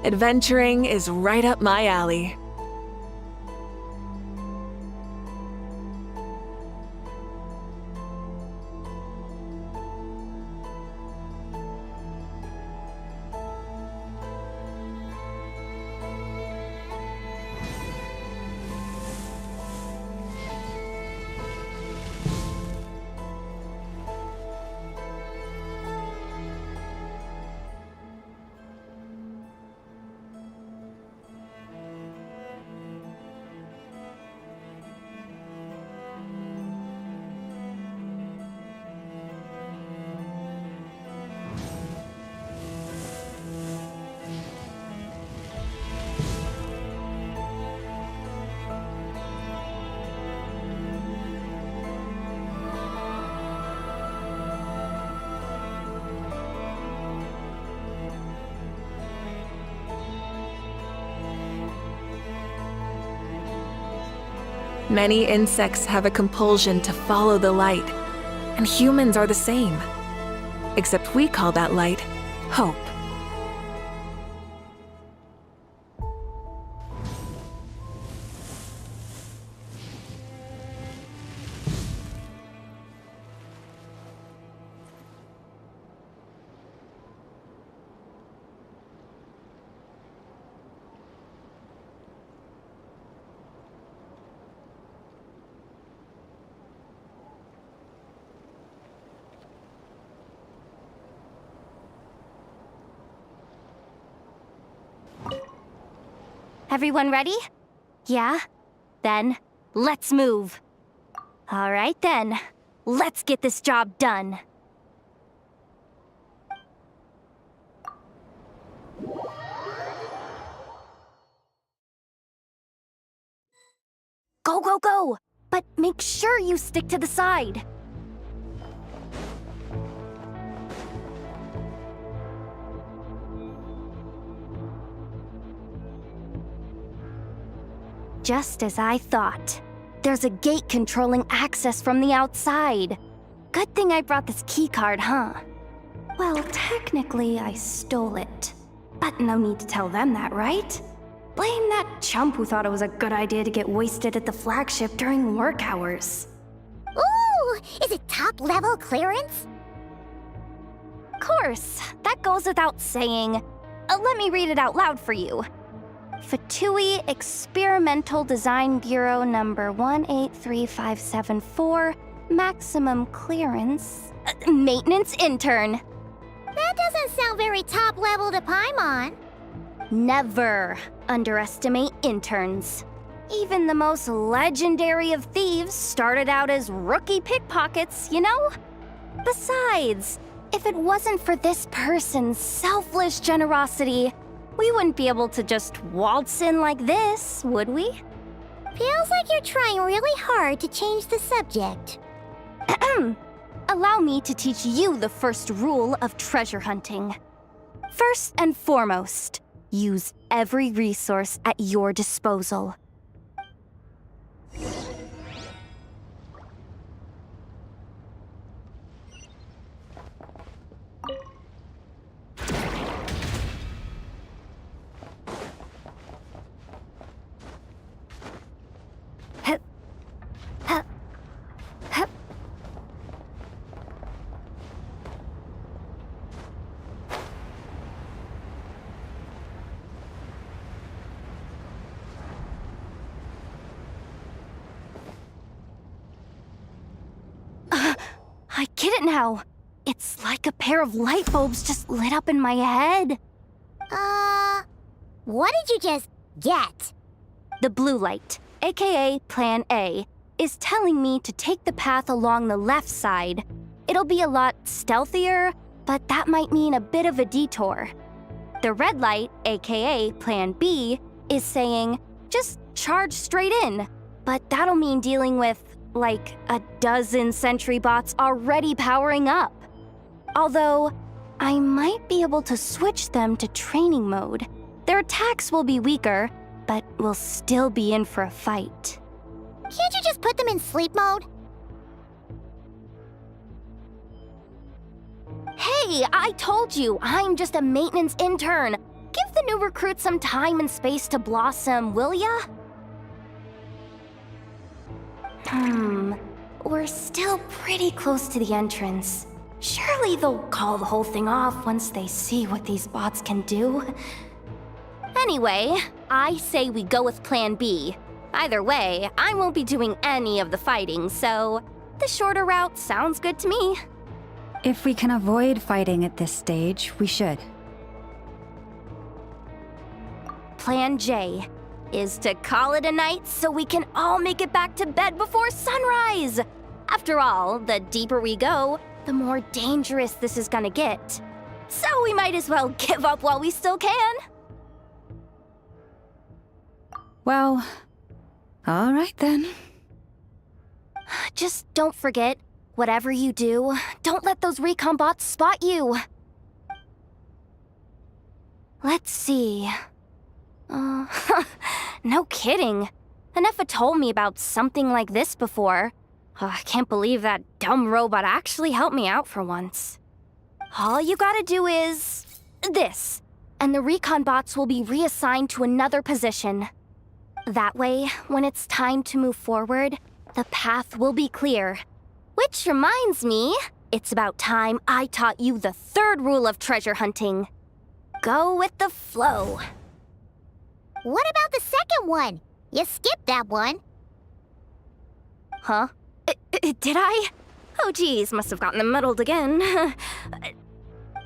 Adventuring is right up my alley. Many insects have a compulsion to follow the light, and humans are the same. Except we call that light hope. Everyone ready? Yeah? Then, let's move. All right then, let's get this job done. Go, go, go! But make sure you stick to the side. Just as I thought. There's a gate controlling access from the outside. Good thing I brought this keycard, huh? Well, technically, I stole it. But no need to tell them that, right? Blame that chump who thought it was a good idea to get wasted at the flagship during work hours. Ooh! Is it top-level clearance? Course, that goes without saying. Let me read it out loud for you. Fatui Experimental Design Bureau number 183574, maximum clearance, maintenance intern. That doesn't sound very top-level to Paimon. Never underestimate interns. Even the most legendary of thieves started out as rookie pickpockets, you know? Besides, if it wasn't for this person's selfless generosity, we wouldn't be able to just waltz in like this, would we? Feels like you're trying really hard to change the subject. Allow me to teach you the first rule of treasure hunting. First and foremost, use every resource at your disposal. I get it now. It's like a pair of light bulbs just lit up in my head. What did you just get? The blue light, aka Plan A, is telling me to take the path along the left side. It'll be a lot stealthier, but that might mean a bit of a detour. The red light, aka Plan B, is saying, just charge straight in. But that'll mean dealing with, like, a dozen sentry bots already powering up. Although, I might be able to switch them to training mode. Their attacks will be weaker, but we'll still be in for a fight. Can't you just put them in sleep mode? Hey, I told you, I'm just a maintenance intern. give the new recruit some time and space to blossom, will ya? We're still pretty close to the entrance. Surely they'll call the whole thing off once they see what these bots can do. Anyway, I say we go with Plan B. Either way, I won't be doing any of the fighting, so the shorter route sounds good to me. If we can avoid fighting at this stage, we should. Plan J is to call it a night so we can all make it back to bed before sunrise. After all, the deeper we go, the more dangerous this is gonna get. So we might as well give up while we still can. Well, all right then. Just don't forget, whatever you do, don't let those recon bots spot you. Let's see. No kidding. Anefa told me about something like this before. I can't believe that dumb robot actually helped me out for once. All you gotta do is this, and the recon bots will be reassigned to another position. That way, when it's time to move forward, the path will be clear. Which reminds me, it's about time I taught you the third rule of treasure hunting. Go with the flow. What about the second one? You skipped that one. Huh? Did I? Oh geez, must have gotten them muddled again.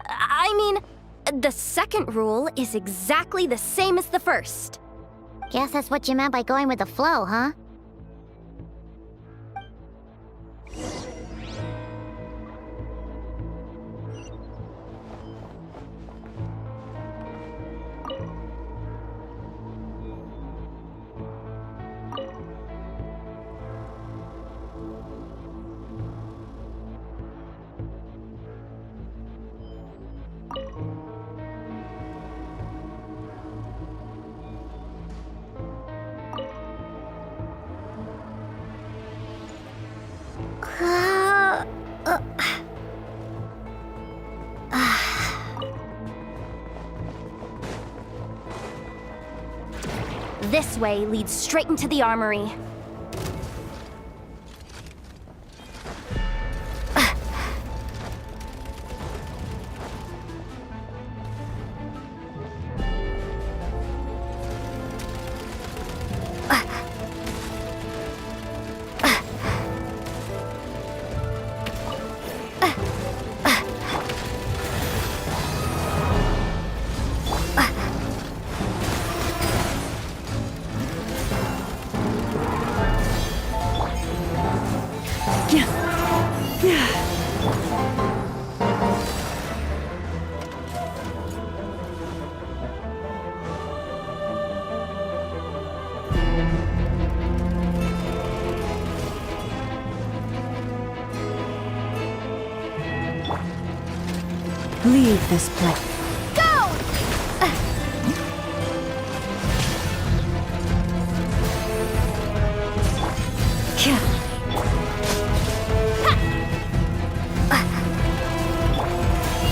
I mean, the second rule is exactly the same as the first. Guess that's what you meant by going with the flow, huh? This way leads straight into the armory. Leave this place. Go!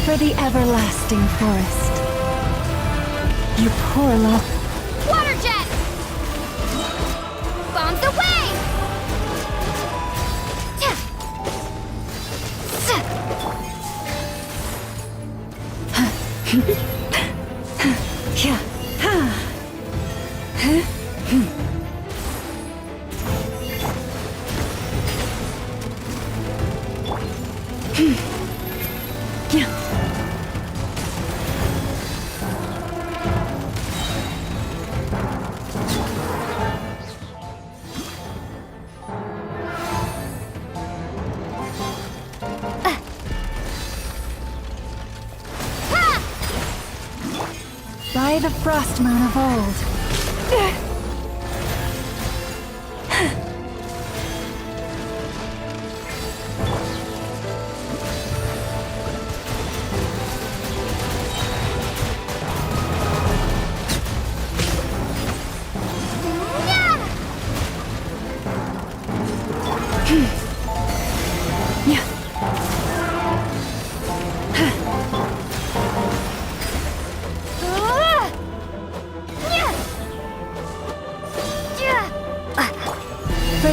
For the everlasting forest. You poor love. Water jet! Bombs away! By the frost moon of old.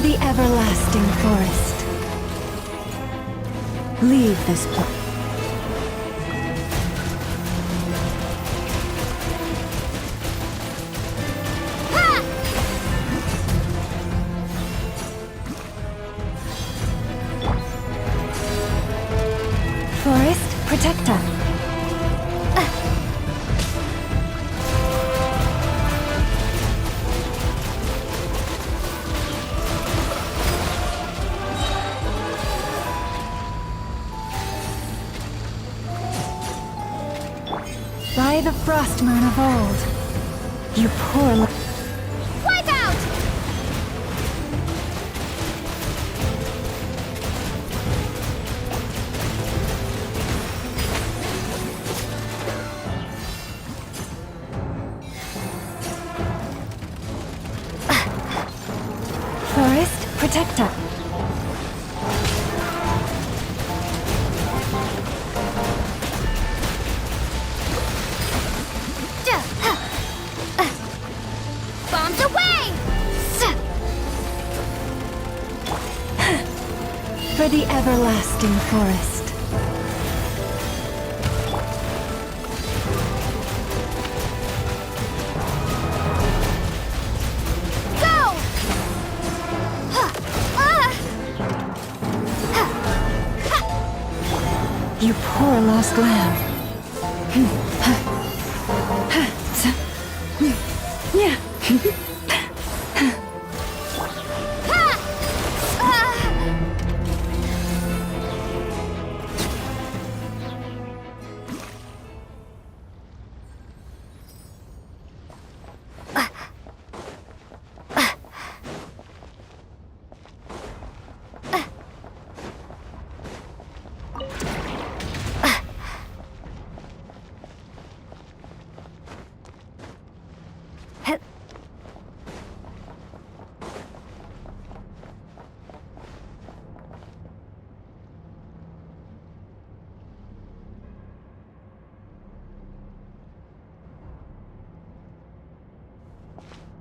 For the everlasting forest. Leave this place. Forest Protector. By the frost moon of old, you poor Wipe out! Forest Protector. Bombs away! For the everlasting forest. Go! You poor lost lamb. Yeah.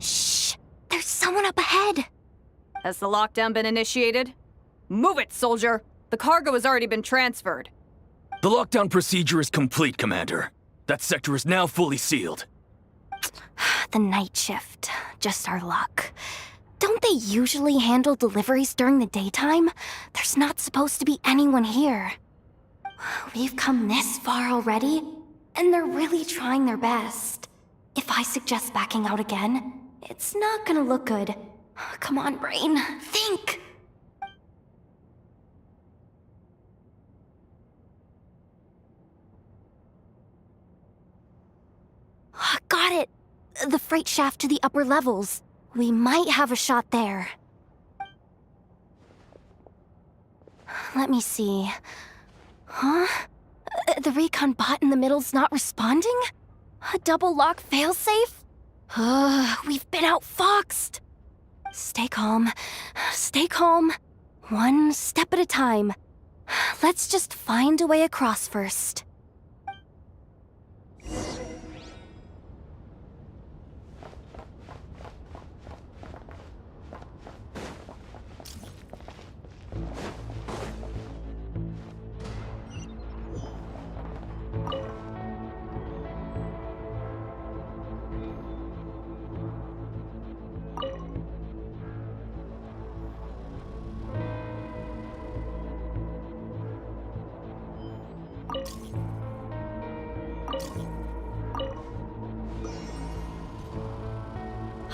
Shh! There's someone up ahead! Has the lockdown been initiated? Move it, soldier! The cargo has already been transferred. The lockdown procedure is complete, Commander. That sector is now fully sealed. The night shift. Just our luck. Don't they usually handle deliveries during the daytime? There's not supposed to be anyone here. We've come this far already, and they're really trying their best. If I suggest backing out again, it's not gonna look good. Come on, brain. Think! Got it! The freight shaft to the upper levels. We might have a shot there. Let me see. Huh? The recon bot in the middle's not responding? A double lock failsafe? We've been outfoxed! Stay calm. Stay calm. One step at a time. Let's just find a way across first.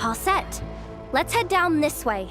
All set. Let's head down this way.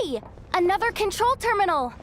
Hey! Another control terminal!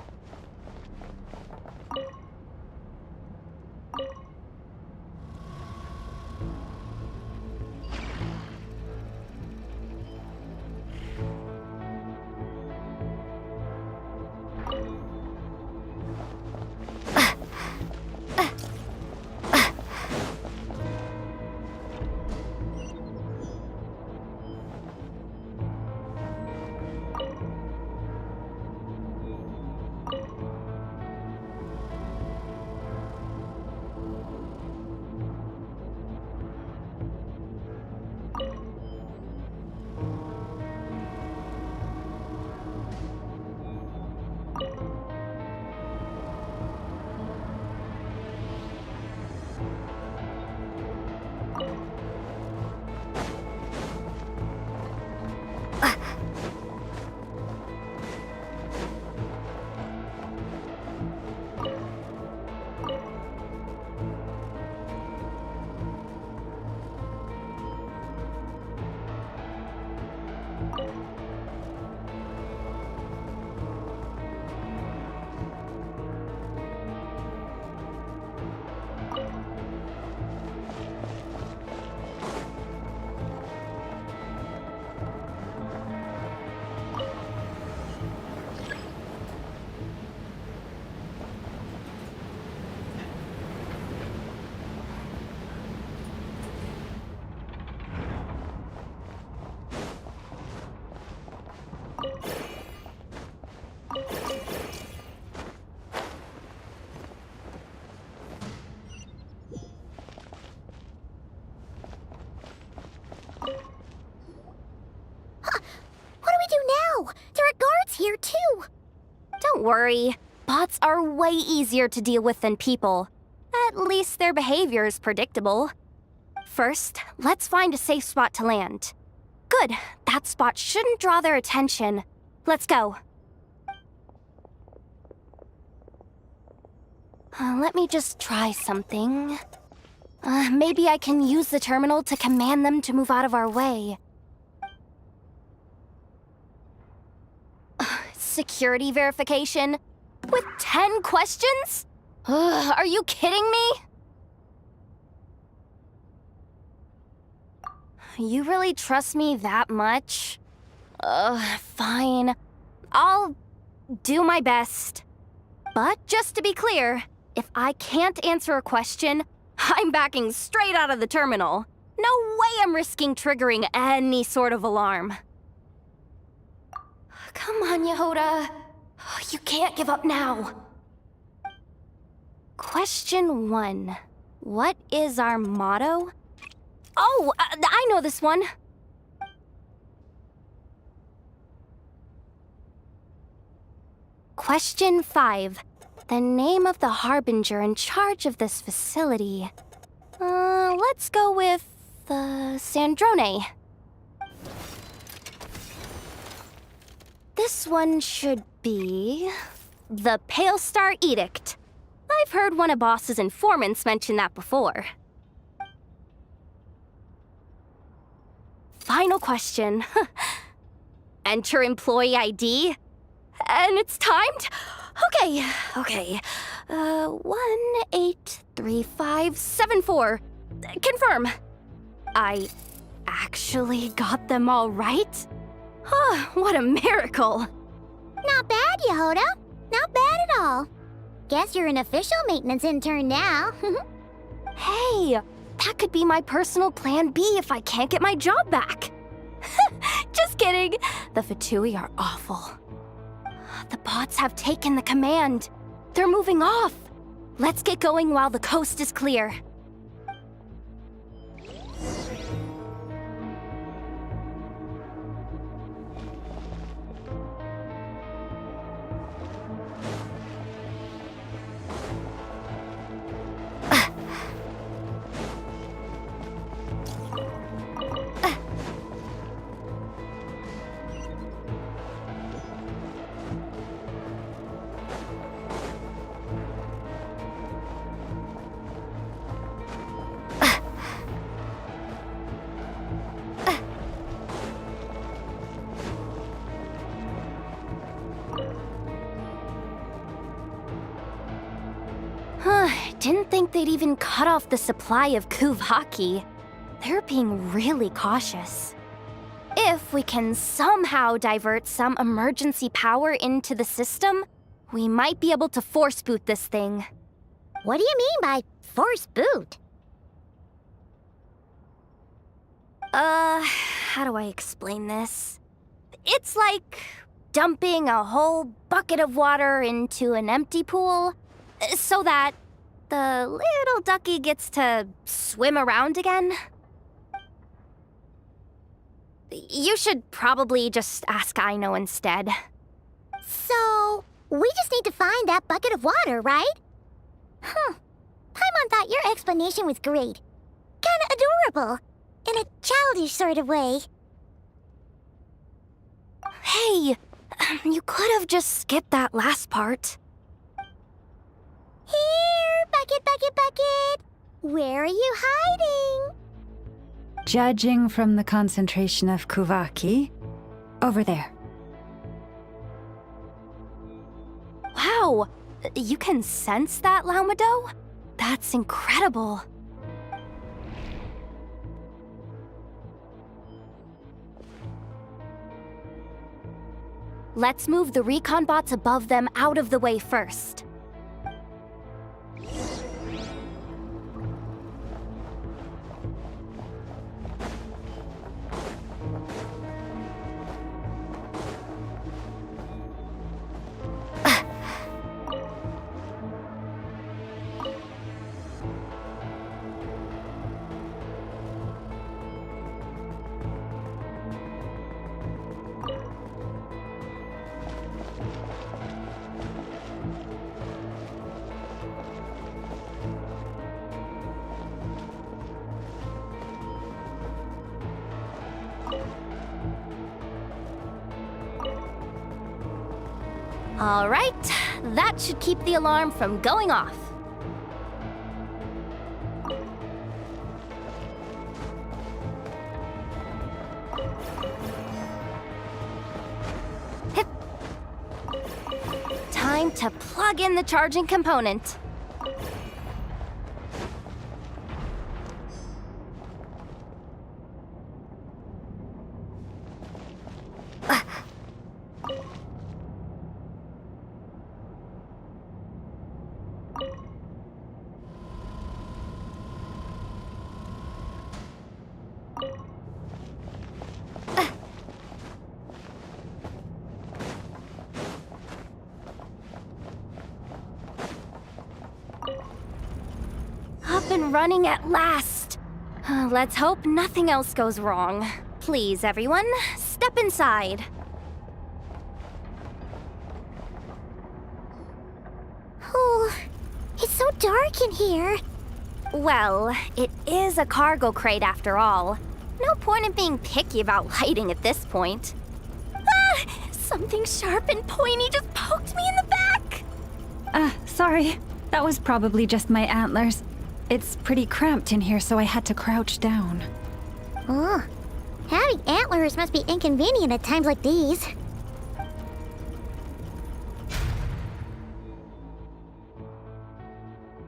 There are guards here, too! Don't worry. Bots are way easier to deal with than people. At least their behavior is predictable. First, let's find a safe spot to land. Good. That spot shouldn't draw their attention. Let's go. Let me just try something. Maybe I can use the terminal to command them to move out of our way. Security verification? With 10 questions? Are you kidding me? You really trust me that much? Fine. I'll do my best. But just to be clear, if I can't answer a question, I'm backing straight out of the terminal. No way I'm risking triggering any sort of alarm. Come on, Yehoda. You can't give up now. Question 1. What is our motto? Oh, I know this one. Question 5. The name of the harbinger in charge of this facility. Let's go with, Sandrone. This one should be the Pale Star Edict. I've heard one of Boss's informants mention that before. Final question. Enter employee ID. And it's timed? Okay. 183574. Confirm. I actually got them all right? What a miracle! Not bad, Yehoda. Not bad at all. Guess you're an official maintenance intern now. Hey, that could be my personal plan B if I can't get my job back. Just kidding. The Fatui are awful. The bots have taken the command. They're moving off. Let's get going while the coast is clear. Didn't think they'd even cut off the supply of Kuvaki. They're being really cautious. If we can somehow divert some emergency power into the system, we might be able to force boot this thing. What do you mean by force boot? How do I explain this? It's like dumping a whole bucket of water into an empty pool so that the little ducky gets to swim around again. You should probably just ask Aino instead. So, we just need to find that bucket of water, right? Paimon thought your explanation was great. Kinda adorable. In a childish sort of way. Hey, you could have just skipped that last part. Here, bucket, bucket, bucket. Where are you hiding? Judging from the concentration of Kuvaki, over there. Wow, you can sense that, Laumado? That's incredible. Let's move the recon bots above them out of the way first. All right, that should keep the alarm from going off. Hip. Time to plug in the charging component. Up and running at last. Let's hope nothing else goes wrong. Please, everyone, step inside. Oh, it's so dark in here. Well, it is a cargo crate after all. No point in being picky about lighting at this point. Ah! Something sharp and pointy just poked me in the back! Sorry. That was probably just my antlers. It's pretty cramped in here, so I had to crouch down. Oh, having antlers must be inconvenient at times like these.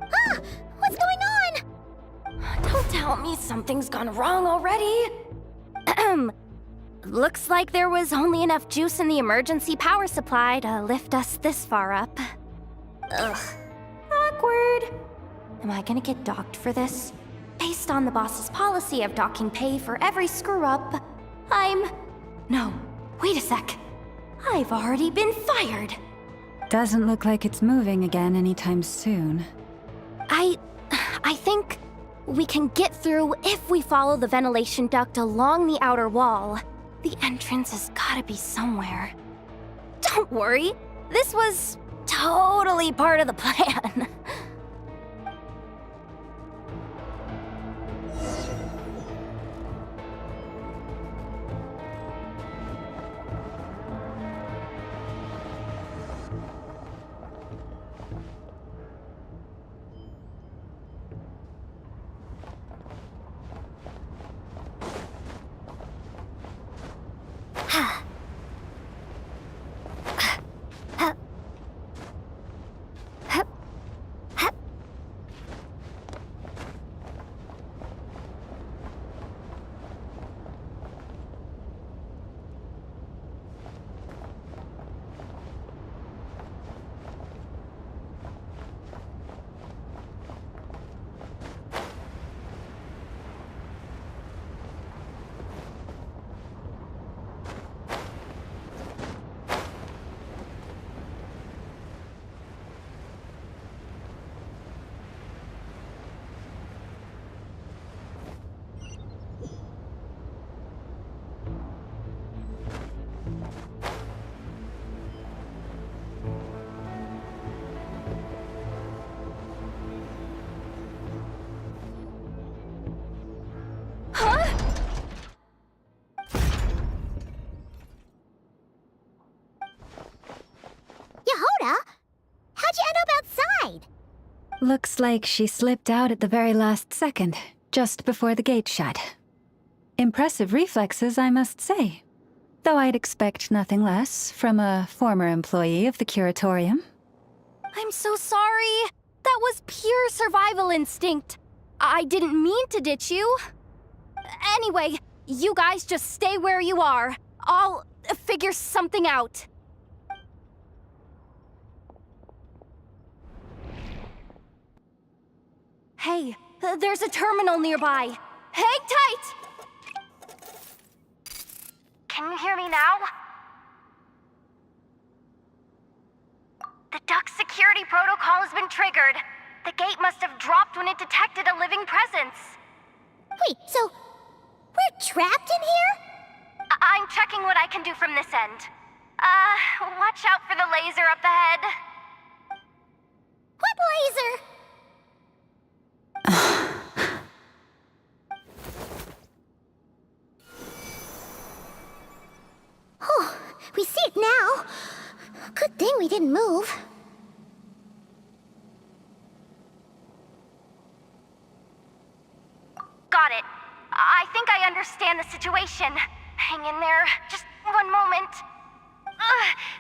Ah! What's going on? Don't tell me something's gone wrong already. Looks like there was only enough juice in the emergency power supply to lift us this far up. Ugh. Awkward. Am I gonna get docked for this? Based on the boss's policy of docking pay for every screw-up, No, wait a sec. I've already been fired. Doesn't look like it's moving again anytime soon. I think we can get through if we follow the ventilation duct along the outer wall. The entrance has gotta be somewhere. Don't worry, this was totally part of the plan. Looks like she slipped out at the very last second, just before the gate shut. Impressive reflexes, I must say. Though I'd expect nothing less from a former employee of the Curatorium. I'm so sorry. That was pure survival instinct. I didn't mean to ditch you. Anyway, you guys just stay where you are. I'll figure something out. Hey, there's a terminal nearby. Hang tight! Can you hear me now? The duck security protocol has been triggered. The gate must have dropped when it detected a living presence. Wait, so we're trapped in here? I'm checking what I can do from this end. Watch out for the laser up ahead. What laser? Oh, we see it now. Good thing we didn't move. Got it. I think I understand the situation. Hang in there. Just one moment.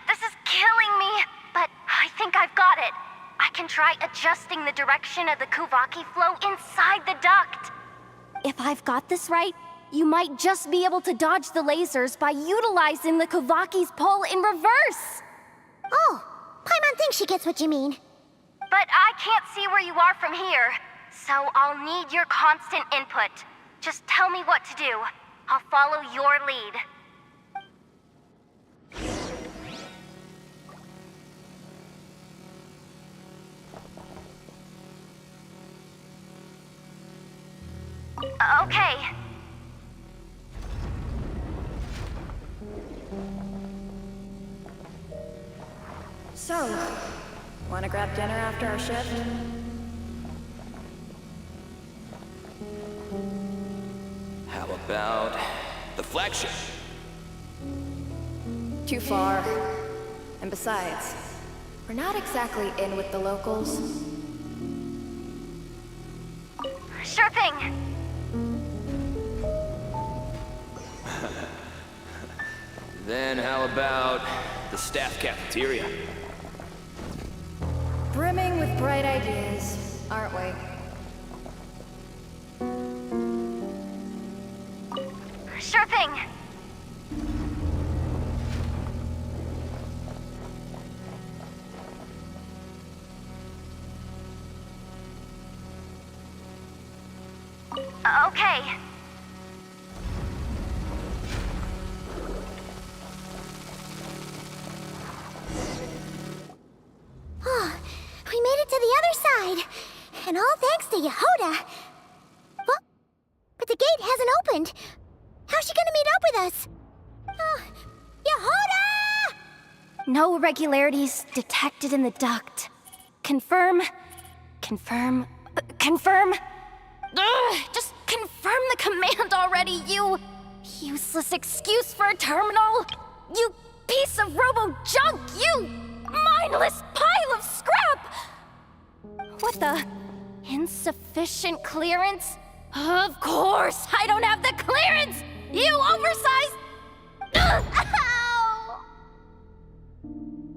This is killing me, but I think I've got it. I can try adjusting the direction of the Kuvaki flow inside the duct. If I've got this right, you might just be able to dodge the lasers by utilizing the Kuvaki's pull in reverse. Oh, Paimon thinks she gets what you mean. But I can't see where you are from here, so I'll need your constant input. Just tell me what to do. I'll follow your lead. Okay. So, wanna grab dinner after our shift? How about the flagship? Too far. And besides, we're not exactly in with the locals. Sure thing. Then how about the staff cafeteria? Brimming with bright ideas, aren't we? Sure thing. Okay. Oh, we made it to the other side. And all thanks to Yehoda. Well, but the gate hasn't opened. How's she gonna meet up with us? Yehoda! No irregularities detected in the duct. Confirm. Confirm. Confirm. Ugh, just confirm the command already, you useless excuse for a terminal. You piece of robo-junk, you mindless pile of scrap! What the? Insufficient clearance? Of course, I don't have the clearance! You oversized... Ugh, ow!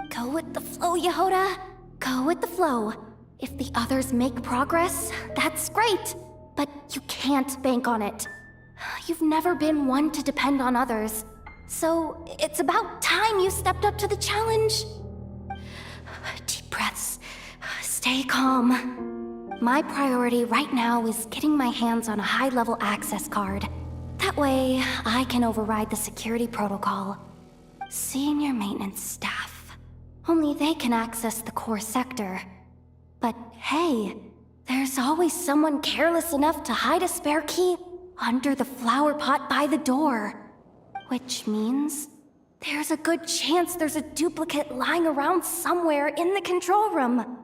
Go with the flow, Yehoda. Go with the flow. If the others make progress, that's great. But you can't bank on it. You've never been one to depend on others. So it's about time you stepped up to the challenge. Deep breaths. Stay calm. My priority right now is getting my hands on a high-level access card. That way, I can override the security protocol. Senior maintenance staff. Only they can access the core sector. But hey, there's always someone careless enough to hide a spare key under the flower pot by the door. Which means there's a good chance there's a duplicate lying around somewhere in the control room.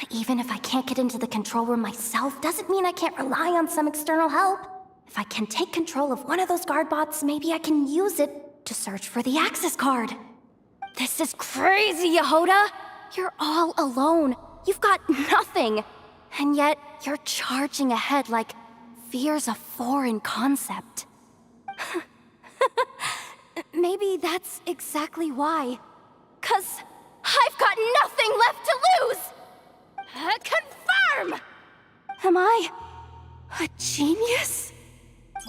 Even if I can't get into the control room myself, doesn't mean I can't rely on some external help. If I can take control of one of those guard bots, maybe I can use it to search for the access card. This is crazy, Yehoda! You're all alone. You've got nothing. And yet, you're charging ahead like fear's a foreign concept. Maybe that's exactly why. 'Cause I've got nothing left to lose! Confirm! Am I a genius?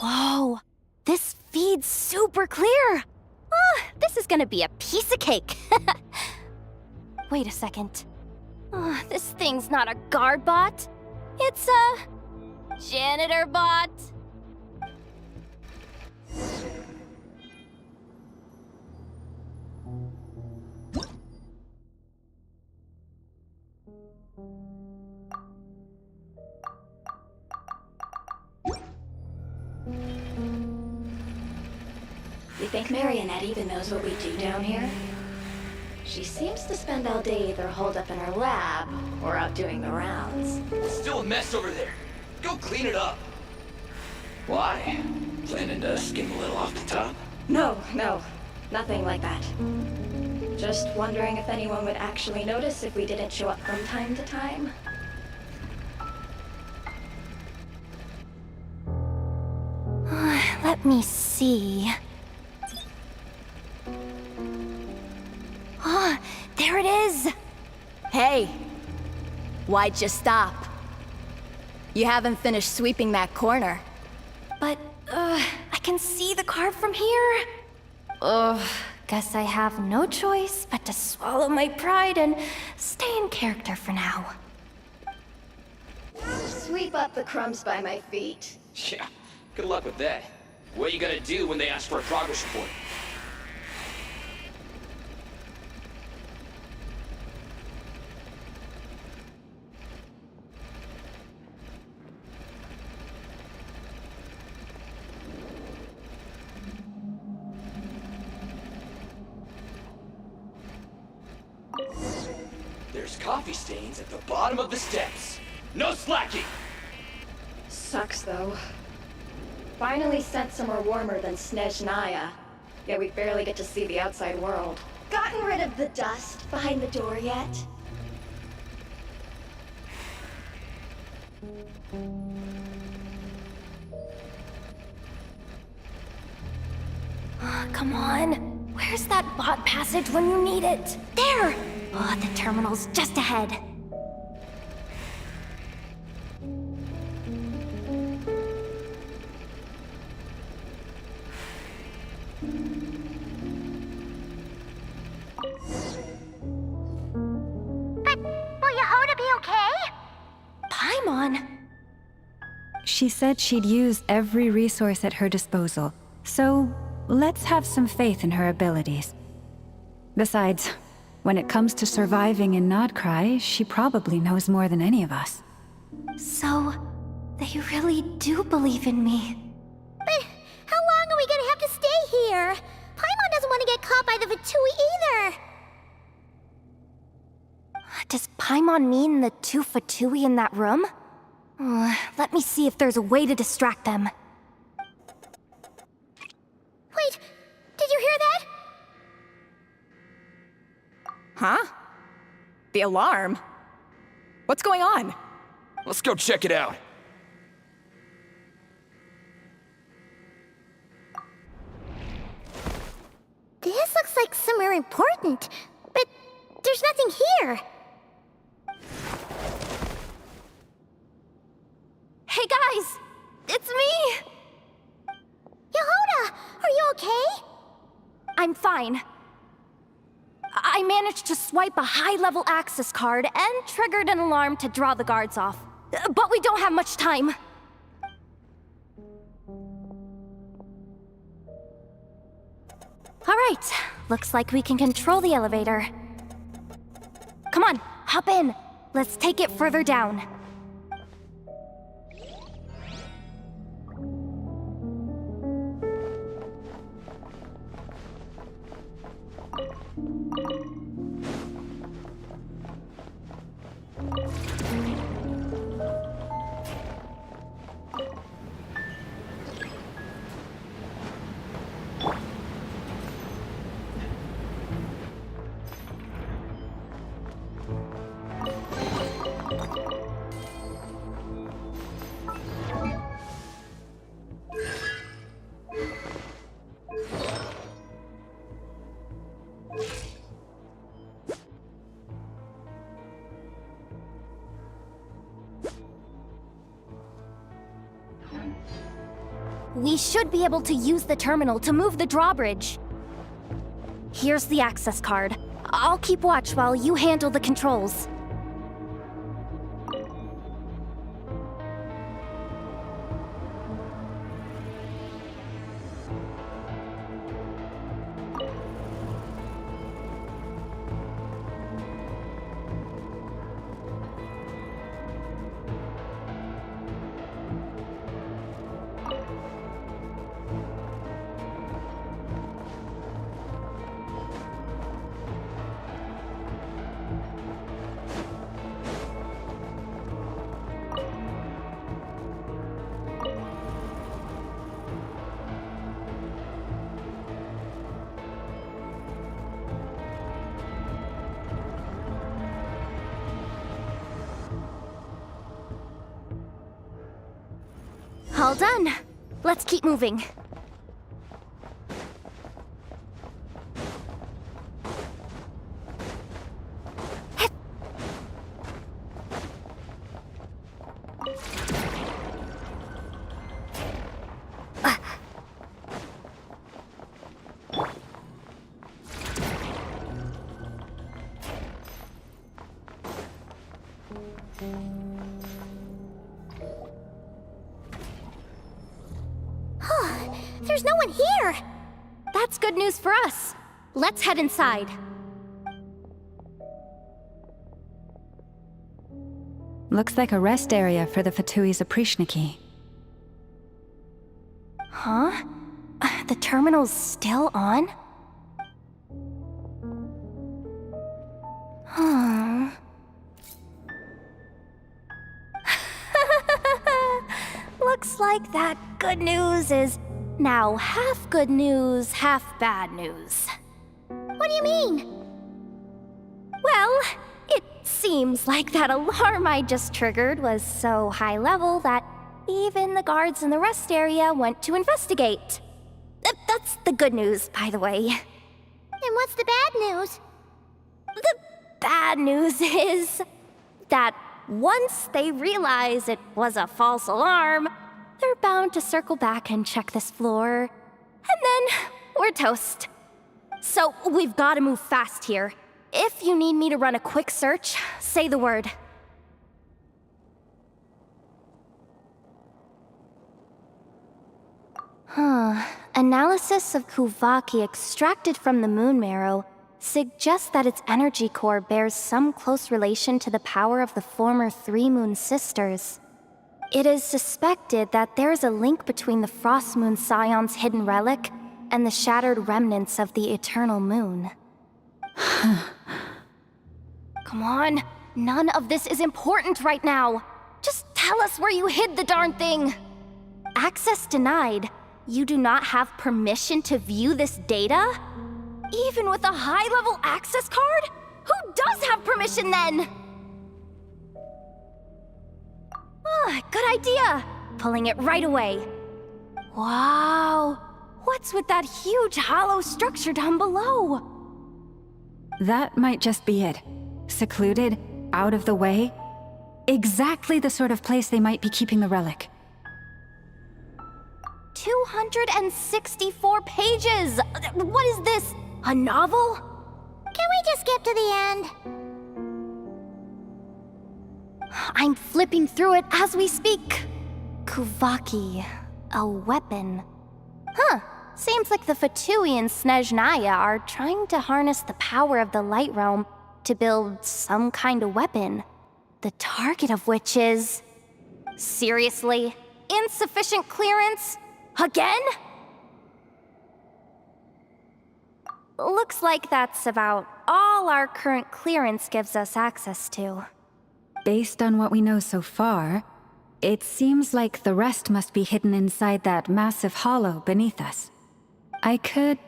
Whoa, this feed's super clear. Oh, this is gonna be a piece of cake. Wait a second. Oh, this thing's not a guard bot. It's a janitor bot. You think Marionette even knows what we do down here? She seems to spend all day either holed up in her lab or out doing the rounds. It's still a mess over there. Go clean it up. Why? Planning to skim a little off the top? No, nothing like that. Just wondering if anyone would actually notice if we didn't show up from time to time. Let me see. Ah, there it is! Hey! Why'd you stop? You haven't finished sweeping that corner. But, I can see the card from here. Guess I have no choice but to swallow my pride and stay in character for now. Sweep up the crumbs by my feet. Yeah, good luck with that. What are you gonna do when they ask for a progress report? There's coffee stains at the bottom of the steps. No slacking! Sucks, though. Finally sent somewhere warmer than Snezhnaya. Yet we barely get to see the outside world. Gotten rid of the dust behind the door yet? Come on. Where's that bot passage when you need it? There! Oh, the terminal's just ahead. But will Yehoda be okay? Paimon? She said she'd use every resource at her disposal, so let's have some faith in her abilities. Besides, when it comes to surviving in Nodcry, she probably knows more than any of us. So, they really do believe in me. But how long are we gonna have to stay here? Paimon doesn't want to get caught by the Fatui either. Does Paimon mean the two Fatui in that room? Let me see if there's a way to distract them. Wait, did you hear that? Huh? The alarm? What's going on? Let's go check it out. This looks like somewhere important, but there's nothing here. Hey guys! It's me! Yehoda, are you okay? I'm fine. I managed to swipe a high-level access card and triggered an alarm to draw the guards off. But we don't have much time. All right, looks like we can control the elevator. Come on, hop in. Let's take it further down. we should be able to use the terminal to move the drawbridge. Here's the access card. I'll keep watch while you handle the controls. All done. Let's keep moving. There's no one here! That's good news for us. Let's head inside. Looks like a rest area for the Fatui's Oprishniki. Huh? The terminal's still on? Huh. Looks like that good news is now half good news, half bad news. What do you mean? Well, it seems like that alarm I just triggered was so high level that even the guards in the rest area went to investigate. That's the good news, by the way. And what's the bad news? The bad news is that once they realize it was a false alarm, they're bound to circle back and check this floor. And then we're toast. So we've got to move fast here. If you need me to run a quick search, say the word. Analysis of Kuvaki extracted from the moon marrow suggests that its energy core bears some close relation to the power of the former Three Moon Sisters. It is suspected that there is a link between the Frost Moon Scion's hidden relic and the shattered remnants of the Eternal Moon. Come on, none of this is important right now. Just tell us where you hid the darn thing. Access denied. You do not have permission to view this data? Even with a high-level access card? Who does have permission then? Good idea. Pulling it right away. Wow. What's with that huge hollow structure down below? That might just be it. Secluded, out of the way. Exactly the sort of place they might be keeping the relic. 264 pages! What is this? A novel? Can we just skip to the end? I'm flipping through it as we speak. Kuvaki, a weapon. Seems like the Fatui and Snezhnaya are trying to harness the power of the Light Realm to build some kind of weapon. The target of which is... Seriously? Insufficient clearance? Again? Looks like that's about all our current clearance gives us access to. Based on what we know so far, it seems like the rest must be hidden inside that massive hollow beneath us. I could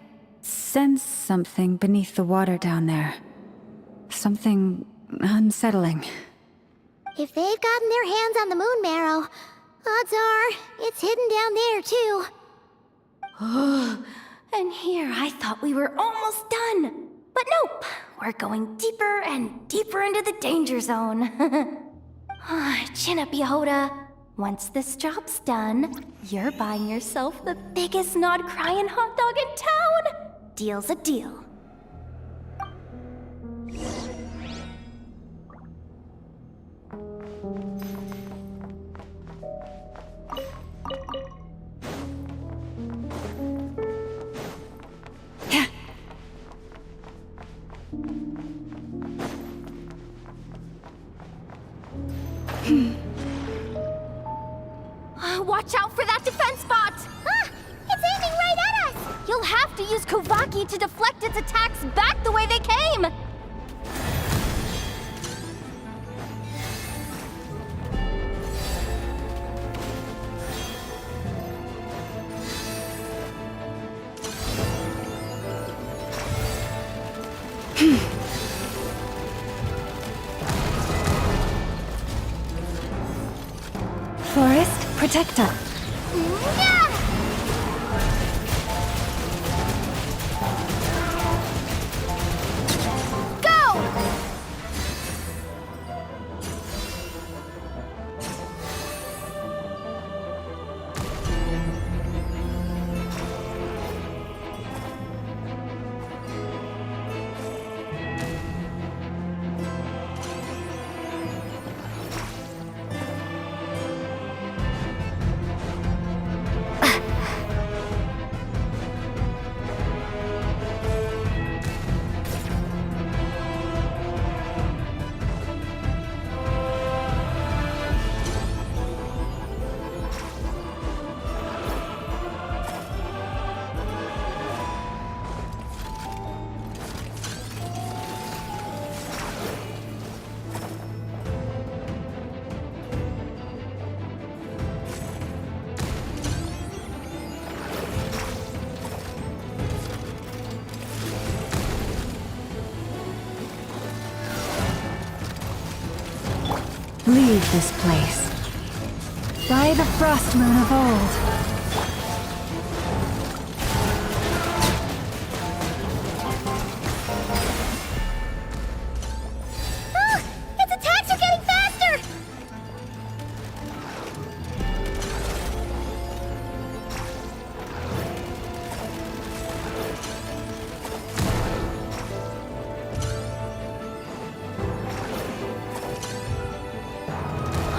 sense something beneath the water down there. Something unsettling. If they've gotten their hands on the moon marrow, odds are it's hidden down there too. And here I thought we were almost done. But nope, we're going deeper and deeper into the danger zone. Chin up, Yehoda. Once this job's done, you're buying yourself the biggest nod-crying hot dog in town. Deal's a deal. Watch out for that defense bot! Ah! It's aiming right at us! You'll have to use Kovaki to deflect its attacks back the way they came! Forest Protector. Leave this place. By the frost moon of old. Its attacks are getting faster!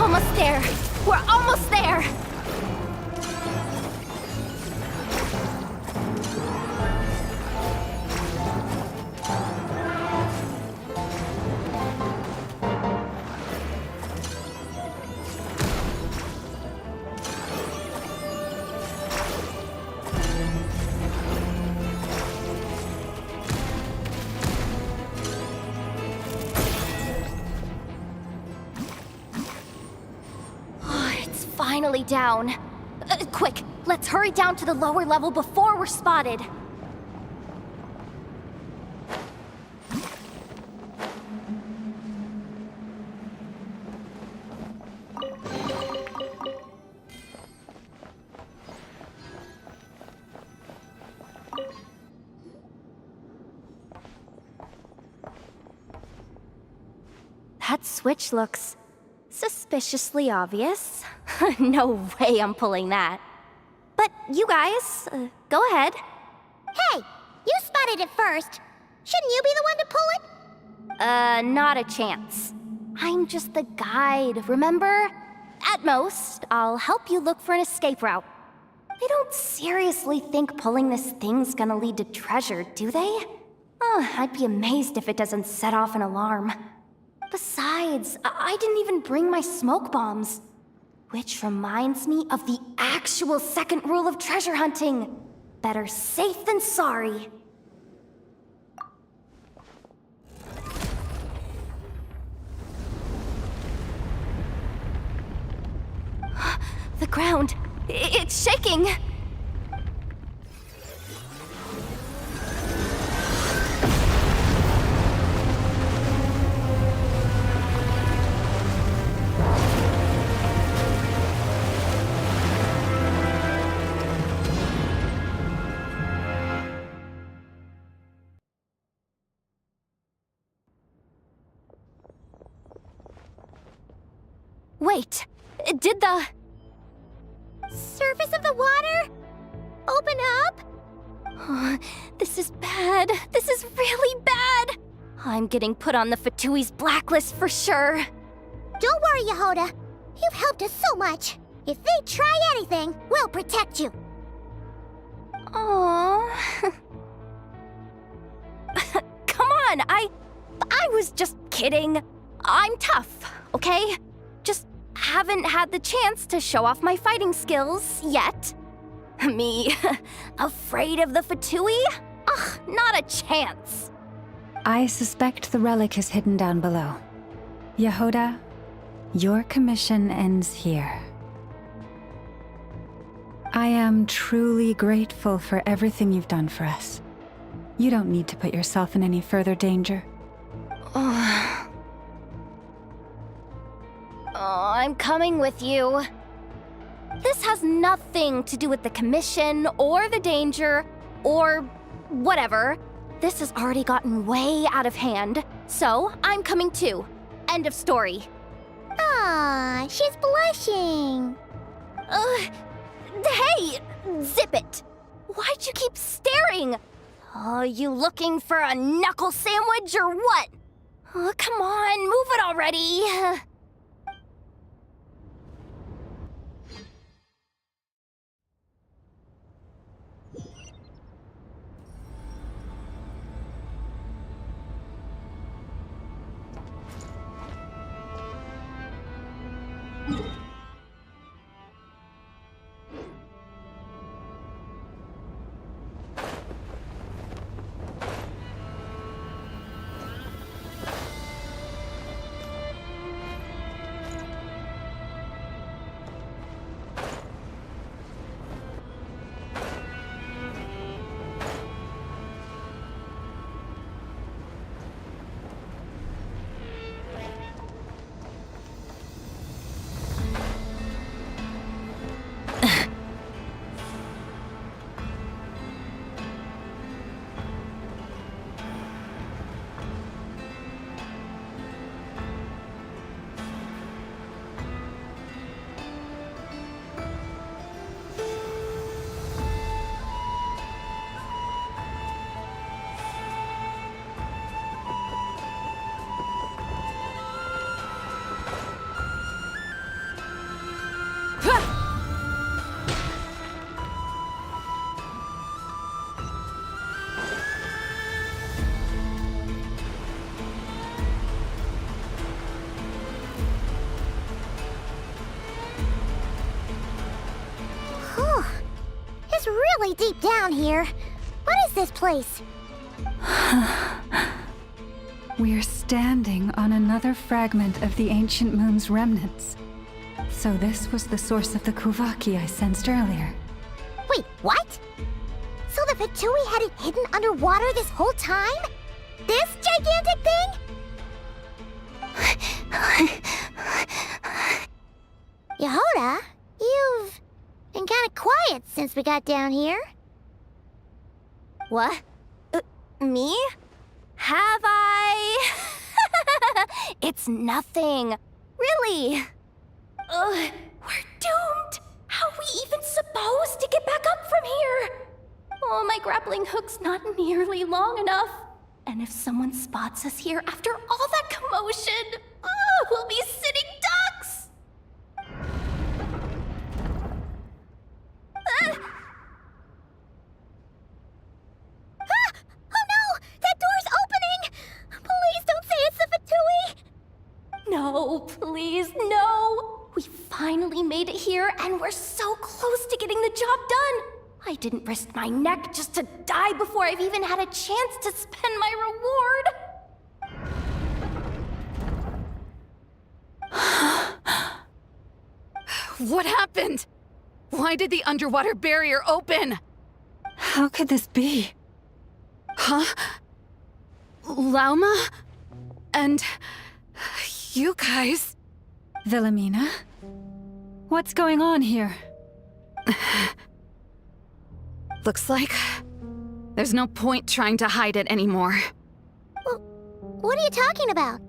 Almost there! We're almost there! Finally down. Quick, let's hurry down to the lower level before we're spotted. That switch looks suspiciously obvious. No way I'm pulling that. But you guys, go ahead. Hey, you spotted it first. Shouldn't you be the one to pull it? Not a chance. I'm just the guide, remember? At most, I'll help you look for an escape route. They don't seriously think pulling this thing's gonna lead to treasure, do they? I'd be amazed if it doesn't set off an alarm. Besides, I didn't even bring my smoke bombs. Which reminds me of the actual second rule of treasure hunting. Better safe than sorry. The ground, it's shaking. Wait, did the... Surface of the water? Open up? This is bad. This is really bad. I'm getting put on the Fatui's blacklist for sure. Don't worry, Yehoda. You've helped us so much. If they try anything, we'll protect you. Aww. Come on, I was just kidding. I'm tough, okay? Just haven't had the chance to show off my fighting skills yet. Me, afraid of the Fatui? Ugh, not a chance. I suspect the relic is hidden down below. Yehoda, your commission ends here. I am truly grateful for everything you've done for us. You don't need to put yourself in any further danger. Oh, I'm coming with you. This has nothing to do with the commission or the danger or whatever. This has already gotten way out of hand, so I'm coming too. End of story. Aw, she's blushing. Hey, zip it. Why'd you keep staring? Oh, you looking for a knuckle sandwich or what? Oh, come on, move it already. It's really deep down here. What is this place? We're standing on another fragment of the ancient moon's remnants. So this was the source of the Kuvaki I sensed earlier. Wait, what? So the Fatui had it hidden underwater this whole time? This gigantic thing? Yehoda, you've been kind of quiet since we got down here. What? Me? Have I? It's nothing. Really. We're doomed. How are we even supposed to get back up from here? Oh, my grappling hook's not nearly long enough. And if someone spots us here after all that commotion, we'll be sitting ducks. Oh no! That door's opening! Please don't say it's the Fatui! No, please, no! We finally made it here, and we're so close to getting the job done! I didn't risk my neck just to die before I've even had a chance to spend my reward! What happened? Why did the underwater barrier open? How could this be? Huh? Lauma? And... you guys... Wilhelmina? What's going on here? Looks like... there's no point trying to hide it anymore. What are you talking about?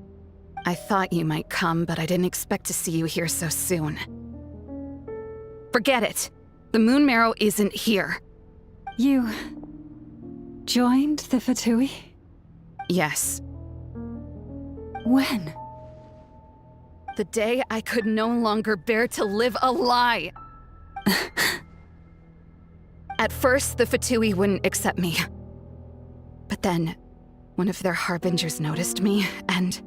I thought you might come, but I didn't expect to see you here so soon. Forget it. The Moon Marrow isn't here. You joined the Fatui? Yes. When? The day I could no longer bear to live a lie. At first, the Fatui wouldn't accept me. But then, one of their harbingers noticed me and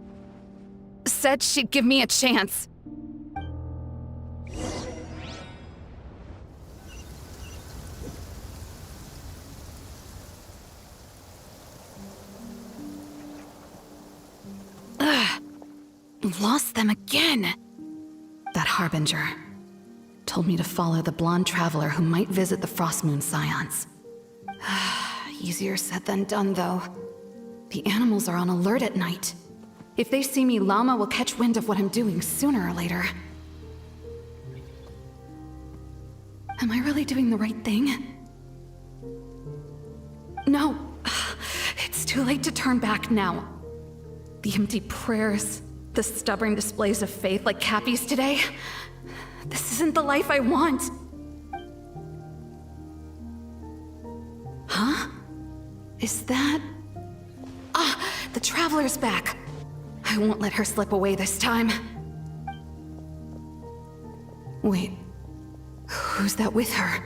said she'd give me a chance. Ugh. Lost them again. That harbinger told me to follow the blonde traveler who might visit the Frostmoon Scions. Easier said than done, though. The animals are on alert at night. If they see me, Llama will catch wind of what I'm doing sooner or later. Am I really doing the right thing? No. It's too late to turn back now. The empty prayers, the stubborn displays of faith like Cappy's today. This isn't the life I want. Huh? Is that... Ah, the Traveler's back. I won't let her slip away this time. Wait, who's that with her?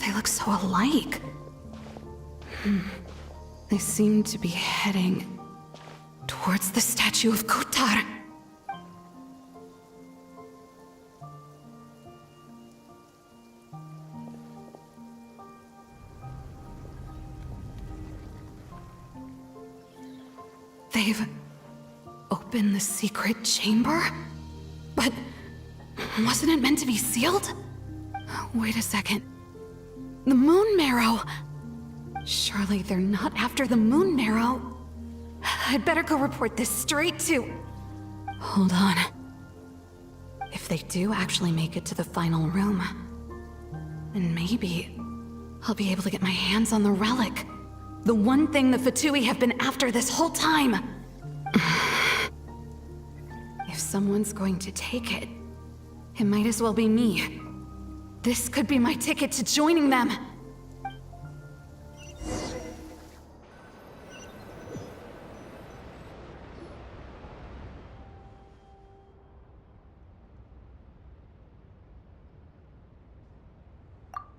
They look so alike. They seem to be heading towards the statue of Kotar. They've opened the secret chamber? But wasn't it meant to be sealed? Wait a second. The Moon Marrow! Surely they're not after the Moon Marrow. I'd better go report this straight to... Hold on. If they do actually make it to the final room, then maybe I'll be able to get my hands on the relic. The one thing the Fatui have been after this whole time. If someone's going to take it, it might as well be me. This could be my ticket to joining them.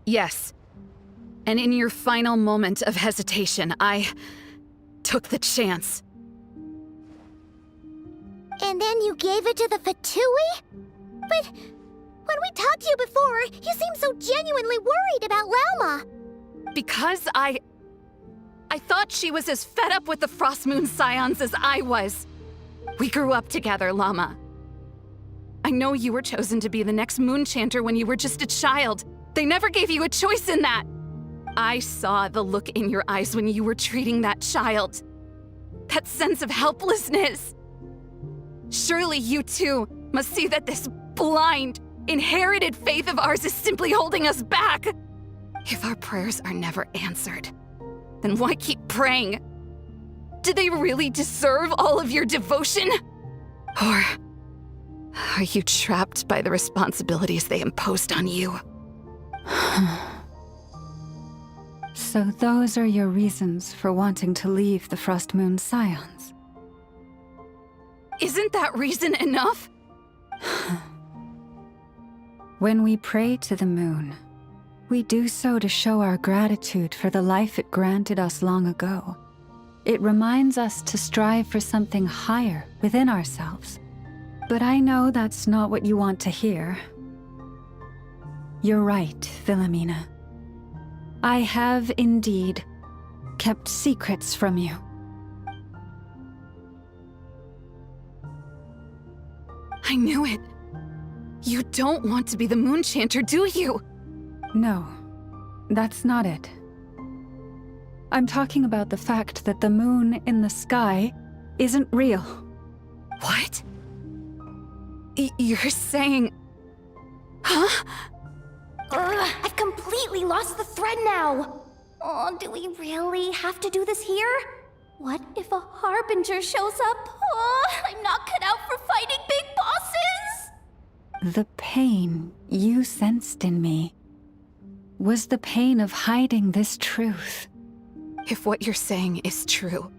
Yes. And in your final moment of hesitation, I took the chance. And then you gave it to the Fatui? But when we talked to you before, you seemed so genuinely worried about Lauma. Because I thought she was as fed up with the Frostmoon Scions as I was. We grew up together, Llama. I know you were chosen to be the next Moon Chanter when you were just a child. They never gave you a choice in that. I saw the look in your eyes when you were treating that child. That sense of helplessness. Surely you too must see that this blind, inherited faith of ours is simply holding us back. If our prayers are never answered, then why keep praying? Do they really deserve all of your devotion? Or are you trapped by the responsibilities they imposed on you? So those are your reasons for wanting to leave the Frostmoon Scions? Isn't that reason enough? When we pray to the moon, we do so to show our gratitude for the life it granted us long ago. It reminds us to strive for something higher within ourselves. But I know that's not what you want to hear. You're right, Philomena. I have indeed kept secrets from you. I knew it. You don't want to be the Moon Chanter, do you? No, that's not it. I'm talking about the fact that the moon in the sky isn't real. What? You're saying... Huh? I've completely lost the thread now. Oh, do we really have to do this here? What if a harbinger shows up? Oh, I'm not cut out for fighting big bosses. The pain you sensed in me was the pain of hiding this truth. If what you're saying is true,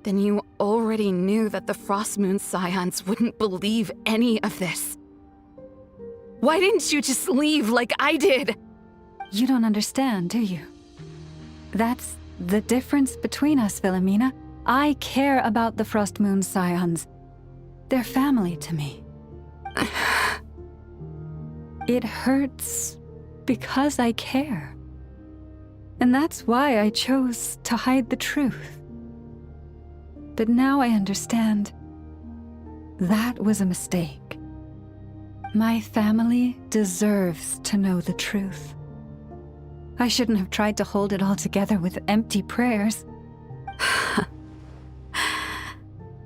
then you already knew that the Frostmoon Scions wouldn't believe any of this. Why didn't you just leave like I did? You don't understand, do you? That's the difference between us, Wilhelmina. I care about the Frostmoon Scions. They're family to me. It hurts because I care. And that's why I chose to hide the truth. But now I understand. That was a mistake. My family deserves to know the truth. I shouldn't have tried to hold it all together with empty prayers.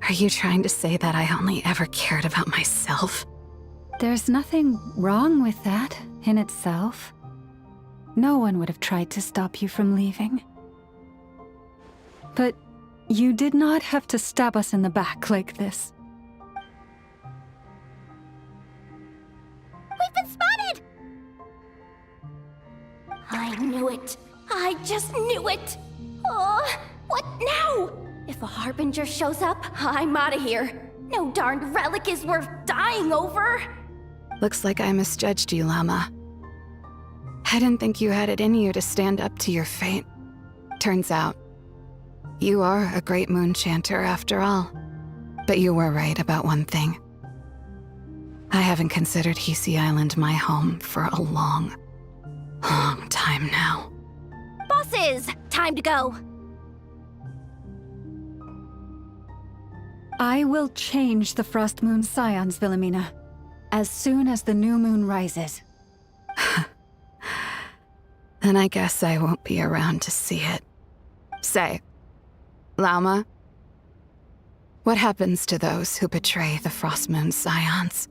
Are you trying to say that I only ever cared about myself? There's nothing wrong with that in itself. No one would have tried to stop you from leaving. But you did not have to stab us in the back like this. We've been spotted! I knew it. I just knew it. Oh, what now? If a Harbinger shows up, I'm out of here. No darned relic is worth dying over. Looks like I misjudged you, Llama. I didn't think you had it in you to stand up to your fate. Turns out, you are a great moon chanter after all. But you were right about one thing. I haven't considered Hisi Island my home for a long, long time now. Bosses, time to go. I will change the Frostmoon Scions, Wilhelmina, as soon as the new moon rises. Then I guess I won't be around to see it. Say, Lauma, what happens to those who betray the Frostmoon Scions?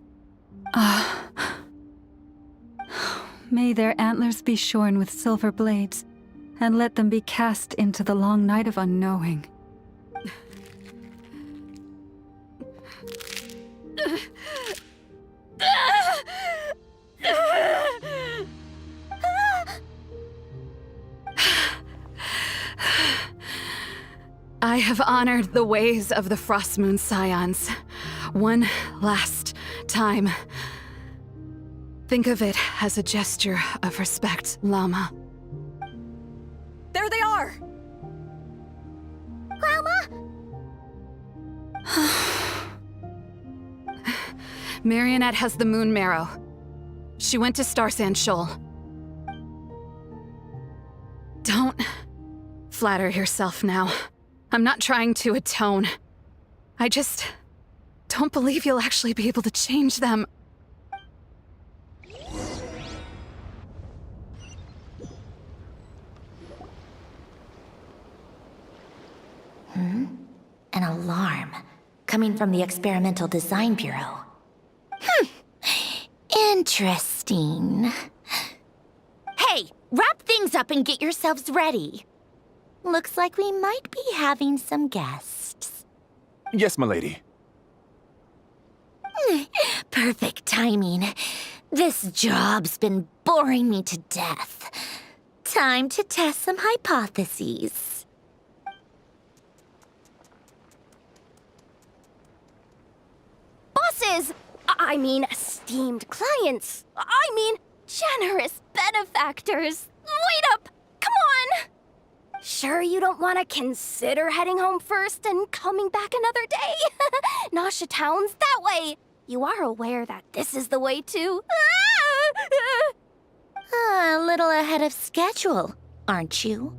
May their antlers be shorn with silver blades, and let them be cast into the long night of unknowing. I have honored the ways of the Frostmoon Scions one last time. Think of it as a gesture of respect, Llama. There they are! Grandma? Marionette has the moon marrow. She went to Starsand Shoal. Don't flatter yourself now. I'm not trying to atone. I just don't believe you'll actually be able to change them. An alarm coming from the Experimental Design Bureau. Interesting. Hey, wrap things up and get yourselves ready. Looks like we might be having some guests. Yes, milady. Perfect timing. This job's been boring me to death. Time to test some hypotheses. Bosses! I mean, esteemed clients. I mean, generous benefactors. Wait up! Come on! Sure you don't want to consider heading home first and coming back another day? Nasha Town's that way. You are aware that this is the way to... A little ahead of schedule, aren't you?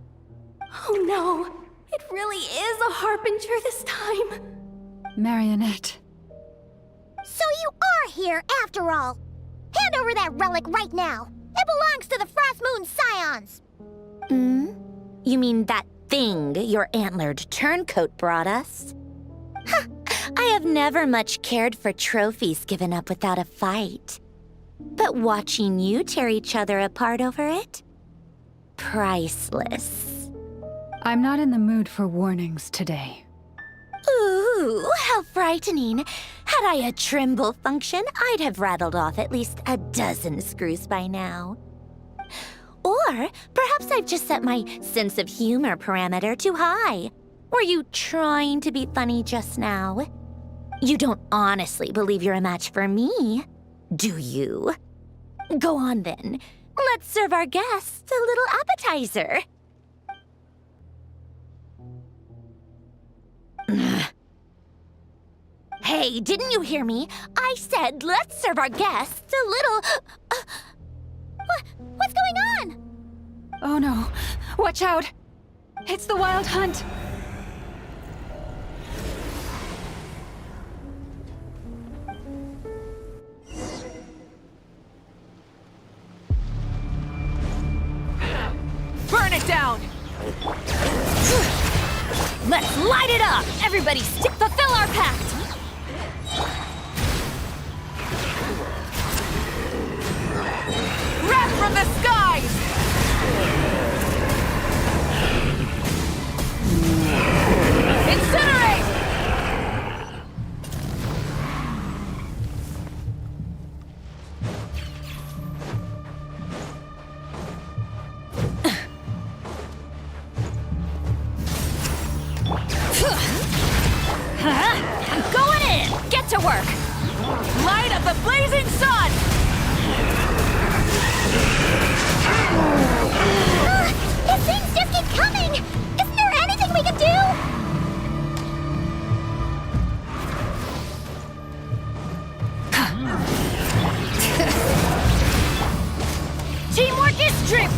Oh no, it really is a Harbinger this time. Marionette. So you are here after all. Hand over that relic right now. It belongs to the Frostmoon Scions. You mean that thing your antlered turncoat brought us? I have never much cared for trophies given up without a fight. But watching you tear each other apart over it? Priceless. I'm not in the mood for warnings today. Ooh, how frightening. Had I a Trimble function, I'd have rattled off at least a dozen screws by now. Or perhaps I've just set my sense of humor parameter too high. Were you trying to be funny just now? You don't honestly believe you're a match for me, do you? Go on then. Let's serve our guests a little appetizer. Hey, didn't you hear me? I said let's serve our guests a little... What's going on? Oh no. Watch out! It's the Wild Hunt! Burn it down! Let's light it up! Everybody fulfill our pact! Wrath from the skies! Incinerate! I'm going in! Get to work! Light of the blazing sun! These things just keep coming! Isn't there anything we can do? Teamwork is dream!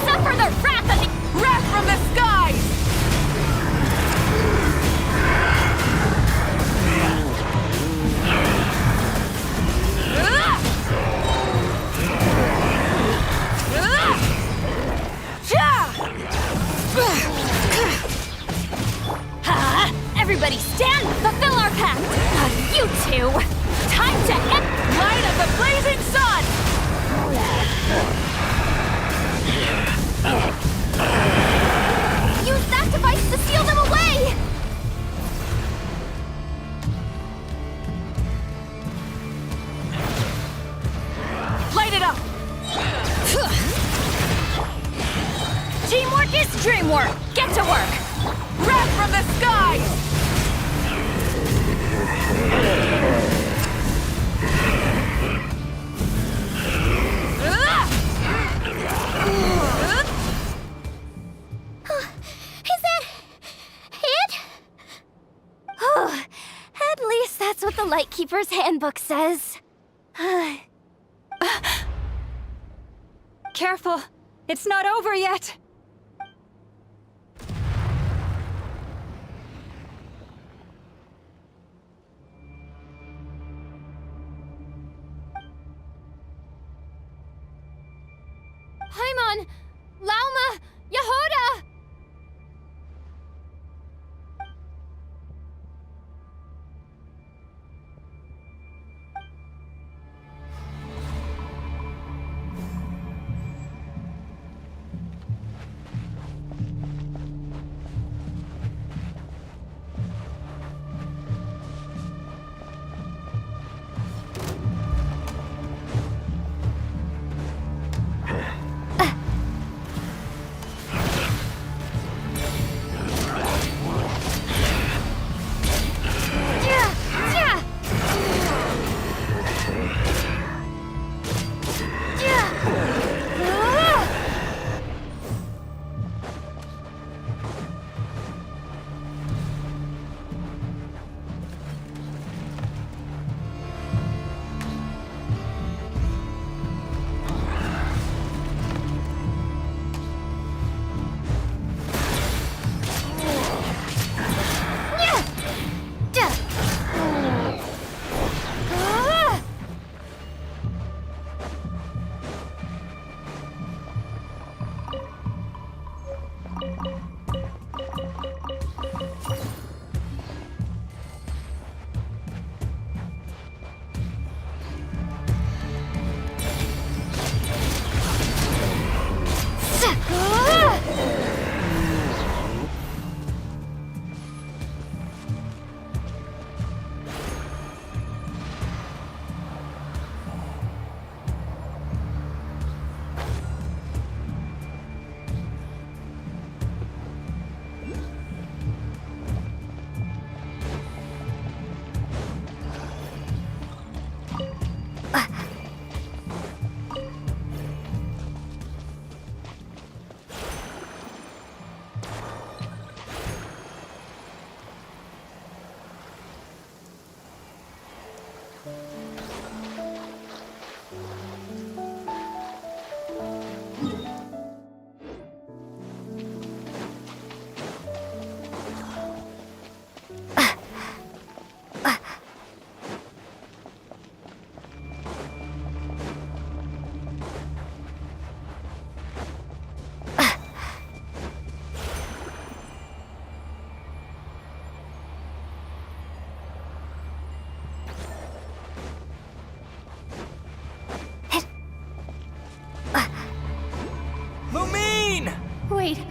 Suffer the wrath of the... Wrath from the skies! Everybody stand! Fulfill our pact! You two! Time to end... Light of the blazing sun! Use that device to seal them away! Light it up! Teamwork is dreamwork! Get to work! Wrath from the skies! Is that it? At least that's what the Lightkeeper's Handbook says. Careful! It's not over yet! Paimon! Lauma! Yehoda!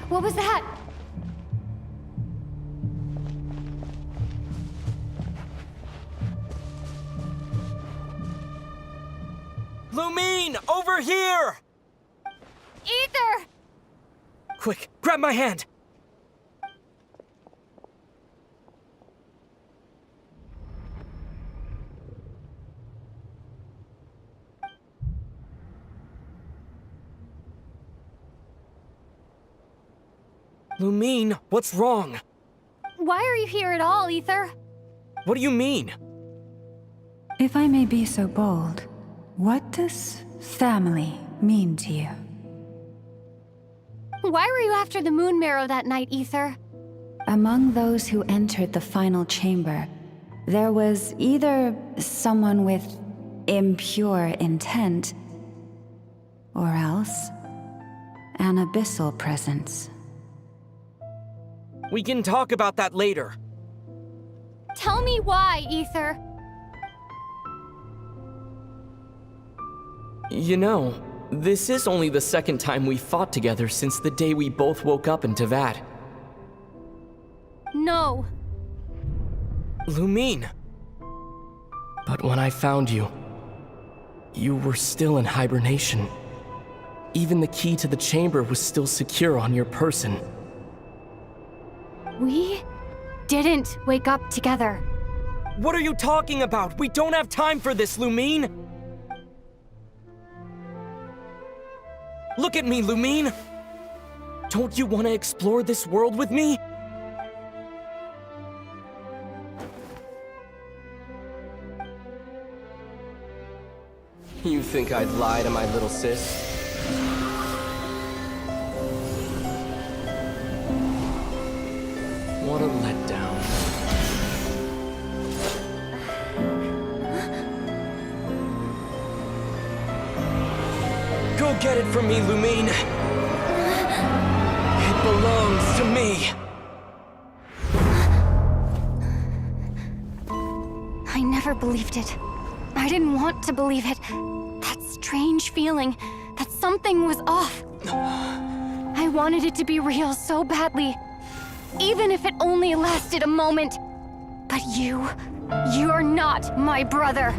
What was that? Lumine, over here! Ether! Quick, grab my hand! Lumine, what's wrong? Why are you here at all, Ether? What do you mean? If I may be so bold, what does family mean to you? Why were you after the Moon Marrow that night, Ether? Among those who entered the final chamber, there was either someone with impure intent, or else an abyssal presence. We can talk about that later. Tell me why, Ether. You know, this is only the second time we fought together since the day we both woke up in Teyvat. No. Lumine. But when I found you, you were still in hibernation. Even the key to the chamber was still secure on your person. We didn't wake up together. What are you talking about? We don't have time for this, Lumine! Look at me, Lumine! Don't you want to explore this world with me? You think I'd lie to my little sis? What a letdown. Go get it from me, Lumine. It belongs to me. I never believed it. I didn't want to believe it. That strange feeling that something was off. I wanted it to be real so badly. Even if it only lasted a moment. But you're not my brother.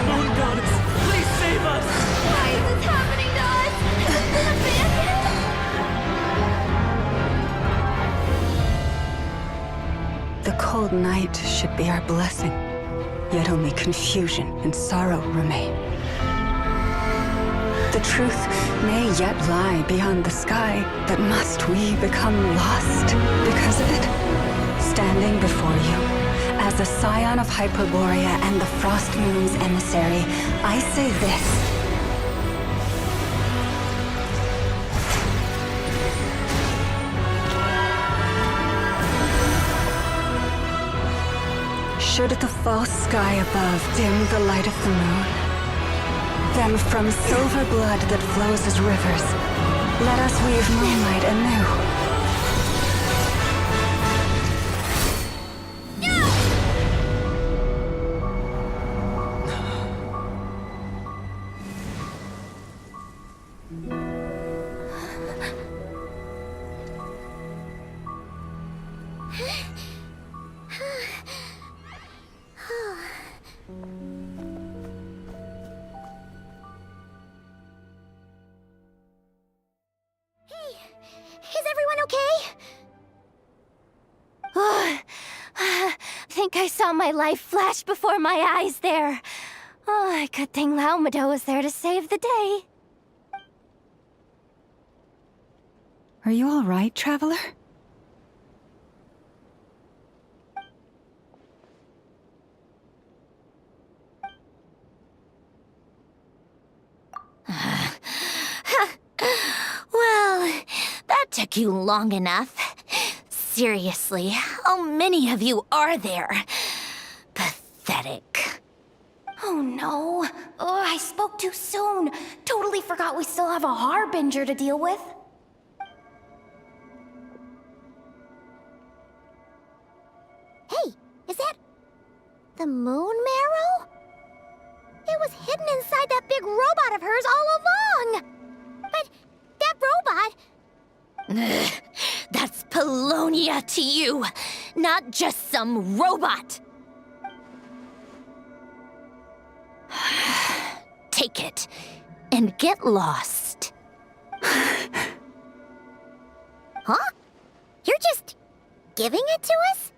Moon Goddess, please save us! Why is this happening to us? The cold night should be our blessing, yet only confusion and sorrow remain. The truth may yet lie beyond the sky, but must we become lost because of it? Standing before you, as a scion of Hyperborea and the Frost Moon's emissary, I say this. Should the false sky above dim the light of the moon, then from silver blood that flows as rivers, let us weave moonlight anew. Is everyone okay? Think I saw my life flash before my eyes there. Oh, good thing Laumado was there to save the day. Are you all right, traveler? Well, that took you long enough. Seriously, how many of you are there? Pathetic. Oh no. Oh, I spoke too soon. Totally forgot we still have a harbinger to deal with. Hey, is that inside that big robot of hers all along! But that robot... That's Polonia to you, not just some robot. Take it and get lost. Huh? You're just giving it to us?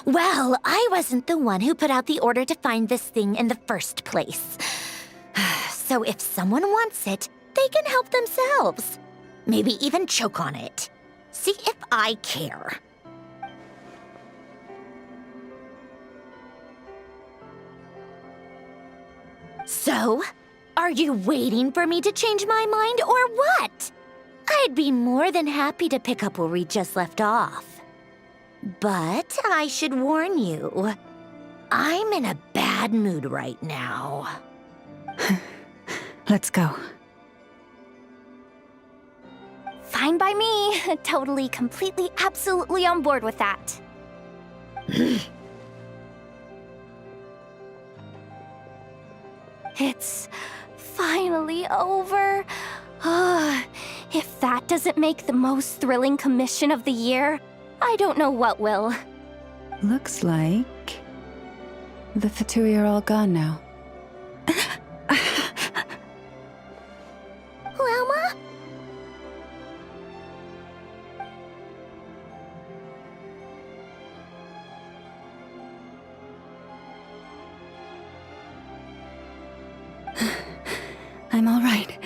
Well, I wasn't the one who put out the order to find this thing in the first place. So if someone wants it, they can help themselves. Maybe even choke on it. See if I care. So, are you waiting for me to change my mind or what? I'd be more than happy to pick up where we just left off. But I should warn you, I'm in a bad mood right now. Let's go. Fine by me. Totally, completely, absolutely on board with that. It's finally over. If that doesn't make the most thrilling commission of the year, I don't know what will. Looks like the Fatui are all gone now. Lelma? I'm all right.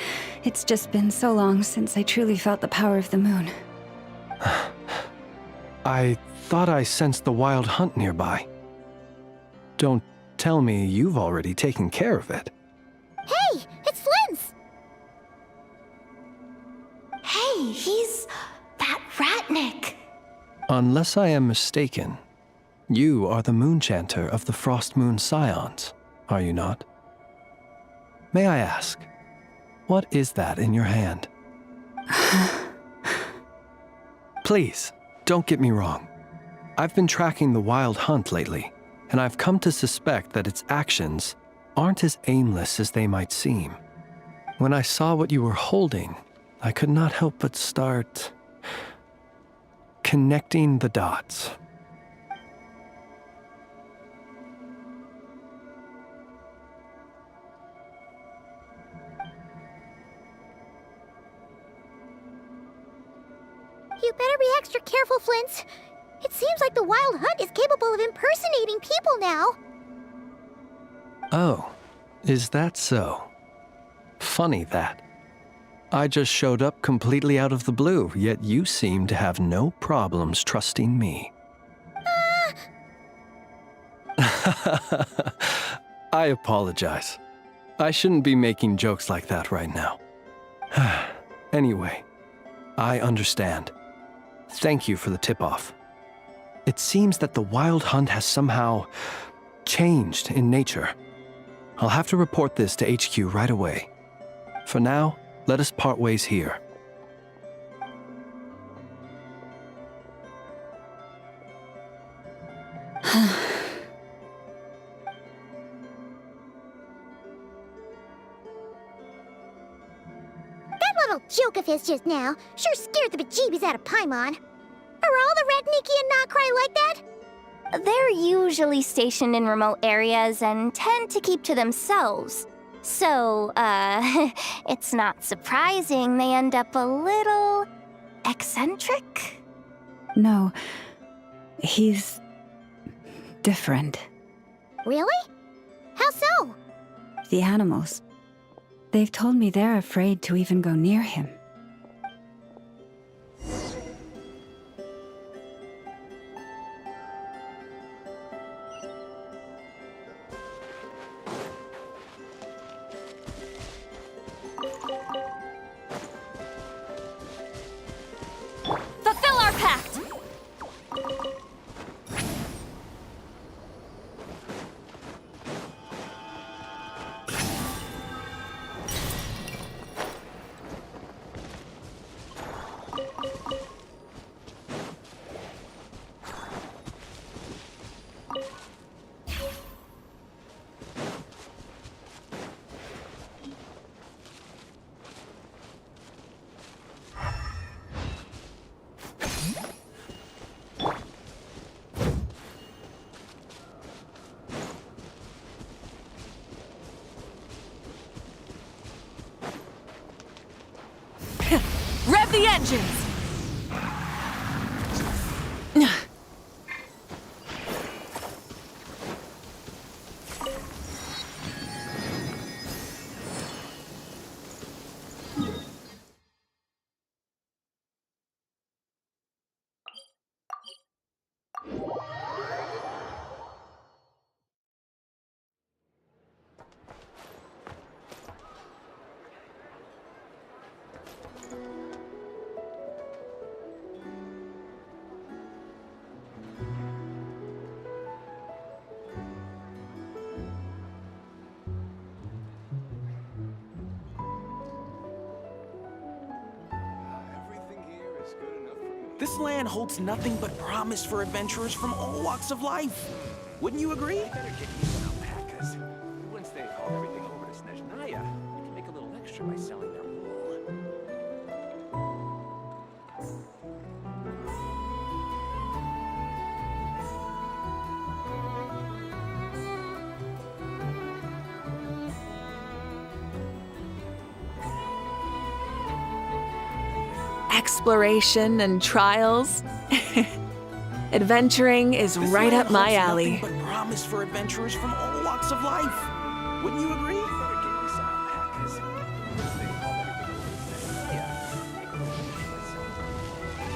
It's just been so long since I truly felt the power of the moon. I thought I sensed the wild hunt nearby. Don't tell me you've already taken care of it. Hey, it's Flynn's! Hey, he's that Ratnik. Unless I am mistaken, you are the Moonchanter of the Frost Moon Scions, are you not? May I ask, what is that in your hand? Please, don't get me wrong. I've been tracking the wild hunt lately, and I've come to suspect that its actions aren't as aimless as they might seem. When I saw what you were holding, I could not help but start connecting the dots. You better be extra careful, Flint. It seems like the Wild Hunt is capable of impersonating people now. Oh, is that so? Funny that. I just showed up completely out of the blue, yet you seem to have no problems trusting me. I apologize. I shouldn't be making jokes like that right now. Anyway, I understand. Thank you for the tip-off. It seems that the Wild Hunt has somehow changed in nature. I'll have to report this to HQ right away. For now, let us part ways here. That little joke of his just now sure scared the bejeebies out of Paimon. Are all the Ratniki and Nokrai like that? They're usually stationed in remote areas and tend to keep to themselves. So, it's not surprising they end up a little eccentric. No, he's different. Really? How so? The animals. They've told me they're afraid to even go near him. Fulfill our pact! Rev the engines! This land holds nothing but promise for adventurers from all walks of life. Wouldn't you agree? I better get you some alpacas. Once they've hauled everything over to Snezhnaya, you can make a little extra by selling their wool. Exploration and trials. Adventuring is This right land up my holds alley. Nothing but promise for adventurers from all walks of life. Wouldn't you agree? I better get you some alpacas. Once they've hauled everything over to Snezhnaya, make a little extra by selling their wool.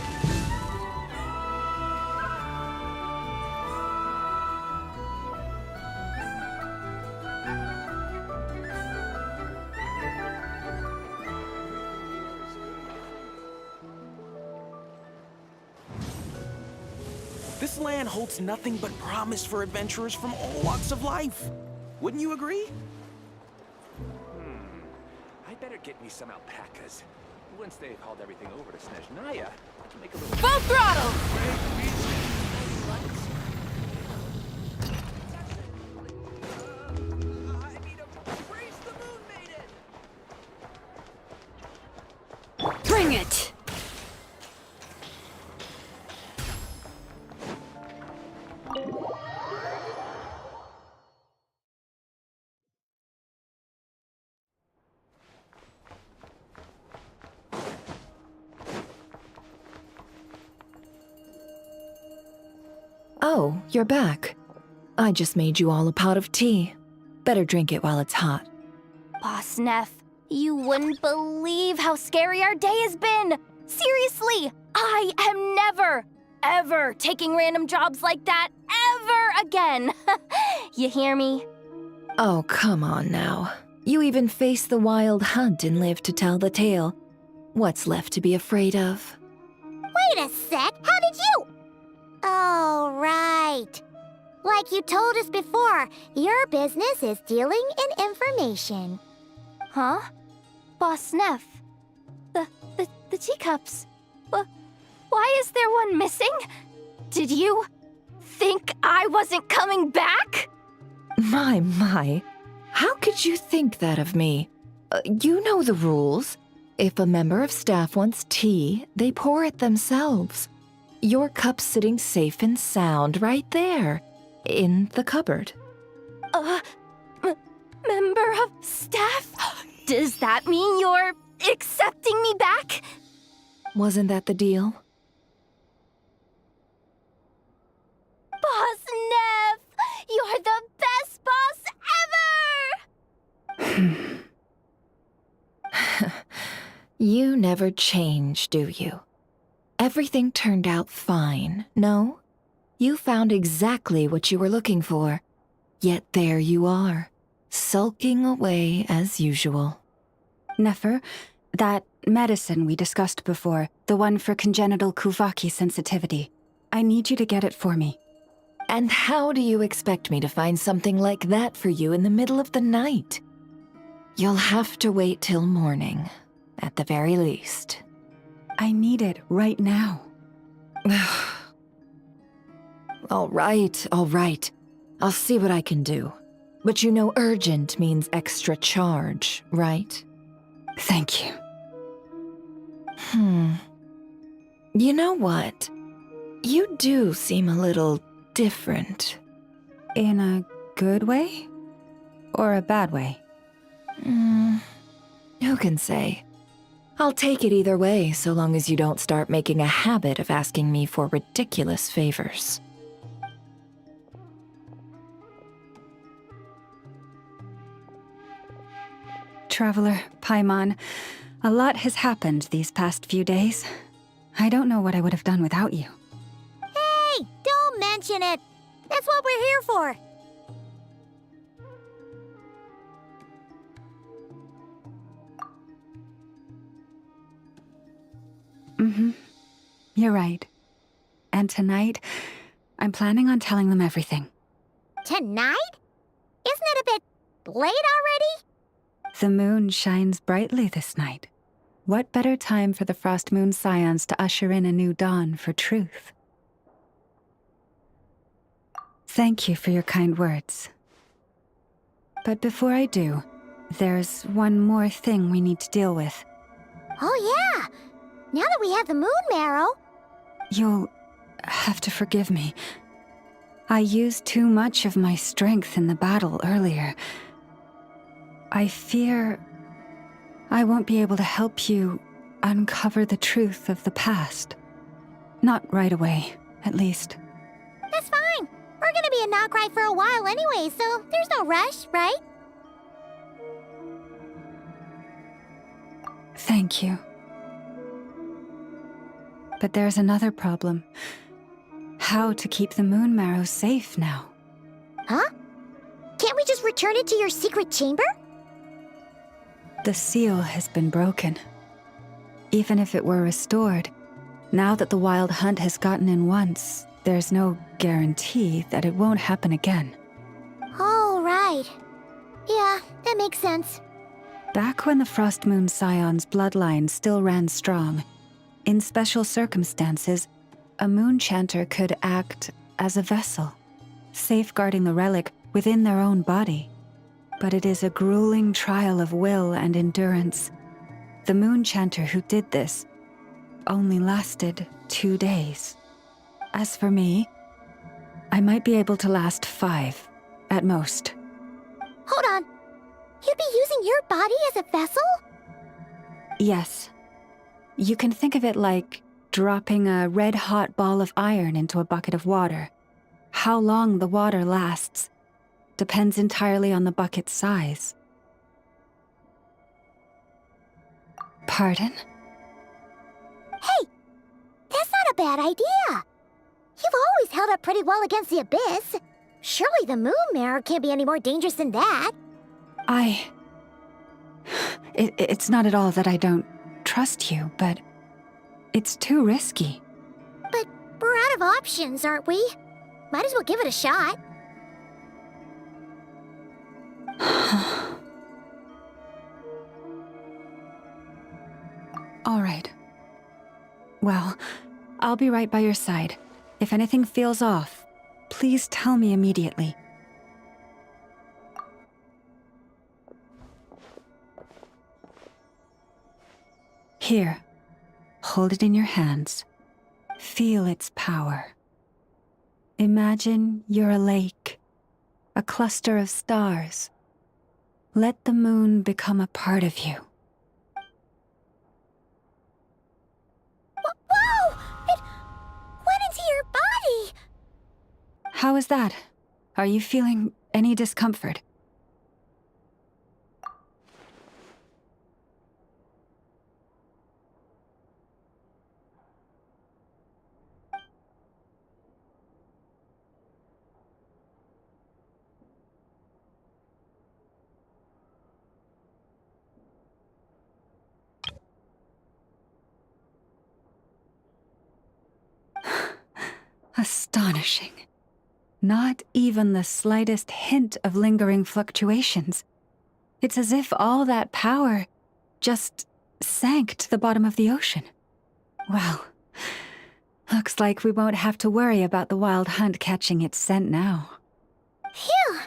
This land holds nothing but promise for adventurers from all walks of life. Wouldn't you agree? I better get me some alpacas. Once they've hauled everything over to Snezhnaya, I can make a little... Full throttle! Bring it! Oh, you're back. I just made you all a pot of tea. Better drink it while it's hot. Boss Neff, you wouldn't believe how scary our day has been! Seriously, I am never, ever taking random jobs like that ever again! You hear me? Oh, come on now. You even faced the wild hunt and lived to tell the tale. What's left to be afraid of? Wait a sec, how did you? Oh, right. Like you told us before, your business is dealing in information. Huh? Boss Neff? The teacups. Why is there one missing? Did you think I wasn't coming back? My. How could you think that of me? You know the rules. If a member of staff wants tea, they pour it themselves. Your cup's sitting safe and sound right there, in the cupboard. Member of staff? Does that mean you're accepting me back? Wasn't that the deal? Boss Neff! You're the best boss ever! You never change, do you? Everything turned out fine, no? You found exactly what you were looking for. Yet there you are, sulking away as usual. Nefer, that medicine we discussed before, the one for congenital Kuvaki sensitivity, I need you to get it for me. And how do you expect me to find something like that for you in the middle of the night? You'll have to wait till morning, at the very least. I need it right now. All right. I'll see what I can do. But you know urgent means extra charge, right? Thank you. You know what? You do seem a little different. In a good way? Or a bad way? Who can say? I'll take it either way, so long as you don't start making a habit of asking me for ridiculous favors. Traveler, Paimon, a lot has happened these past few days. I don't know what I would have done without you. Hey, don't mention it. That's what we're here for. Mm-hmm. You're right. And tonight, I'm planning on telling them everything. Tonight? Isn't it a bit late already? The moon shines brightly this night. What better time for the Frost Moon Scions to usher in a new dawn for truth? Thank you for your kind words. But before I do, there's one more thing we need to deal with. Oh yeah! Now that we have the moon marrow... You'll have to forgive me. I used too much of my strength in the battle earlier. I fear I won't be able to help you uncover the truth of the past. Not right away, at least. That's fine. We're gonna be in Nocry for a while anyway, so there's no rush, right? Thank you. But there's another problem. How to keep the moon marrow safe now? Huh? Can't we just return it to your secret chamber? The seal has been broken. Even if it were restored, now that the wild hunt has gotten in once, there's no guarantee that it won't happen again. Oh, right. Yeah, that makes sense. Back when the Frost Moon Scion's bloodline still ran strong, in special circumstances, a moon chanter could act as a vessel, safeguarding the relic within their own body. But it is a grueling trial of will and endurance. The moon chanter who did this only lasted 2 days. As for me, I might be able to last 5, at most. Hold on. You'd be using your body as a vessel? Yes. You can think of it like dropping a red-hot ball of iron into a bucket of water. How long the water lasts depends entirely on the bucket's size. Pardon? Hey, that's not a bad idea. You've always held up pretty well against the abyss. Surely the moon mirror can't be any more dangerous than that. It's not at all that I don't trust you, but it's too risky. But we're out of options, aren't we? Might as well give it a shot. All right. Well, I'll be right by your side. If anything feels off, please tell me immediately. Here, hold it in your hands. Feel its power. Imagine you're a lake, a cluster of stars. Let the moon become a part of you. Whoa! It went into your body! How is that? Are you feeling any discomfort? Astonishing. Not even the slightest hint of lingering fluctuations. It's as if all that power just sank to the bottom of the ocean. Well, looks like we won't have to worry about the wild hunt catching its scent now. Phew!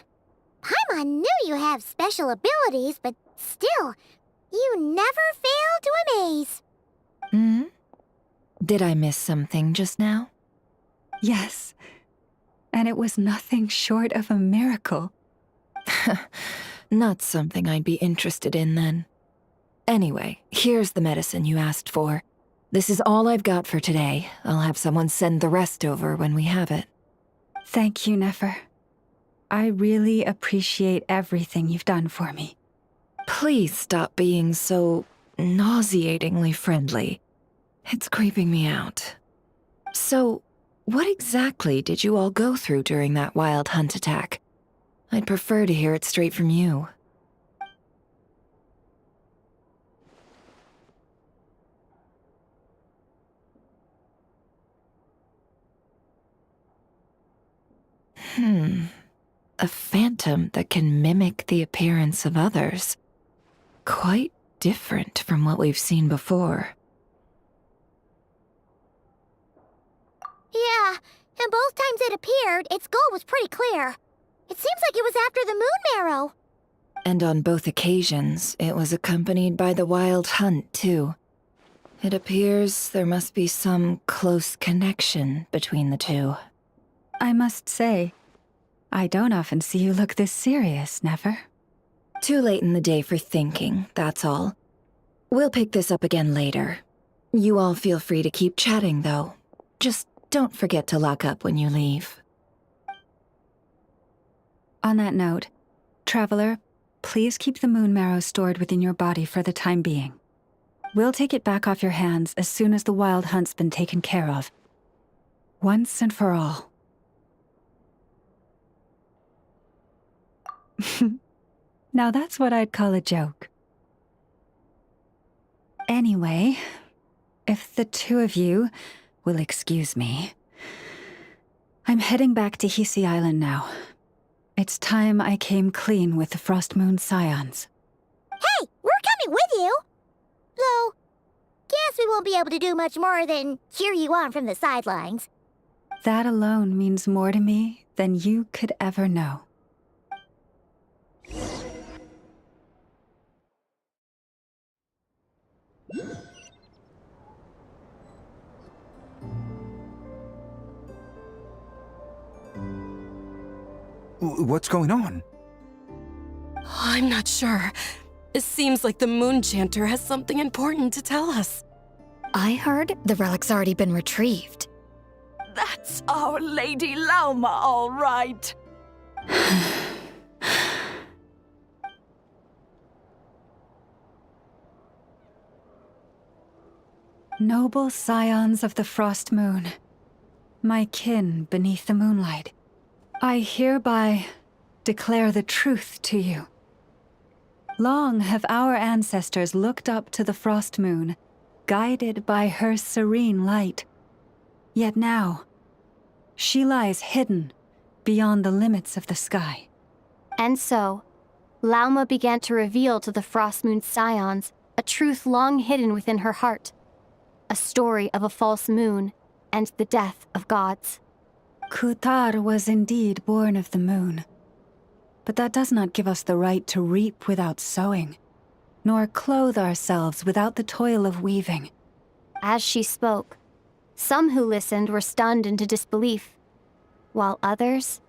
Paimon knew you have special abilities, but still, you never fail to amaze. Hmm? Did I miss something just now? Yes, and it was nothing short of a miracle. Not something I'd be interested in then. Anyway, here's the medicine you asked for. This is all I've got for today. I'll have someone send the rest over when we have it. Thank you, Nefer. I really appreciate everything you've done for me. Please stop being so nauseatingly friendly. It's creeping me out. So, what exactly did you all go through during that wild hunt attack? I'd prefer to hear it straight from you. A phantom that can mimic the appearance of others. Quite different from what we've seen before. Yeah, and both times it appeared, its goal was pretty clear. It seems like it was after the moon marrow. And on both occasions, it was accompanied by the wild hunt, too. It appears there must be some close connection between the two. I must say, I don't often see you look this serious, Nefer. Too late in the day for thinking, that's all. We'll pick this up again later. You all feel free to keep chatting, though. Just don't forget to lock up when you leave. On that note, Traveler, please keep the moon marrow stored within your body for the time being. We'll take it back off your hands as soon as the wild hunt's been taken care of. Once and for all. Now that's what I'd call a joke. Anyway, if the two of you will excuse me, I'm heading back to Hisi Island now. It's time I came clean with the Frost Moon Scions. Hey, we're coming with you! Though, guess we won't be able to do much more than cheer you on from the sidelines. That alone means more to me than you could ever know. What's going on? I'm not sure. It seems like the Moon Chanter has something important to tell us. I heard the relic's already been retrieved. That's our Lady Lauma, all right. Noble scions of the Frost Moon, my kin beneath the moonlight, I hereby declare the truth to you. Long have our ancestors looked up to the Frost Moon, guided by her serene light. Yet now, she lies hidden beyond the limits of the sky. And so, Lauma began to reveal to the Frost Moon Scions a truth long hidden within her heart. A story of a false moon and the death of gods. Kutar was indeed born of the moon. But that does not give us the right to reap without sowing, nor clothe ourselves without the toil of weaving. As she spoke, some who listened were stunned into disbelief, while others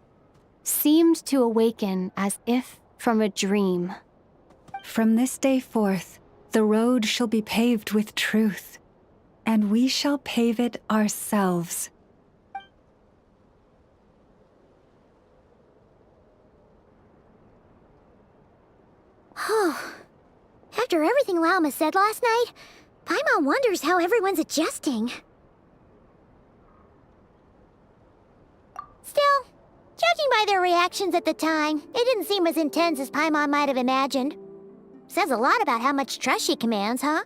seemed to awaken as if from a dream. From this day forth, the road shall be paved with truth, and we shall pave it ourselves. After everything Lauma said last night, Paimon wonders how everyone's adjusting. Still, judging by their reactions at the time, it didn't seem as intense as Paimon might have imagined. Says a lot about how much trust she commands, huh?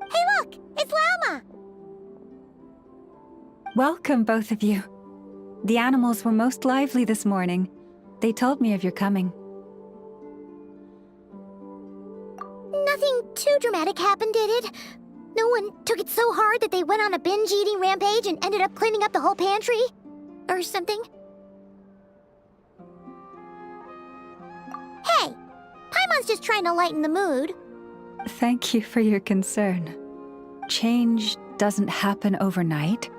Hey look! It's Lauma! Welcome, both of you. The animals were most lively this morning. They told me of your coming. Nothing too dramatic happened, did it? No one took it so hard that they went on a binge-eating rampage and ended up cleaning up the whole pantry? Or something? Hey! Paimon's just trying to lighten the mood. Thank you for your concern. Change doesn't happen overnight,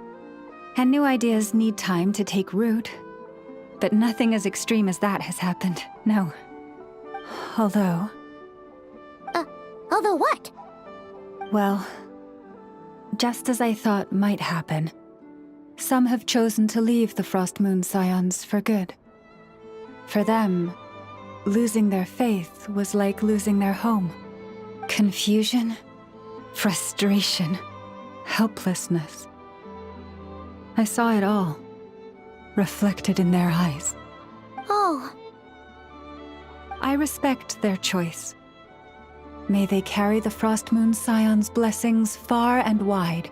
and new ideas need time to take root. But nothing as extreme as that has happened, no. Although... Although what? Well, just as I thought might happen, some have chosen to leave the Frost Moon Scions for good. For them, losing their faith was like losing their home. Confusion, frustration, helplessness. I saw it all, reflected in their eyes. Oh. I respect their choice. May they carry the Frost Moon Scions' blessings far and wide,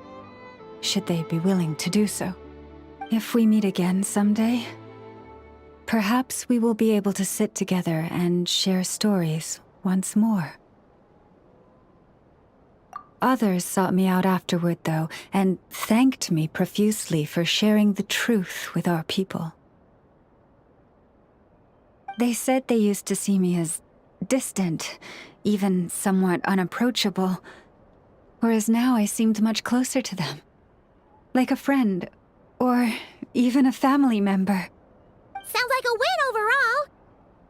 should they be willing to do so. If we meet again someday, perhaps we will be able to sit together and share stories once more. Others sought me out afterward, though, and thanked me profusely for sharing the truth with our people. They said they used to see me as distant, even somewhat unapproachable, whereas now I seemed much closer to them. Like a friend, or even a family member. Sounds like a win overall.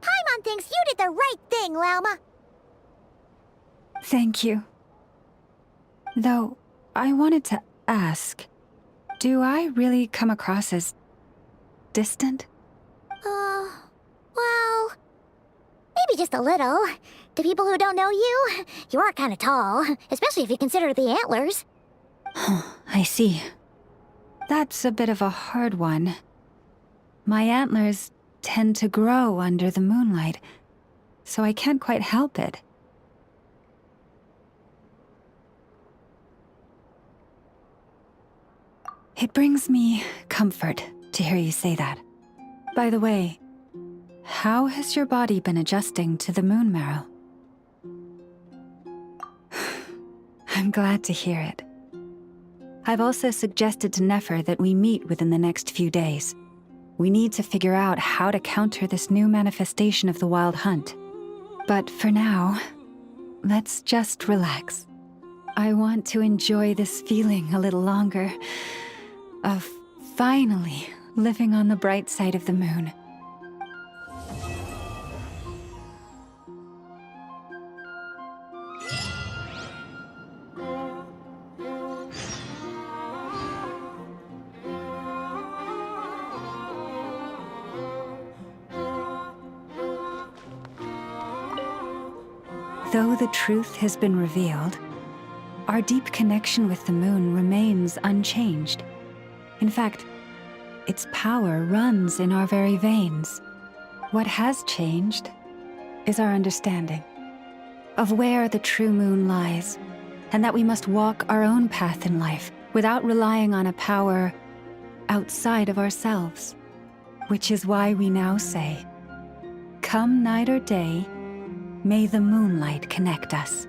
Paimon thinks you did the right thing, Lauma. Thank you. Though, I wanted to ask, do I really come across as distant? Well, maybe just a little. To people who don't know you, you are kind of tall, especially if you consider the antlers. I see. That's a bit of a hard one. My antlers tend to grow under the moonlight, so I can't quite help it. It brings me comfort to hear you say that. By the way, how has your body been adjusting to the moon marrow? I'm glad to hear it. I've also suggested to Nefer that we meet within the next few days. We need to figure out how to counter this new manifestation of the Wild Hunt. But for now, let's just relax. I want to enjoy this feeling a little longer, of finally living on the bright side of the moon. Though the truth has been revealed, our deep connection with the moon remains unchanged. In fact, its power runs in our very veins. What has changed is our understanding of where the true moon lies, and that we must walk our own path in life without relying on a power outside of ourselves. Which is why we now say, come night or day, may the moonlight connect us.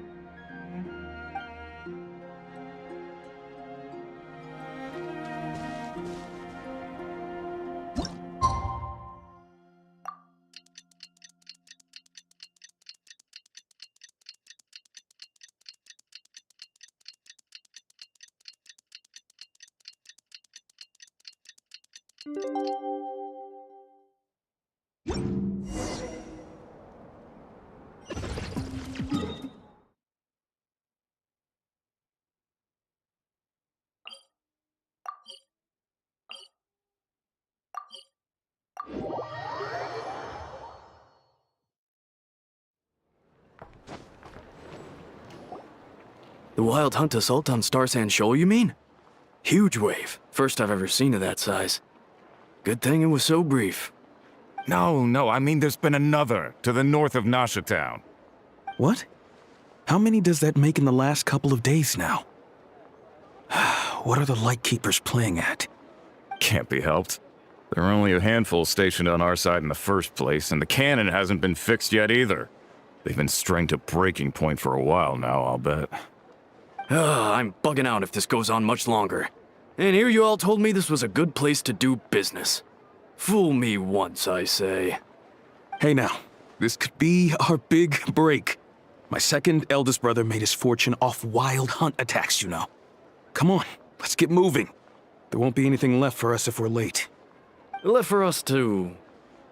The Wild Hunt assault on Star Sand Shoal, you mean? Huge wave. First I've ever seen of that size. Good thing it was so brief. No, I mean there's been another to the north of Nasha Town. What? How many does that make in the last couple of days now? What are the Lightkeepers playing at? Can't be helped. There are only a handful stationed on our side in the first place, and the cannon hasn't been fixed yet either. They've been strained to breaking point for a while now, I'll bet. I'm bugging out if this goes on much longer. And here you all told me this was a good place to do business. Fool me once, I say. Hey now, this could be our big break. My second eldest brother made his fortune off Wild Hunt attacks, you know. Come on, let's get moving. There won't be anything left for us if we're late. Left for us to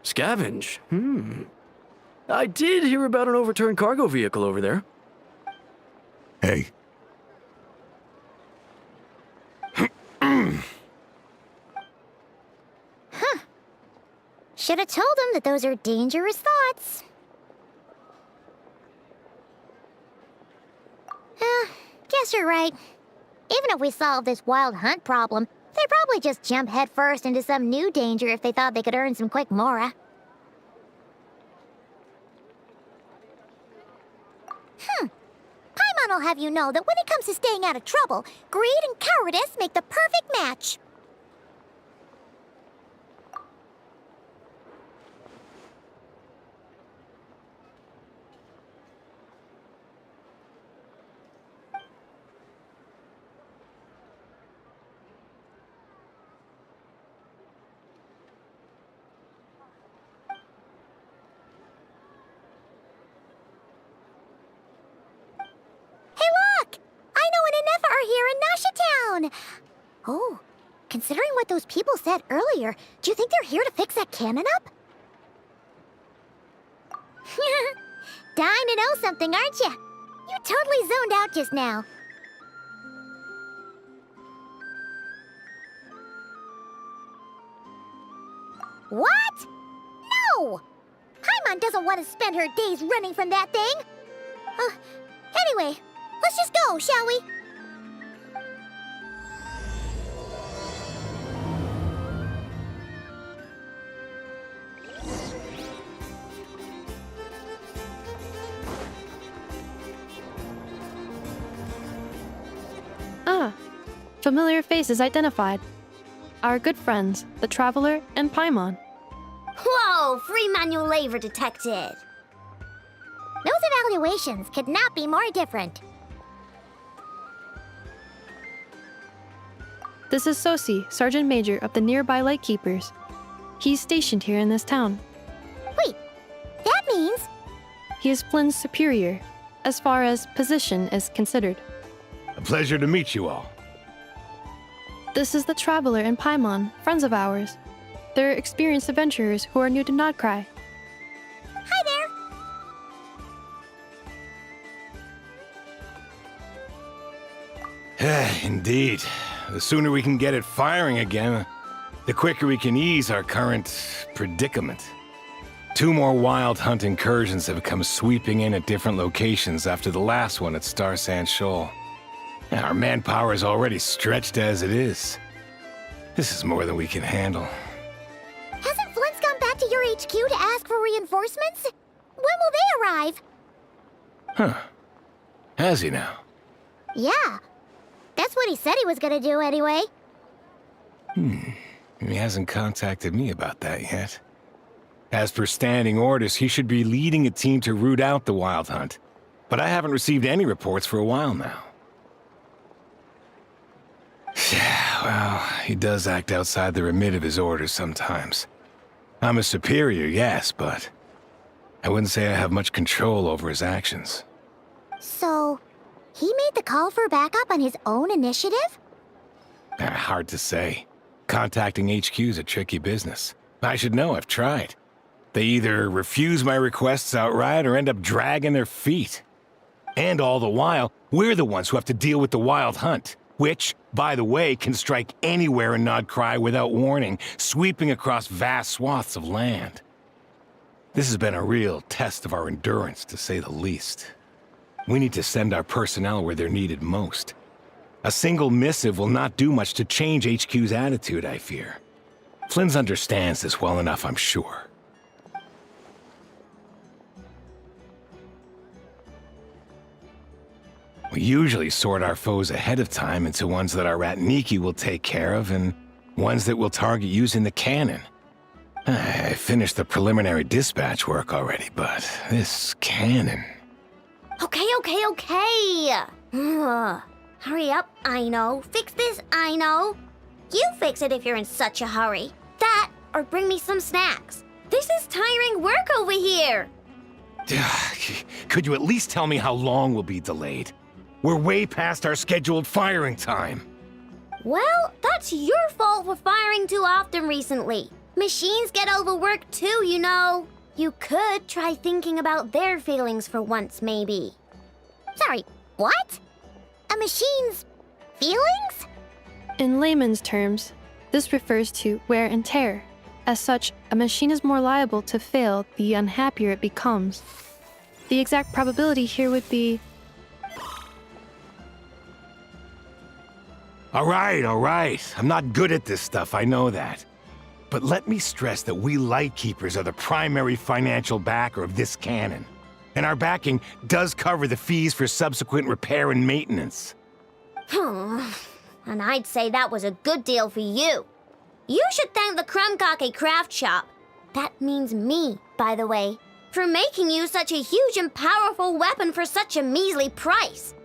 scavenge? I did hear about an overturned cargo vehicle over there. Hey. Should have told him that those are dangerous thoughts. Guess you're right. Even if we solve this wild hunt problem, they'd probably just jump headfirst into some new danger if they thought they could earn some quick mora. Paimon will have you know that when it comes to staying out of trouble, greed and cowardice make the perfect match. Oh, considering what those people said earlier, do you think they're here to fix that cannon up? Dying to know something, aren't you? You totally zoned out just now. What? No! Paimon doesn't want to spend her days running from that thing. Anyway, let's just go, shall we? Familiar faces identified. Our good friends, the Traveler and Paimon. Whoa! Free manual labor detected. Those evaluations could not be more different. This is Sosi, Sergeant Major of the nearby Lightkeepers. He's stationed here in this town. Wait, that means... He is Flynn's superior, as far as position is considered. A pleasure to meet you all. This is the Traveler and Paimon, friends of ours. They're experienced adventurers who are new to Nodcry. Hi there! Indeed. The sooner we can get it firing again, the quicker we can ease our current predicament. 2 more wild hunt incursions have come sweeping in at different locations after the last one at Star Sand Shoal. Our manpower is already stretched as it is. This is more than we can handle. Hasn't Flint's gone back to your HQ to ask for reinforcements? When will they arrive? Huh. Has he now? Yeah. That's what he said he was gonna do anyway. He hasn't contacted me about that yet. As per standing orders, he should be leading a team to root out the wild hunt. But I haven't received any reports for a while now. Yeah, well, he does act outside the remit of his orders sometimes. I'm a superior, yes, but I wouldn't say I have much control over his actions. So, he made the call for backup on his own initiative? Hard to say. Contacting HQ's a tricky business. I should know, I've tried. They either refuse my requests outright or end up dragging their feet. And all the while, we're the ones who have to deal with the wild hunt. Which, by the way, can strike anywhere in Nodcry without warning, sweeping across vast swaths of land. This has been a real test of our endurance, to say the least. We need to send our personnel where they're needed most. A single missive will not do much to change HQ's attitude, I fear. Flynn's understands this well enough, I'm sure. We usually sort our foes ahead of time into ones that our Ratniki will take care of and ones that we'll target using the cannon. I finished the preliminary dispatch work already, but this cannon... Okay. Hurry up, I know. Fix this, I know. You fix it if you're in such a hurry. That, or bring me some snacks. This is tiring work over here. Could you at least tell me how long we'll be delayed? We're way past our scheduled firing time. Well, that's your fault for firing too often recently. Machines get overworked too, you know. You could try thinking about their feelings for once, maybe. Sorry, what? a machine's feelings? In layman's terms, this refers to wear and tear. As such, a machine is more liable to fail the unhappier it becomes. The exact probability here would be... All right. I'm not good at this stuff, I know that. But let me stress that we Lightkeepers are the primary financial backer of this cannon. And our backing does cover the fees for subsequent repair and maintenance. And I'd say that was a good deal for you. You should thank the Krumkake Craft Shop. That means me, by the way, for making you such a huge and powerful weapon for such a measly price.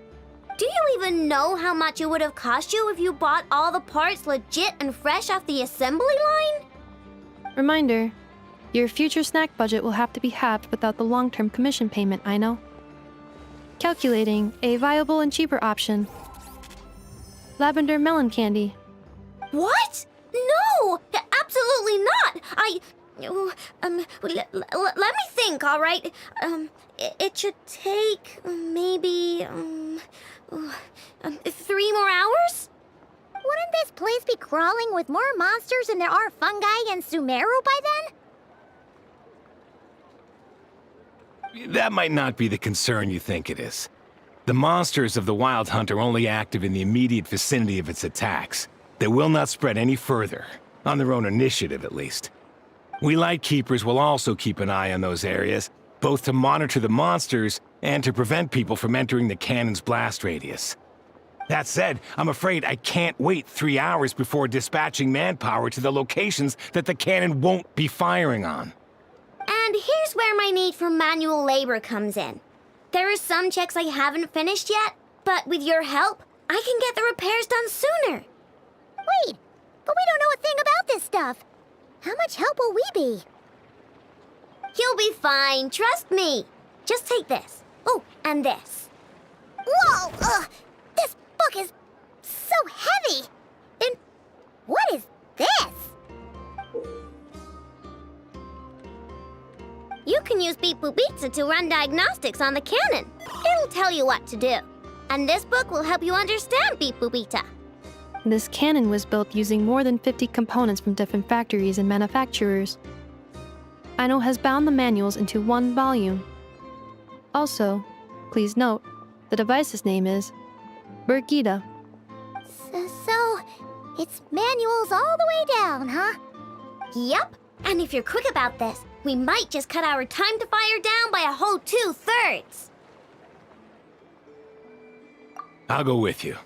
Do you even know how much it would have cost you if you bought all the parts legit and fresh off the assembly line? Reminder, your future snack budget will have to be halved without the long-term commission payment, I know. Calculating a viable and cheaper option. Lavender melon candy. What? No! Absolutely not! Let me think, all right? It should take maybe 3 more hours? Wouldn't this place be crawling with more monsters than there are fungi and Sumeru by then? That might not be the concern you think it is. The monsters of the Wild Hunt are only active in the immediate vicinity of its attacks. They will not spread any further, on their own initiative at least. We Lightkeepers will also keep an eye on those areas, both to monitor the monsters and to prevent people from entering the cannon's blast radius. That said, I'm afraid I can't wait 3 hours before dispatching manpower to the locations that the cannon won't be firing on. And here's where my need for manual labor comes in. There are some checks I haven't finished yet, but with your help, I can get the repairs done sooner. Wait, but we don't know a thing about this stuff. How much help will we be? You'll be fine, trust me. Just take this. Oh, and this. Whoa! This book is so heavy! And what is this? You can use Beep Boop Pizza to run diagnostics on the cannon. It'll tell you what to do. And this book will help you understand Beep Boop Pizza. This cannon was built using more than 50 components from different factories and manufacturers. Aino has bound the manuals into one volume. Also, please note, the device's name is Birgitta. So, it's manuals all the way down, huh? Yep, and if you're quick about this, we might just cut our time to fire down by a whole 2/3. I'll go with you.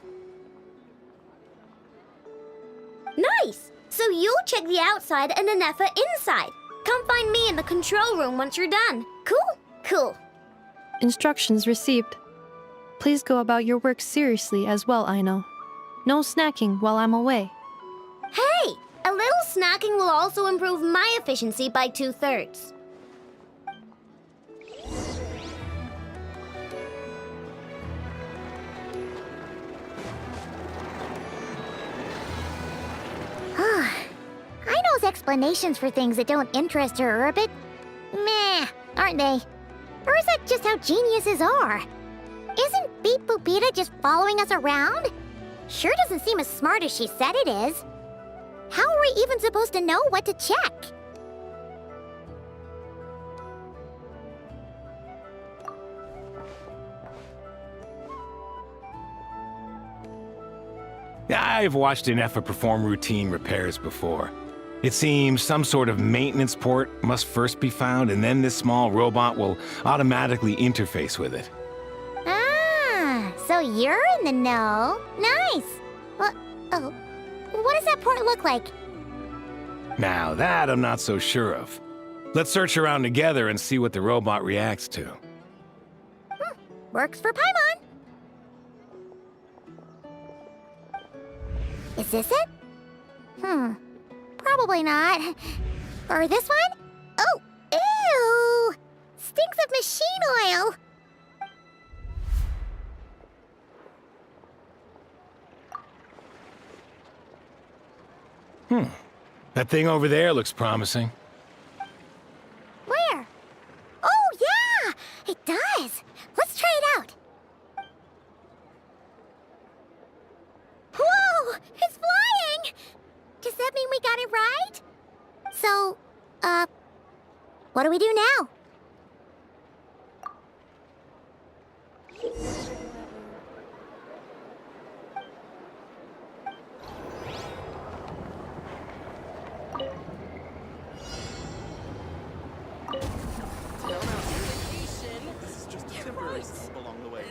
Nice! So you'll check the outside and Anefa inside. Come find me in the control room once you're done. Cool? Cool. Instructions received. Please go about your work seriously as well, Aino. No snacking while I'm away. Hey! A little snacking will also improve my efficiency by 2/3. Aino's explanations for things that don't interest her are a bit meh, aren't they? Or is that just how geniuses are? Isn't Beep Boop Pita just following us around? Sure doesn't seem as smart as she said it is. How are we even supposed to know what to check? I've watched Anefa perform routine repairs before. It seems some sort of maintenance port must first be found, and then this small robot will automatically interface with it. Ah, so you're in the know. Nice. What does that port look like? Now that I'm not so sure of. Let's search around together and see what the robot reacts to. Works for Paimon. Is this it? Probably not. Or this one? Oh, ew! Stinks of machine oil. That thing over there looks promising. Where? Oh, yeah! It does! Let's try it out. what do we do now? This is just a temporary slip along the way.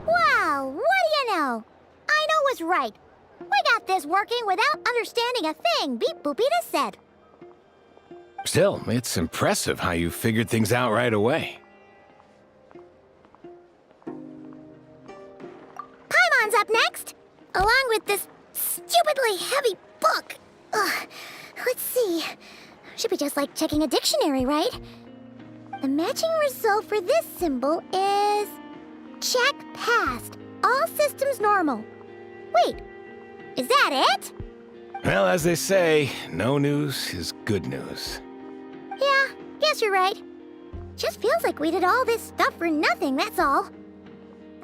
Wow, what do you know? I know was right. We got this working without understanding a thing, Beep Boopita said. Still, it's impressive how you figured things out right away. Paimon's up next, along with this stupidly heavy book. Ugh. Let's see. Should be just like checking a dictionary, right? The matching result for this symbol is... check passed. All systems normal. Wait, is that it? Well, as they say, no news is good news. Yeah, guess you're right. Just feels like we did all this stuff for nothing, that's all.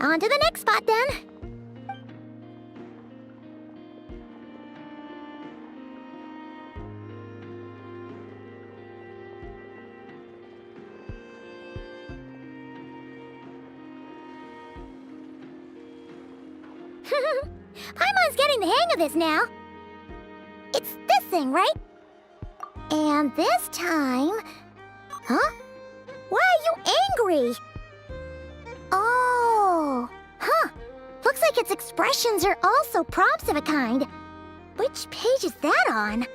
On to the next spot, then. Paimon's getting the hang of this now. It's this thing, right? And this time... Huh? Why are you angry? Oh... Huh. Looks like its expressions are also prompts of a kind. Which page is that on?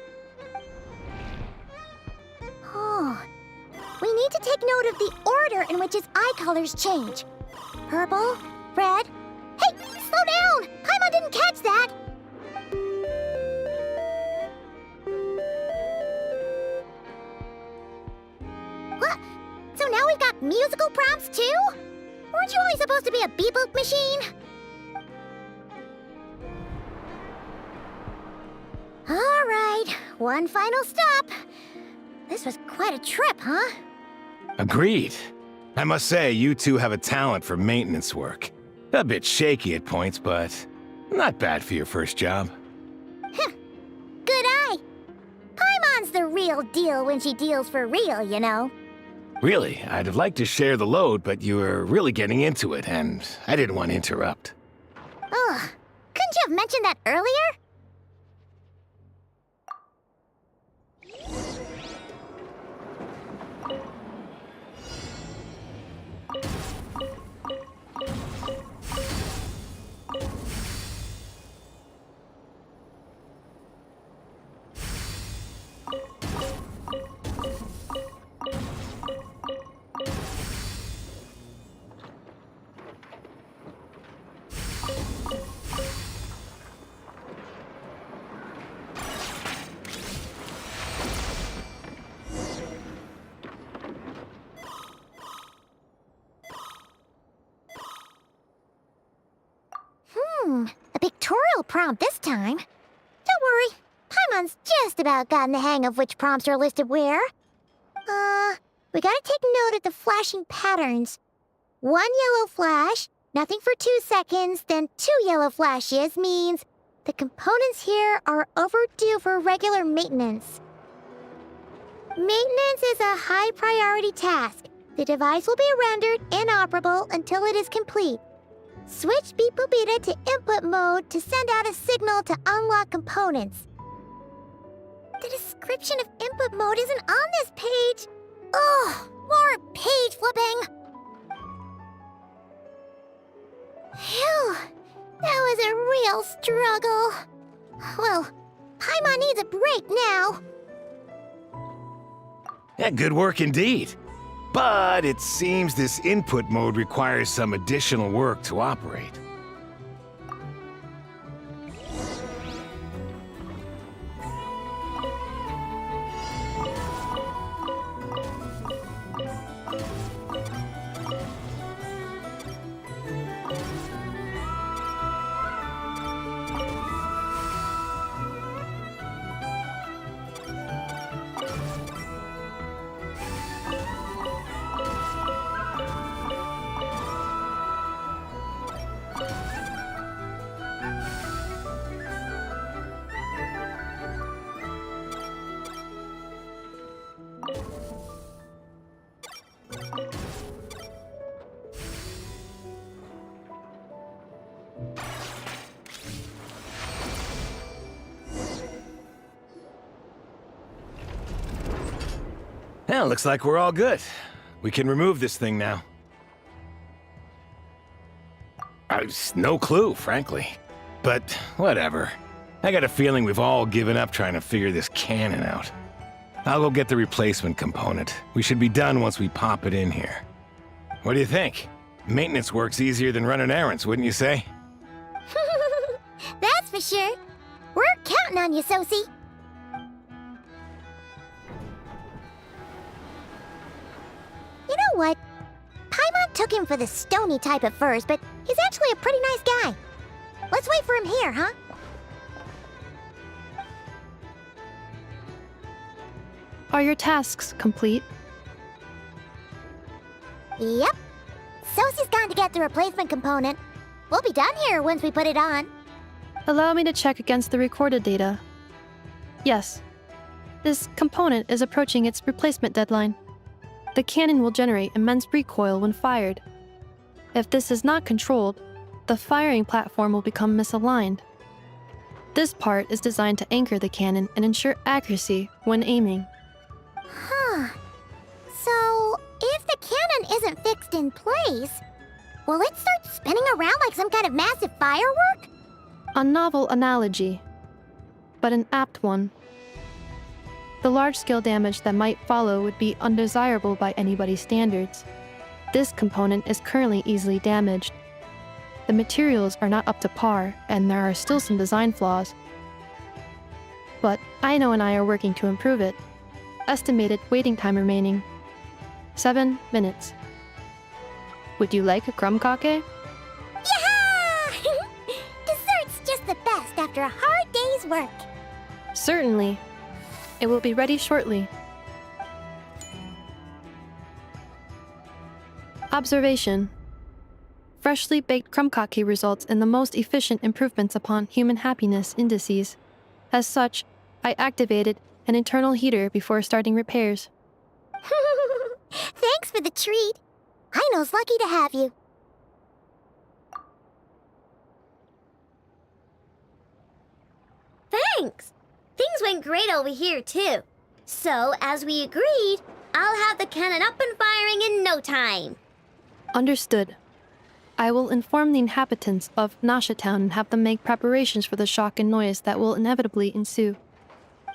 Oh... We need to take note of the order in which its eye colors change. Purple, red... Hey! Slow down! Paimon didn't catch that! What? So now we've got musical prompts too? Weren't you only supposed to be a beep-boop machine? Alright, one final stop. This was quite a trip, huh? Agreed. I must say, you two have a talent for maintenance work. A bit shaky at points, but not bad for your first job. Good eye. Paimon's the real deal when she deals for real, you know. Really, I'd have liked to share the load, but you were really getting into it, and I didn't want to interrupt. Ugh, couldn't you have mentioned that earlier? A pictorial prompt this time. Don't worry, Paimon's just about gotten the hang of which prompts are listed where. We gotta take note of the flashing patterns. 1 yellow flash, nothing for 2 seconds, then 2 yellow flashes means the components here are overdue for regular maintenance. Maintenance is a high priority task. The device will be rendered inoperable until it is complete. Switch Beep Boopita to input mode to send out a signal to unlock components. The description of input mode isn't on this page. Ugh, more page flipping. Phew, that was a real struggle. Well, Paimon needs a break now. Yeah, good work indeed. But it seems this input mode requires some additional work to operate. Well, looks like we're all good. We can remove this thing now. No clue, frankly. But whatever. I got a feeling we've all given up trying to figure this cannon out. I'll go get the replacement component. We should be done once we pop it in here. What do you think? Maintenance work's easier than running errands, wouldn't you say? That's for sure. We're counting on you, Sosie. You know what? Paimon took him for the stony type at first, but he's actually a pretty nice guy. Let's wait for him here, huh? Are your tasks complete? Yep. Sosie's gone to get the replacement component. We'll be done here once we put it on. Allow me to check against the recorded data. Yes. This component is approaching its replacement deadline. The cannon will generate immense recoil when fired. If this is not controlled, the firing platform will become misaligned. This part is designed to anchor the cannon and ensure accuracy when aiming. Huh. So, if the cannon isn't fixed in place, will it start spinning around like some kind of massive firework? A novel analogy, but an apt one. The large-scale damage that might follow would be undesirable by anybody's standards. This component is currently easily damaged. The materials are not up to par, and there are still some design flaws. But Aino and I are working to improve it. Estimated waiting time remaining: 7 minutes. Would you like a crumb-cake? Yeah! Dessert's just the best after a hard day's work. Certainly. It will be ready shortly. Observation. Freshly baked crumb-cake results in the most efficient improvements upon human happiness indices. As such, I activated an internal heater before starting repairs. Thanks for the treat. Aino's lucky to have you. Thanks! Things went great over here, too. So, as we agreed, I'll have the cannon up and firing in no time. Understood. I will inform the inhabitants of Nasha Town and have them make preparations for the shock and noise that will inevitably ensue.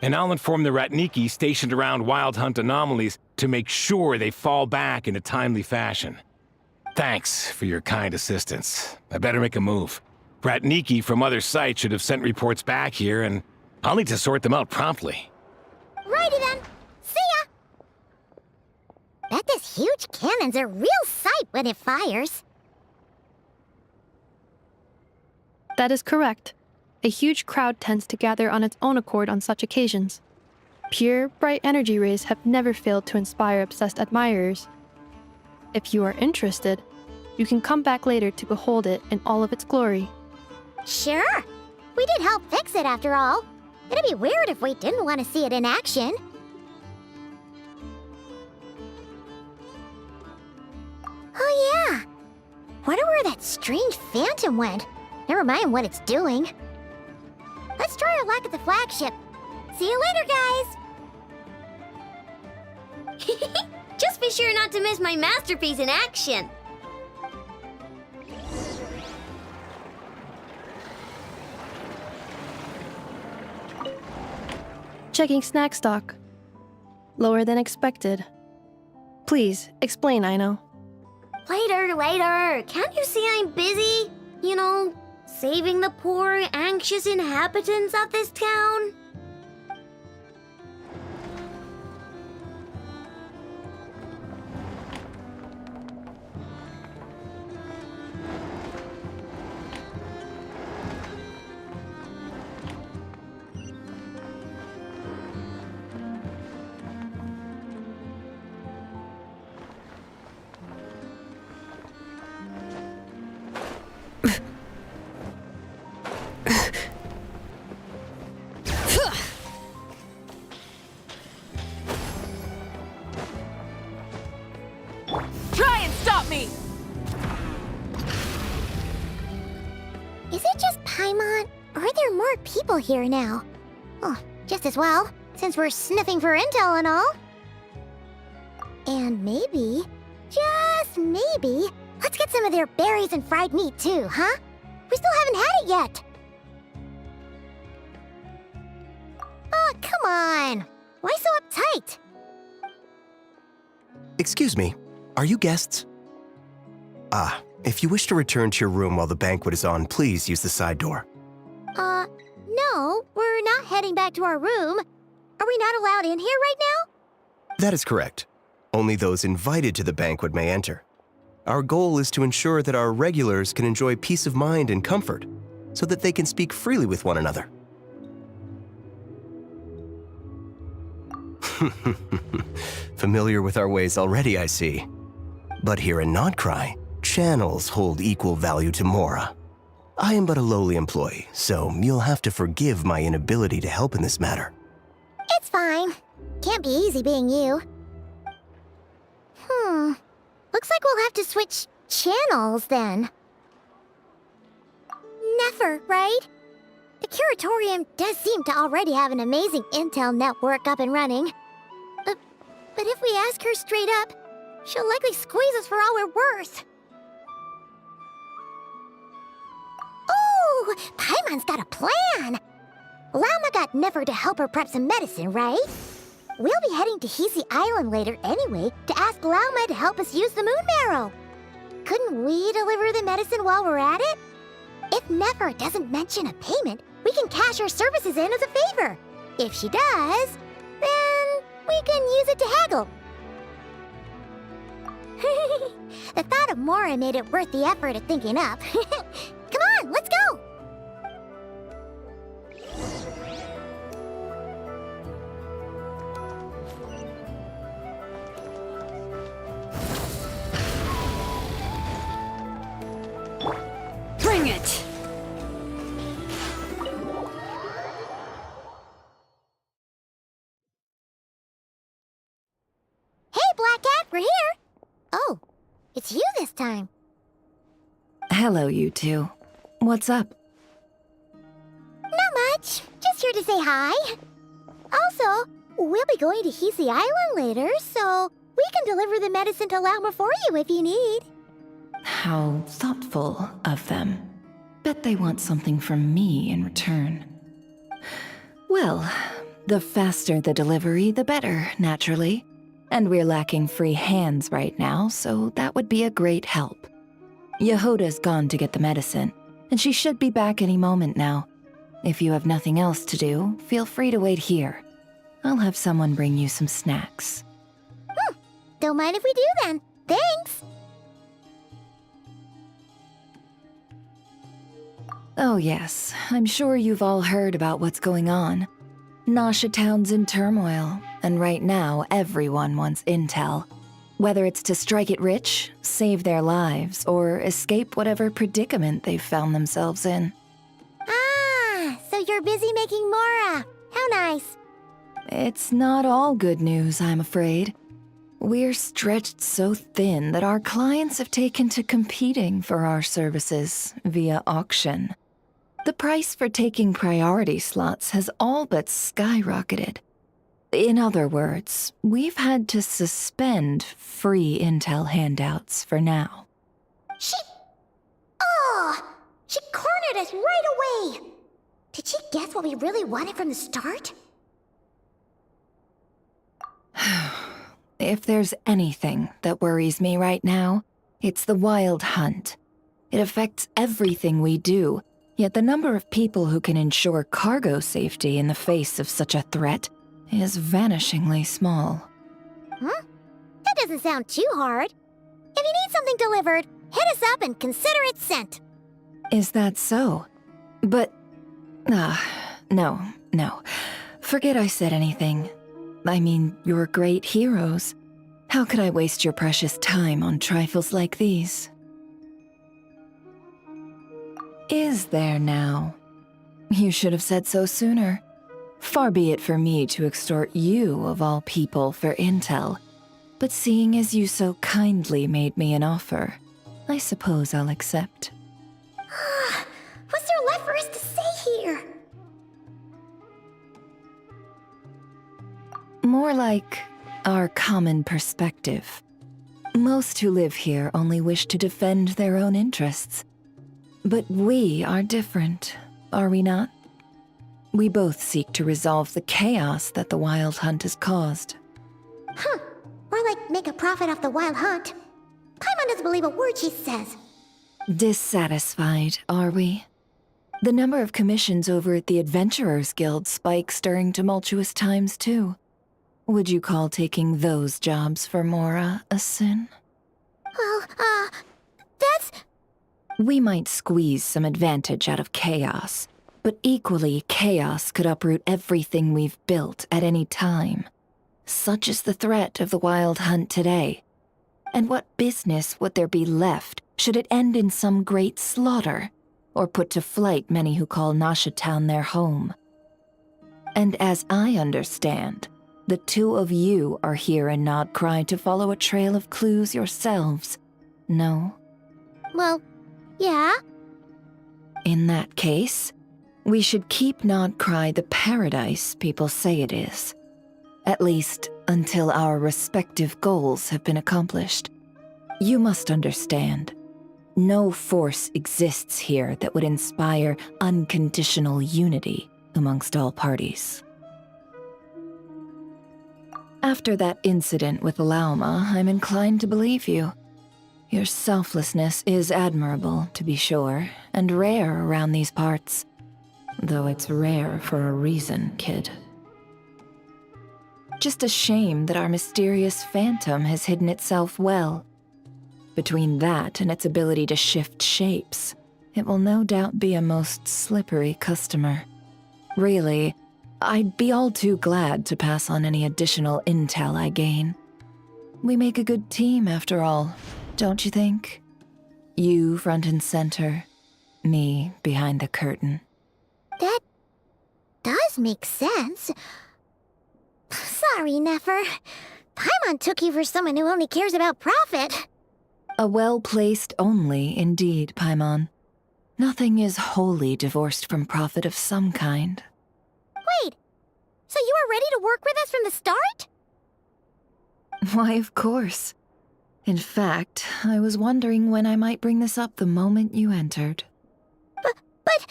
And I'll inform the Ratniki stationed around Wild Hunt anomalies to make sure they fall back in a timely fashion. Thanks for your kind assistance. I better make a move. Ratniki from other sites should have sent reports back here, and I'll need to sort them out promptly. Righty then. See ya! Bet this huge cannon's a real sight when it fires. That is correct. A huge crowd tends to gather on its own accord on such occasions. Pure, bright energy rays have never failed to inspire obsessed admirers. If you are interested, you can come back later to behold it in all of its glory. Sure. We did help fix it after all. It'd be weird if we didn't want to see it in action. Oh yeah. Wonder where that strange phantom went. Never mind what it's doing. Let's try our luck at the flagship. See you later, guys! Just be sure not to miss my masterpiece in action. Checking snack stock. Lower than expected. Please, explain, Aino. Later. Can't you see I'm busy? You know, saving the poor, anxious inhabitants of this town? Try and stop me! Is it just Paimon, or are there more people here now? Oh, just as well, since we're sniffing for intel and all. And maybe, just maybe, let's get some of their berries and fried meat too, huh? We still haven't had it yet. Oh, come on. Why so uptight? Excuse me, are you guests? If you wish to return to your room while the banquet is on, please use the side door. No, we're not heading back to our room. Are we not allowed in here right now? That is correct. Only those invited to the banquet may enter. Our goal is to ensure that our regulars can enjoy peace of mind and comfort, so that they can speak freely with one another. Familiar with our ways already, I see. But here in Nodcry, channels hold equal value to Mora. I am but a lowly employee, so you'll have to forgive my inability to help in this matter. It's fine. Can't be easy being you. Looks like we'll have to switch channels then. Never, right? The Curatorium does seem to already have an amazing intel network up and running. But if we ask her straight up, she'll likely squeeze us for all we're worth. Ooh, Paimon's got a plan! Lauma got Nefer to help her prep some medicine, right? We'll be heading to Hisi Island later anyway to ask Lauma to help us use the moon marrow. Couldn't we deliver the medicine while we're at it? If Nefer doesn't mention a payment, we can cash our services in as a favor. If she does, then we can use it to haggle. The thought of Mora made it worth the effort of thinking up. Come on, let's go! Bring it! Hey, Black Cat, we're here! Oh, it's you this time. Hello, you two. What's up? Not much. Just here to say hi. Also, we'll be going to Hisi Island later, so we can deliver the medicine to Lauma for you if you need. How thoughtful of them. Bet they want something from me in return. Well, the faster the delivery, the better, naturally. And we're lacking free hands right now, so that would be a great help. Yehoda's gone to get the medicine, and she should be back any moment now. If you have nothing else to do, feel free to wait here. I'll have someone bring you some snacks. Don't mind if we do then. Thanks! Oh yes, I'm sure you've all heard about what's going on. Nasha Town's in turmoil, and right now everyone wants intel. Whether it's to strike it rich, save their lives, or escape whatever predicament they've found themselves in. Ah, so you're busy making Mora. How nice. It's not all good news, I'm afraid. We're stretched so thin that our clients have taken to competing for our services via auction. The price for taking priority slots has all but skyrocketed. In other words, we've had to suspend free intel handouts for now. She cornered us right away! Did she guess what we really wanted from the start? If there's anything that worries me right now, it's the wild hunt. It affects everything we do, yet the number of people who can ensure cargo safety in the face of such a threat is vanishingly small. Huh? That doesn't sound too hard. If you need something delivered, hit us up and consider it sent. Is that so? But... no. Forget I said anything. I mean, you're great heroes. How could I waste your precious time on trifles like these? Is there now? You should have said so sooner. Far be it for me to extort you, of all people, for intel. But seeing as you so kindly made me an offer, I suppose I'll accept. What's there left for us to say here? More like, our common perspective. Most who live here only wish to defend their own interests. But we are different, are we not? We both seek to resolve the chaos that the Wild Hunt has caused. Huh. Or like make a profit off the Wild Hunt. Paimon doesn't believe a word she says. Dissatisfied, are we? The number of commissions over at the Adventurers Guild spikes during tumultuous times, too. Would you call taking those jobs for Mora a sin? Well, that's... We might squeeze some advantage out of chaos, but equally, chaos could uproot everything we've built at any time. Such is the threat of the Wild Hunt today. And what business would there be left should it end in some great slaughter, or put to flight many who call Nasha Town their home? And as I understand, the two of you are here in Nodcry to follow a trail of clues yourselves, no? Well, yeah. In that case, we should keep Nodcry the paradise people say it is. At least, until our respective goals have been accomplished. You must understand, no force exists here that would inspire unconditional unity amongst all parties. After that incident with Lauma, I'm inclined to believe you. Your selflessness is admirable, to be sure, and rare around these parts. Though it's rare for a reason, kid. Just a shame that our mysterious phantom has hidden itself well. Between that and its ability to shift shapes, it will no doubt be a most slippery customer. Really, I'd be all too glad to pass on any additional intel I gain. We make a good team, after all, don't you think? You front and center, me behind the curtain. That does make sense. Sorry, Nefer. Paimon took you for someone who only cares about profit. A well-placed only, indeed, Paimon. Nothing is wholly divorced from profit of some kind. Wait, so you were ready to work with us from the start? Why, of course. In fact, I was wondering when I might bring this up the moment you entered. But...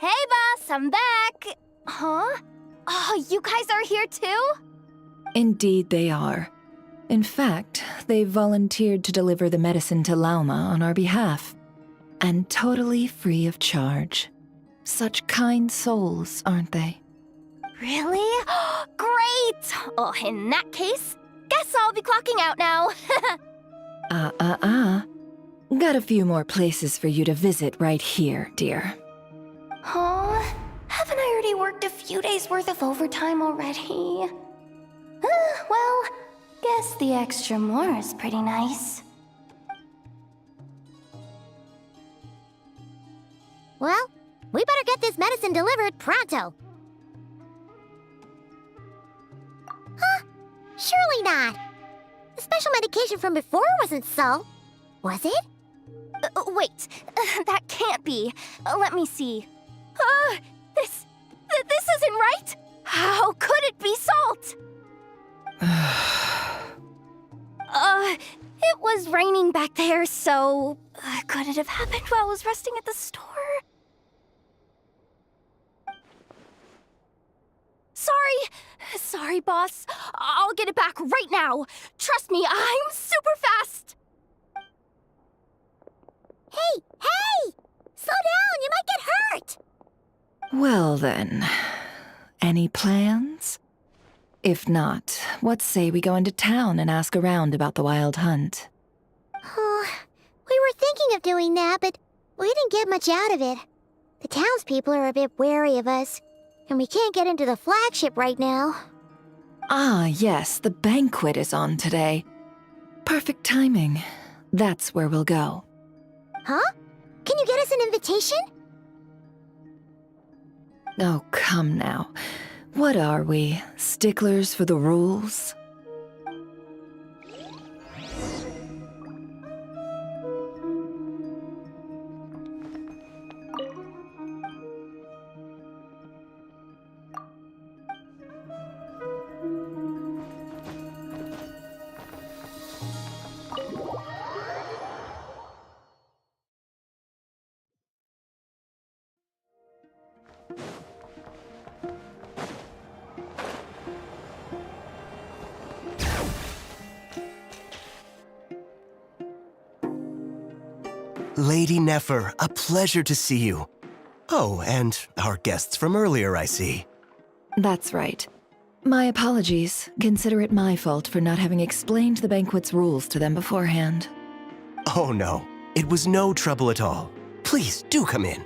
Hey, boss, I'm back! Huh? Oh, you guys are here too? Indeed they are. In fact, they've volunteered to deliver the medicine to Lauma on our behalf. And totally free of charge. Such kind souls, aren't they? Really? Great! Oh, in that case, guess I'll be clocking out now. Got a few more places for you to visit right here, dear. Huh? Haven't I already worked a few days' worth of overtime already? Well, guess the extra more is pretty nice. Well, we better get this medicine delivered pronto. Huh? Surely not. The special medication from before wasn't so, was it? Wait, that can't be. Let me see. This isn't right! How could it be salt? It was raining back there, so... could it have happened while I was resting at the store? Sorry, boss. I'll get it back right now. Trust me, I'm super fast! Hey! Slow down, you might get hurt! Well then, any plans? If not, what say we go into town and ask around about the Wild Hunt? Oh, we were thinking of doing that, but we didn't get much out of it. The townspeople are a bit wary of us, and we can't get into the flagship right now. Ah, yes, the banquet is on today. Perfect timing. That's where we'll go. Huh? Can you get us an invitation? Oh, come now. What are we, sticklers for the rules? Lady Nefer, a pleasure to see you. Oh, and our guests from earlier, I see. That's right. My apologies. Consider it my fault for not having explained the banquet's rules to them beforehand. Oh no, it was no trouble at all. Please, do come in.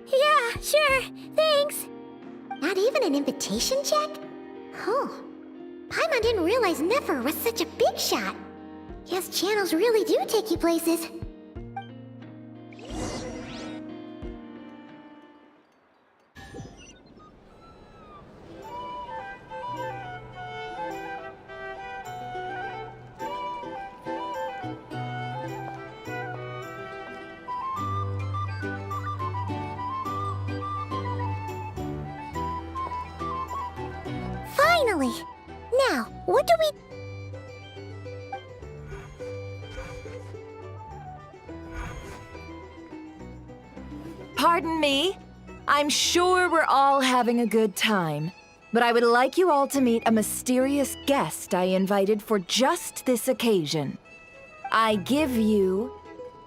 Yeah, sure, thanks. Not even an invitation check? Oh, Paimon didn't realize Nefer was such a big shot. Guess channels really do take you places. Finally! Now, what do we... Pardon me. I'm sure we're all having a good time, but I would like you all to meet a mysterious guest I invited for just this occasion. I give you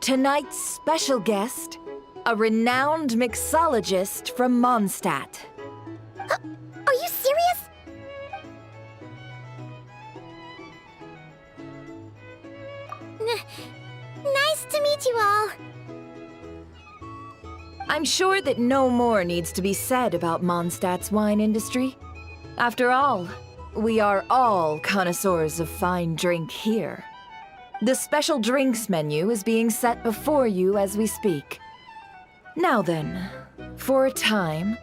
tonight's special guest, a renowned mixologist from Mondstadt. Are you serious? Nice to meet you all. I'm sure that no more needs to be said about Mondstadt's wine industry. After all, we are all connoisseurs of fine drink here. The special drinks menu is being set before you as we speak. Now then, for a time,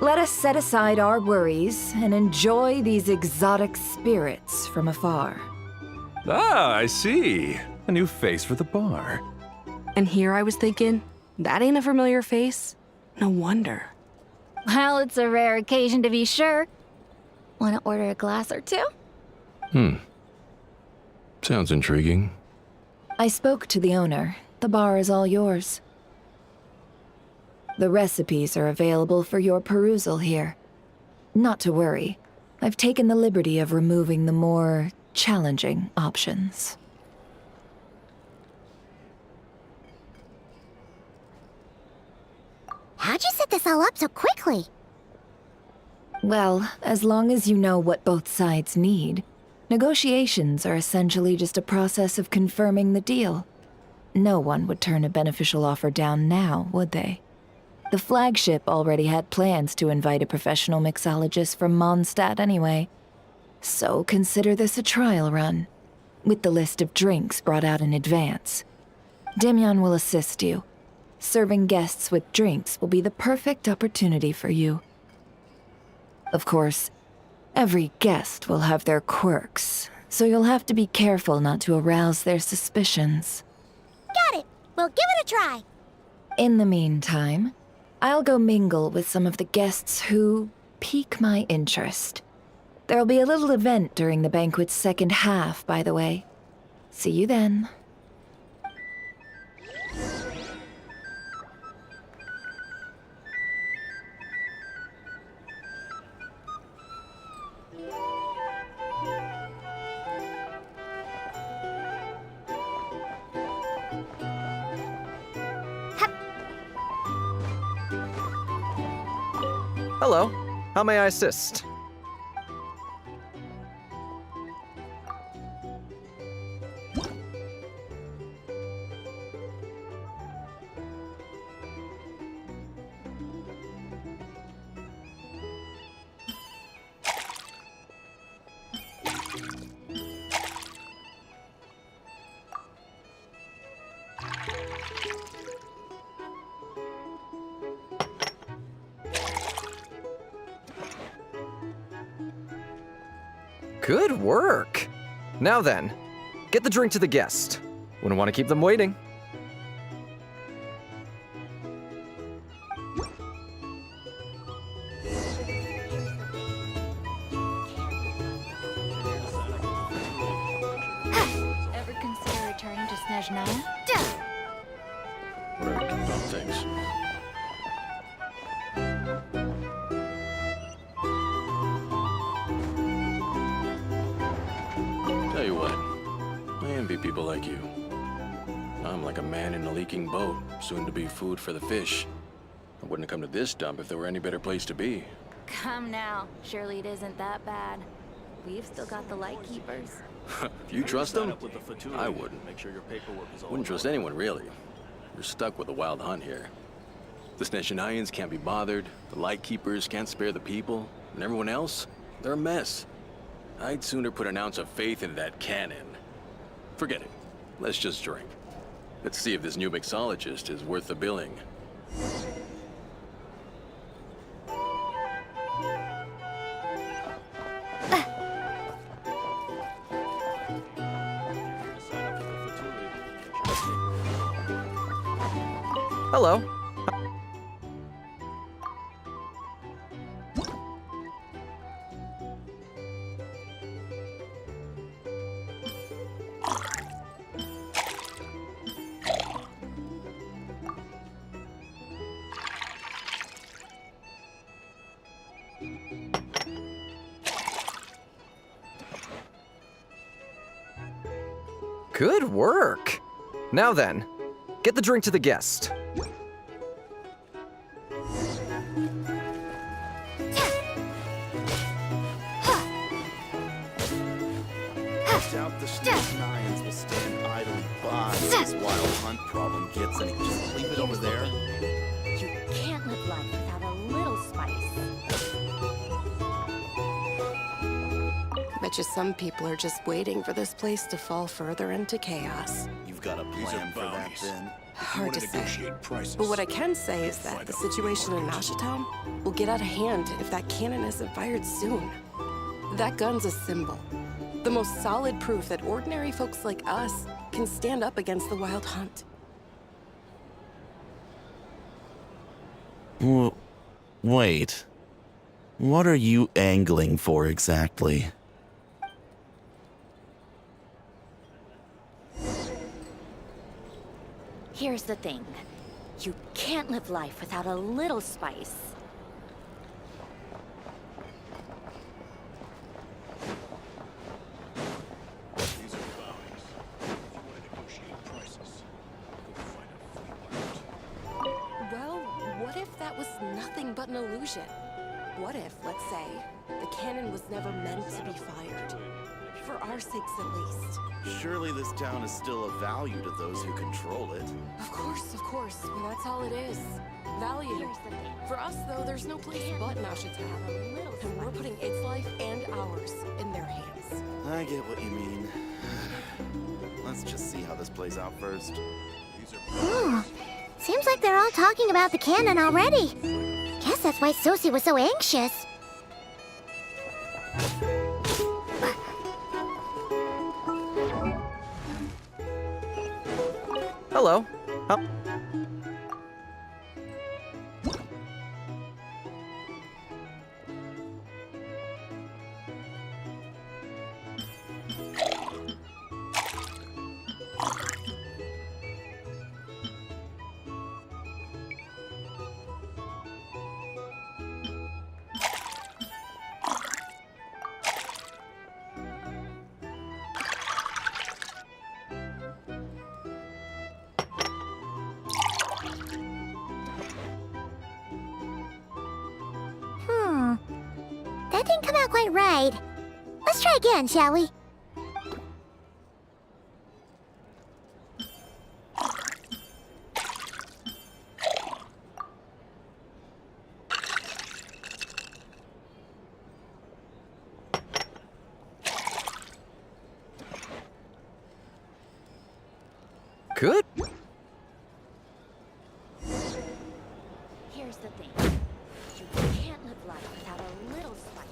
let us set aside our worries and enjoy these exotic spirits from afar. Ah, I see. A new face for the bar. And here I was thinking, that ain't a familiar face. No wonder. Well, it's a rare occasion to be sure. Want to order a glass or two? Sounds intriguing. I spoke to the owner. The bar is all yours. The recipes are available for your perusal here. Not to worry. I've taken the liberty of removing the more challenging options. How'd you set this all up so quickly? Well, as long as you know what both sides need, negotiations are essentially just a process of confirming the deal. No one would turn a beneficial offer down now, would they? The flagship already had plans to invite a professional mixologist from Mondstadt anyway. So consider this a trial run, with the list of drinks brought out in advance. Demyon will assist you. Serving guests with drinks will be the perfect opportunity for you. Of course, every guest will have their quirks, so you'll have to be careful not to arouse their suspicions. Got it! We'll give it a try! In the meantime, I'll go mingle with some of the guests who pique my interest. There'll be a little event during the banquet's second half, by the way. See you then. Hello. How may I assist? Good work! Now then, get the drink to the guest. Wouldn't want to keep them waiting. Ever consider returning to Snezhnaya? Right, no thanks. Tell you what, I envy people like you. I'm like a man in a leaking boat, soon to be food for the fish. I wouldn't have come to this dump if there were any better place to be. Come now. Surely it isn't that bad. We've still got the light keepers. You trust them? I wouldn't. Wouldn't trust anyone, really. You're stuck with a wild hunt here. The Sneshanians can't be bothered, the Lightkeepers can't spare the people, and everyone else, they're a mess. I'd sooner put an ounce of faith into that cannon. Forget it. Let's just drink. Let's see if this new mixologist is worth the billing. Hello. Good work. Now then, get the drink to the guest. Doubt the Sneshanians will stand idly by as this wild hunt problem gets any. Just leave it over there. You can't live life without a little spice. Bet you some people are just waiting for this place to fall further into chaos. You've got a plan for that, then? Hard to say. But what I can say is that the situation in Nashatown will get out of hand if that cannon isn't fired soon. That gun's a symbol. The most solid proof that ordinary folks like us can stand up against the wild hunt. Wait. What are you angling for exactly? Here's the thing. You can't live life without a little spice. Well, what if that was nothing but an illusion? What if, let's say, the cannon was never meant to be fired? For our sakes, at least. Surely this town is still of value to those who control it. Of course, but that's all it is. Value. For us, though, there's no place but Nashatown. And we're putting its life and ours in their hands. I get what you mean. Let's just see how this plays out first. Ooh, seems like they're all talking about the cannon already. Guess that's why Sosie was so anxious. Hello. That didn't come out quite right. Let's try again, shall we? Good. Here's the thing. You can't live life without a little spice.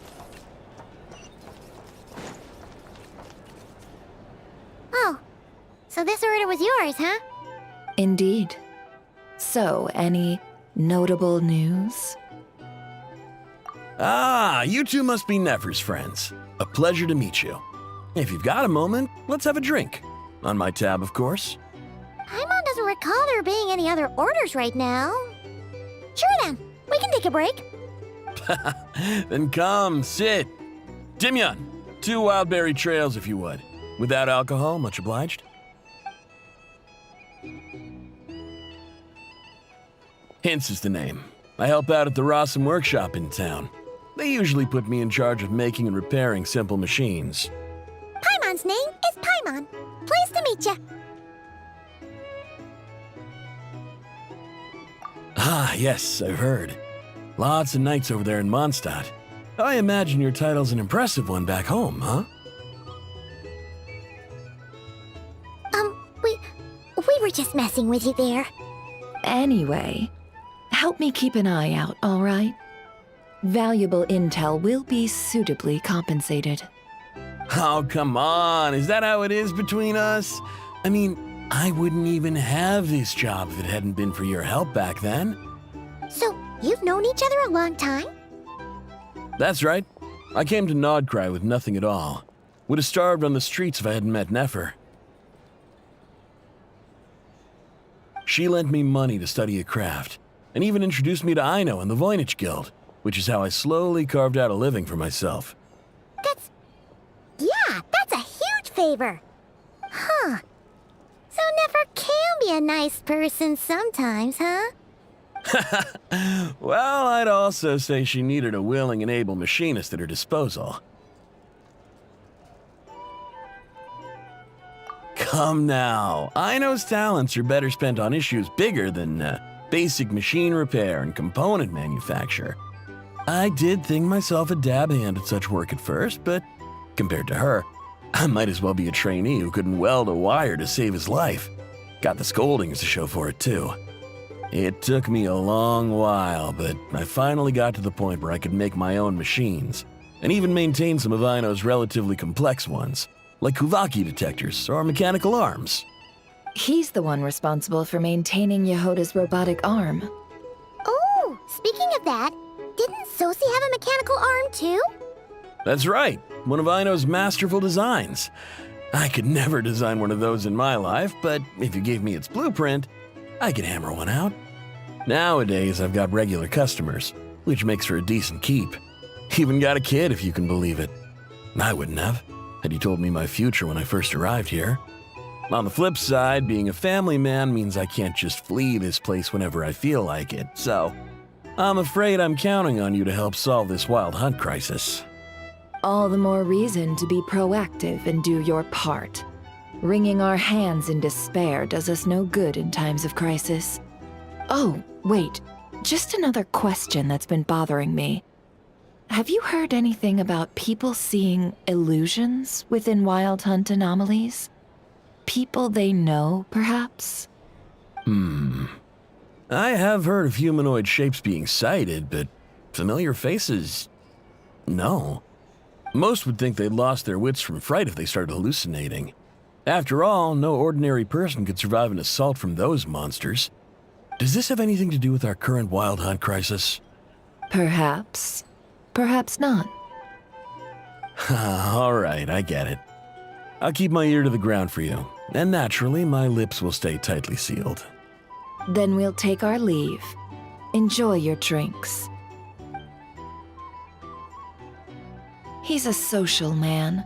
Oh, so this order was yours, huh? Indeed. So, any notable news? Ah, you two must be Nefer's friends. A pleasure to meet you. If you've got a moment, let's have a drink. On my tab, of course. Paimon doesn't recall there being any other orders right now. Sure then, we can take a break. Then come, sit. Dimyon, 2 wildberry trails if you would. Without alcohol, much obliged. Hints is the name. I help out at the Rossum workshop in town. They usually put me in charge of making and repairing simple machines. Paimon's name is Paimon. Pleased to meet you. Ah, yes, I've heard. Lots of knights over there in Mondstadt. I imagine your title's an impressive one back home, huh? We were just messing with you there. Anyway, help me keep an eye out, all right? Valuable intel will be suitably compensated. Oh, come on. Is that how it is between us? I mean, I wouldn't even have this job if it hadn't been for your help back then. So, you've known each other a long time? That's right. I came to Nodcry with nothing at all. Would have starved on the streets if I hadn't met Nefer. She lent me money to study a craft, and even introduced me to Aino and the Voynich Guild, which is how I slowly carved out a living for myself. That's a huge favor. Huh. So Nefer can be a nice person sometimes, huh? Well, I'd also say she needed a willing and able machinist at her disposal. Come now, Aino's talents are better spent on issues bigger than basic machine repair and component manufacture. I did think myself a dab hand at such work at first, but compared to her, I might as well be a trainee who couldn't weld a wire to save his life. Got the scoldings to show for it, too. It took me a long while, but I finally got to the point where I could make my own machines, and even maintain some of Aino's relatively complex ones, like Kuvaki detectors or mechanical arms. He's the one responsible for maintaining Yehoda's robotic arm. Oh, speaking of that, didn't Sosi have a mechanical arm too? That's right, one of Aino's masterful designs. I could never design one of those in my life, but if you gave me its blueprint, I could hammer one out. Nowadays, I've got regular customers, which makes for a decent keep. Even got a kid, if you can believe it. I wouldn't have, had you told me my future when I first arrived here. On the flip side, being a family man means I can't just flee this place whenever I feel like it, so I'm afraid I'm counting on you to help solve this wild hunt crisis. All the more reason to be proactive and do your part. Wringing our hands in despair does us no good in times of crisis. Oh, wait. Just another question that's been bothering me. Have you heard anything about people seeing illusions within Wild Hunt anomalies? People they know, perhaps? I have heard of humanoid shapes being sighted, but familiar faces? No. Most would think they'd lost their wits from fright if they started hallucinating. After all, no ordinary person could survive an assault from those monsters. Does this have anything to do with our current Wild Hunt crisis? Perhaps. Perhaps not. All right, I get it. I'll keep my ear to the ground for you, and naturally, my lips will stay tightly sealed. Then we'll take our leave. Enjoy your drinks. He's a social man.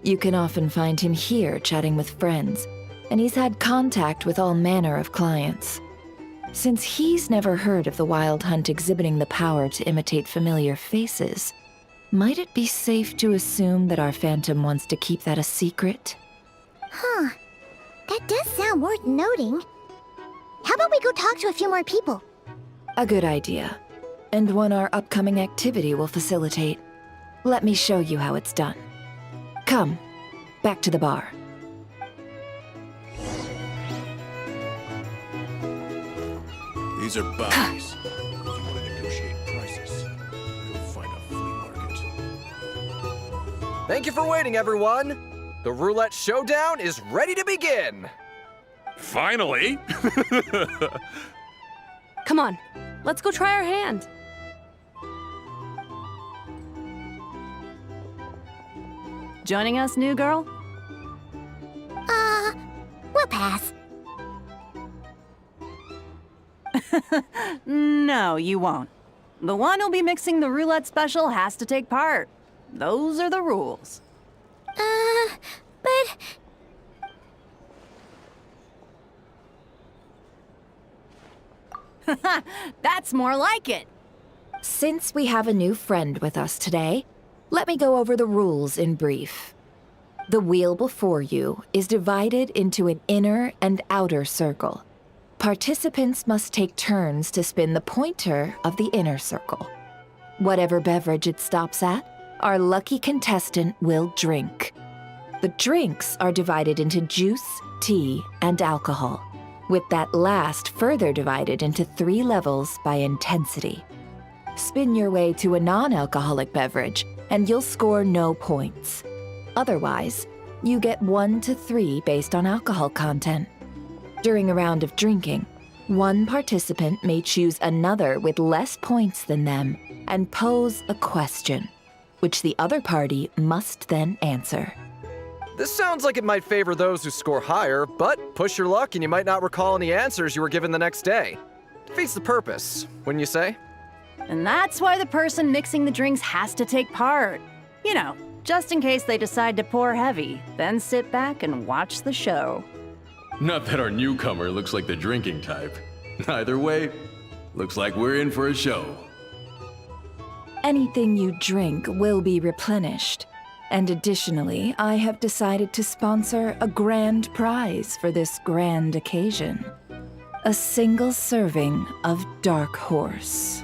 You can often find him here chatting with friends, and he's had contact with all manner of clients. Since he's never heard of the Wild Hunt exhibiting the power to imitate familiar faces, might it be safe to assume that our Phantom wants to keep that a secret? Huh. That does sound worth noting. How about we go talk to a few more people? A good idea, and one our upcoming activity will facilitate. Let me show you how it's done. Come, back to the bar. These are bounties. If you want to negotiate prices, go find a flea market. Thank you for waiting, everyone. The roulette showdown is ready to begin. Finally! Come on, let's go try our hand. Joining us, new girl? We'll pass. No, you won't. The one who'll be mixing the roulette special has to take part. Those are the rules. But... That's more like it. Since we have a new friend with us today, let me go over the rules in brief. The wheel before you is divided into an inner and outer circle. Participants must take turns to spin the pointer of the inner circle. Whatever beverage it stops at, our lucky contestant will drink. The drinks are divided into juice, tea, and alcohol, with that last further divided into 3 levels by intensity. Spin your way to a non-alcoholic beverage, and you'll score no points. Otherwise, you get 1 to 3 based on alcohol content. During a round of drinking, one participant may choose another with less points than them and pose a question, which the other party must then answer. This sounds like it might favor those who score higher, but push your luck and you might not recall any answers you were given the next day. Defeats the purpose, wouldn't you say? And that's why the person mixing the drinks has to take part. You know, just in case they decide to pour heavy, then sit back and watch the show. Not that our newcomer looks like the drinking type. Either way, looks like we're in for a show. Anything you drink will be replenished. And additionally, I have decided to sponsor a grand prize for this grand occasion. A single serving of Dark Horse.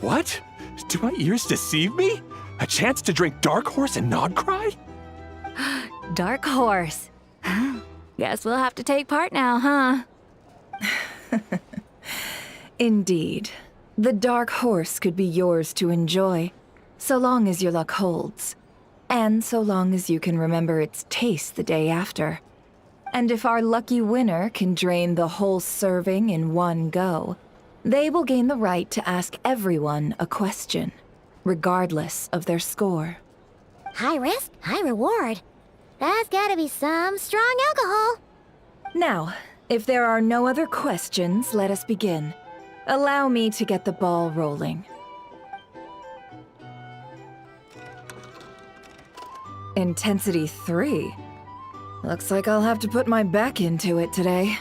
What? Do my ears deceive me? A chance to drink Dark Horse and not cry? Dark Horse. Guess we'll have to take part now, huh? Indeed. The Dark Horse could be yours to enjoy, so long as your luck holds. And so long as you can remember its taste the day after. And if our lucky winner can drain the whole serving in one go, they will gain the right to ask everyone a question, regardless of their score. High risk, high reward. That's gotta be some strong alcohol. Now, if there are no other questions, let us begin. Allow me to get the ball rolling. Intensity 3. Looks like I'll have to put my back into it today.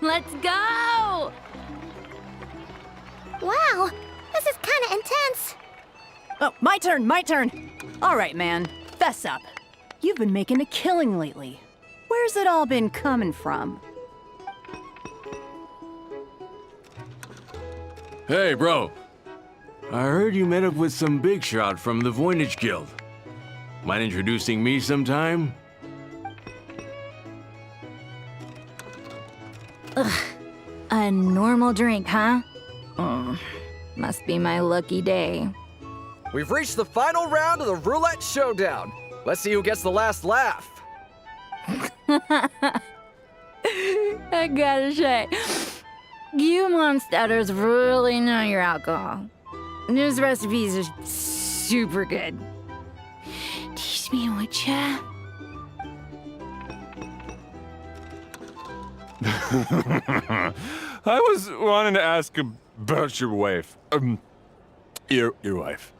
Let's go! Wow, this is kinda intense. Oh, my turn. All right, man, fess up. You've been making a killing lately. Where's it all been coming from? Hey, bro. I heard you met up with some big shot from the Voynich Guild. Mind introducing me sometime? Ugh. A normal drink, huh? Must be my lucky day. We've reached the final round of the roulette showdown. Let's see who gets the last laugh. I gotta say, you monsters really know your alcohol. This recipes are super good. Teach me, would ya? I was wanting to ask about your wife. Your wife.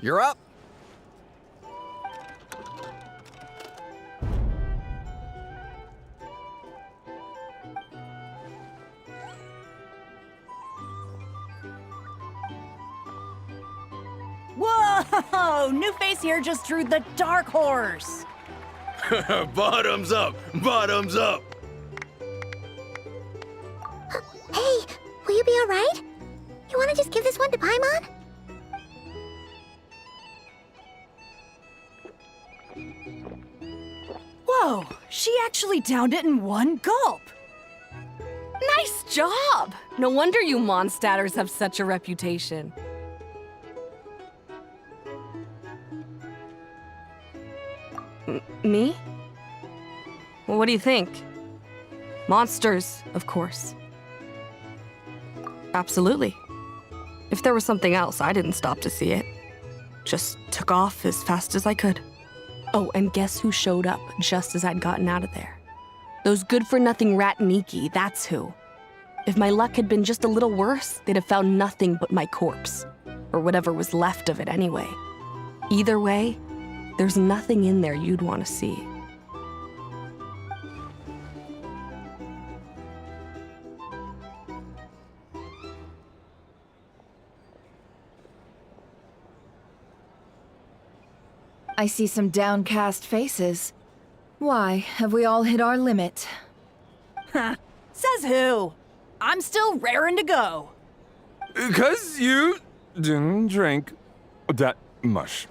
You're up. Whoa! New face here just drew the Dark Horse. Bottoms up! Bottoms up! Hey, will you be alright? You wanna just give this one to Paimon? Whoa, she actually downed it in one gulp. Nice job! No wonder you Mondstadters have such a reputation. Me? Well, what do you think? Monsters, of course. Absolutely. If there was something else, I didn't stop to see it. Just took off as fast as I could. Oh, and guess who showed up just as I'd gotten out of there? Those good-for-nothing rat Niki, that's who. If my luck had been just a little worse, they'd have found nothing but my corpse. Or whatever was left of it anyway. Either way, there's nothing in there you'd want to see. I see some downcast faces. Why, have we all hit our limit? Ha! Says who? I'm still raring to go. 'Cause you didn't drink that much.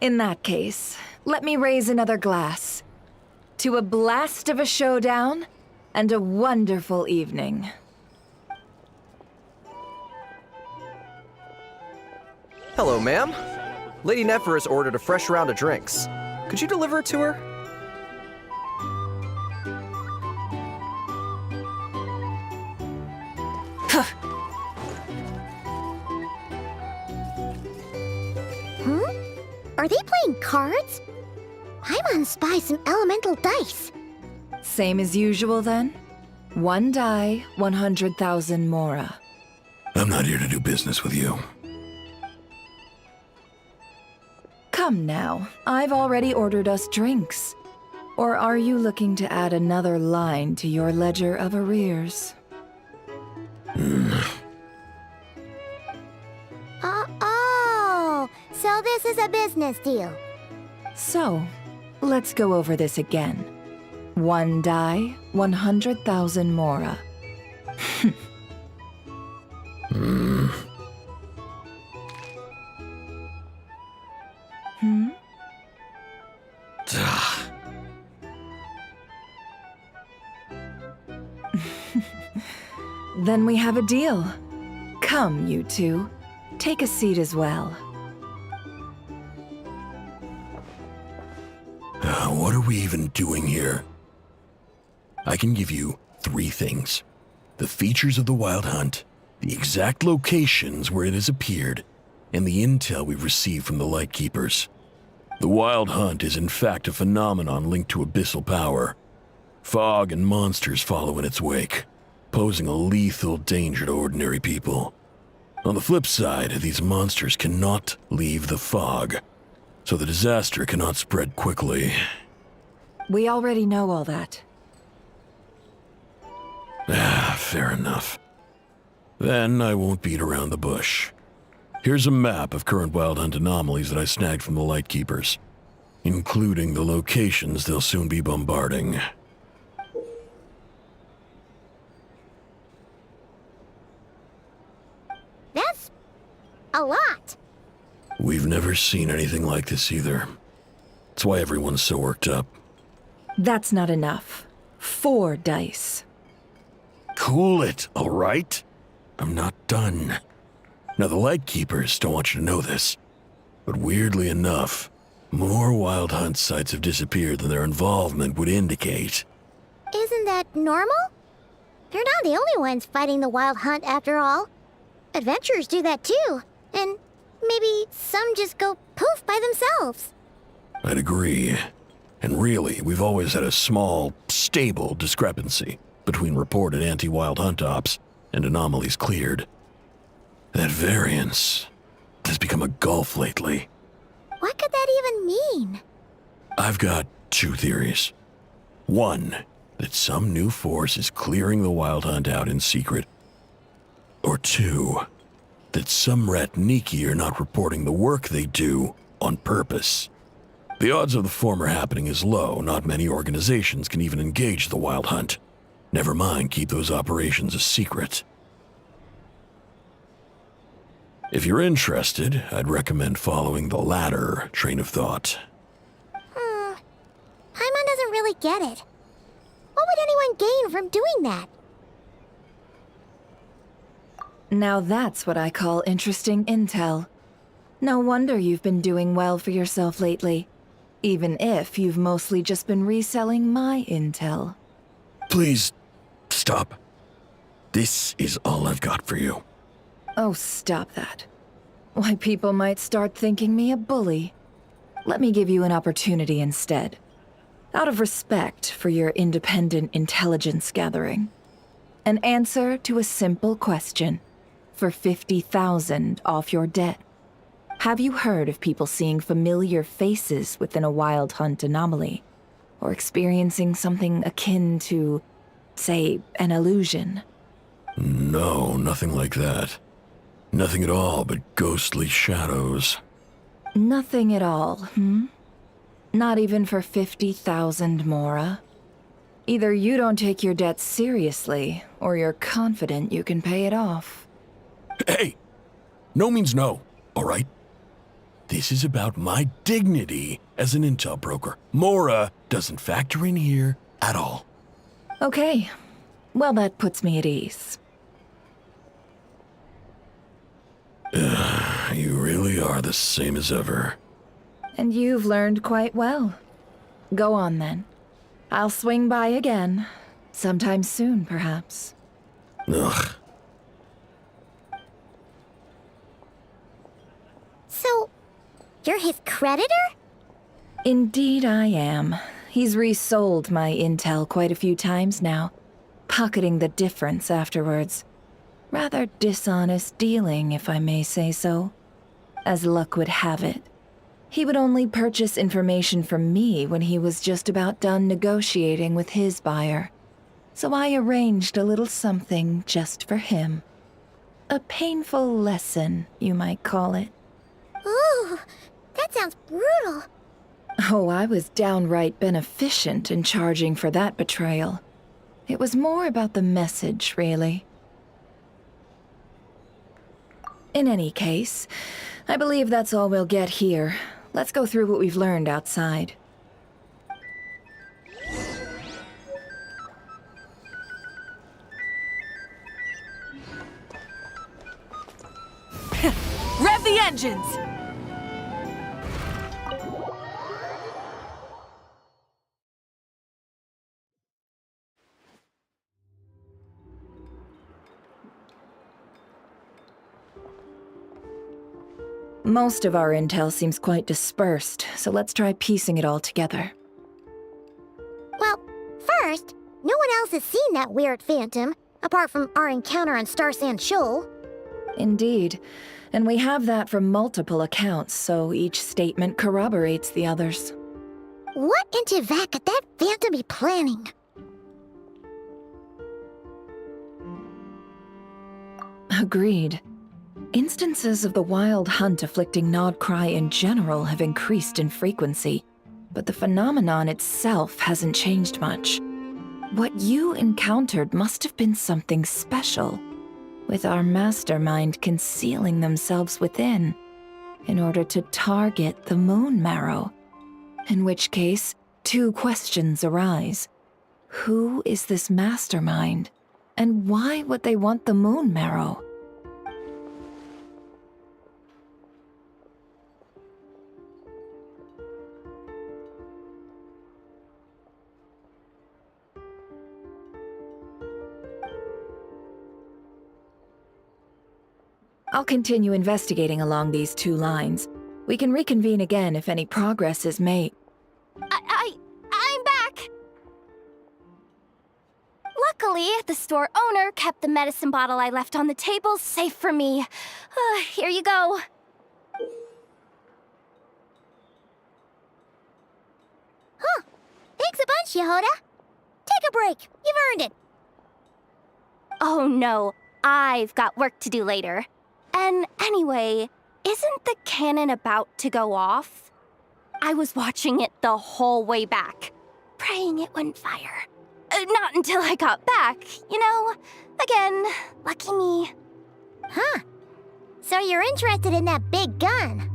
In that case, let me raise another glass. To a blast of a showdown and a wonderful evening. Hello, ma'am. Lady Nephris ordered a fresh round of drinks. Could you deliver it to her? Are they playing cards? I'm gonna spy some elemental dice. Same as usual, then? 1 die, 100,000 mora. I'm not here to do business with you. Come now, I've already ordered us drinks. Or are you looking to add another line to your ledger of arrears? Oh, so this is a business deal. So, let's go over this again. 1 die, 100,000 mora. Then we have a deal. Come, you two. Take a seat as well. What are we even doing here? I can give you 3 things. The features of the Wild Hunt, the exact locations where it has appeared, and the intel we've received from the Lightkeepers. The Wild Hunt is in fact a phenomenon linked to abyssal power. Fog and monsters follow in its wake, posing a lethal danger to ordinary people. On the flip side, these monsters cannot leave the fog, so the disaster cannot spread quickly. We already know all that. Fair enough. Then I won't beat around the bush. Here's a map of current Wild Hunt anomalies that I snagged from the Lightkeepers, including the locations they'll soon be bombarding. That's a lot. We've never seen anything like this either. That's why everyone's so worked up. That's not enough. 4 dice. Cool it, all right? I'm not done. Now, the Lightkeepers don't want you to know this, but weirdly enough, more Wild Hunt sites have disappeared than their involvement would indicate. Isn't that normal? They're not the only ones fighting the Wild Hunt after all. Adventurers do that too, and maybe some just go poof by themselves. I'd agree. And really, we've always had a small, stable discrepancy between reported anti-Wild Hunt ops and anomalies cleared. That variance has become a gulf lately. What could that even mean? I've got 2 theories. 1, that some new force is clearing the Wild Hunt out in secret. Or 2, that some rat Niki are not reporting the work they do on purpose. The odds of the former happening is low. Not many organizations can even engage the Wild Hunt. Never mind keep those operations a secret. If you're interested, I'd recommend following the latter train of thought. Paimon doesn't really get it. What would anyone gain from doing that? Now that's what I call interesting intel. No wonder you've been doing well for yourself lately. Even if you've mostly just been reselling my intel. Please, stop. This is all I've got for you. Oh, stop that. Why, people might start thinking me a bully. Let me give you an opportunity instead. Out of respect for your independent intelligence gathering. An answer to a simple question for 50,000 off your debt. Have you heard of people seeing familiar faces within a wild hunt anomaly? Or experiencing something akin to, say, an illusion? No, nothing like that. Nothing at all but ghostly shadows. Nothing at all, hmm? Not even for 50,000 Mora? Either you don't take your debt seriously, or you're confident you can pay it off. Hey! No means no, all right? This is about my dignity as an intel broker. Mora doesn't factor in here at all. Okay. Well, that puts me at ease. You really are the same as ever. And you've learned quite well. Go on, then. I'll swing by again. Sometime soon, perhaps. Ugh. So, you're his creditor? Indeed I am. He's resold my intel quite a few times now, pocketing the difference afterwards. Rather dishonest dealing, if I may say so. As luck would have it, he would only purchase information from me when he was just about done negotiating with his buyer. So I arranged a little something just for him. A painful lesson, you might call it. Ooh, that sounds brutal. Oh, I was downright beneficent in charging for that betrayal. It was more about the message, really. In any case, I believe that's all we'll get here. Let's go through what we've learned outside. Rev the engines! Most of our intel seems quite dispersed, so let's try piecing it all together. Well, first, no one else has seen that weird phantom, apart from our encounter on Star Sand Shoal. Indeed, and we have that from multiple accounts, so each statement corroborates the others. What in Teyvat could that phantom be planning? Agreed. Instances of the wild hunt afflicting Nodcry in general have increased in frequency, but the phenomenon itself hasn't changed much. What you encountered must have been something special, with our mastermind concealing themselves within, in order to target the Moon Marrow. In which case, two questions arise. Who is this mastermind, and why would they want the Moon Marrow? I'll continue investigating along these two lines. We can reconvene again if any progress is made. I'm back! Luckily, the store owner kept the medicine bottle I left on the table safe for me. Here you go. Huh. Thanks a bunch, Yehoda. Take a break. You've earned it. Oh no, I've got work to do later. And anyway, isn't the cannon about to go off? I was watching it the whole way back, praying it wouldn't fire. Not until I got back, you know? Again, lucky me. Huh. So you're interested in that big gun?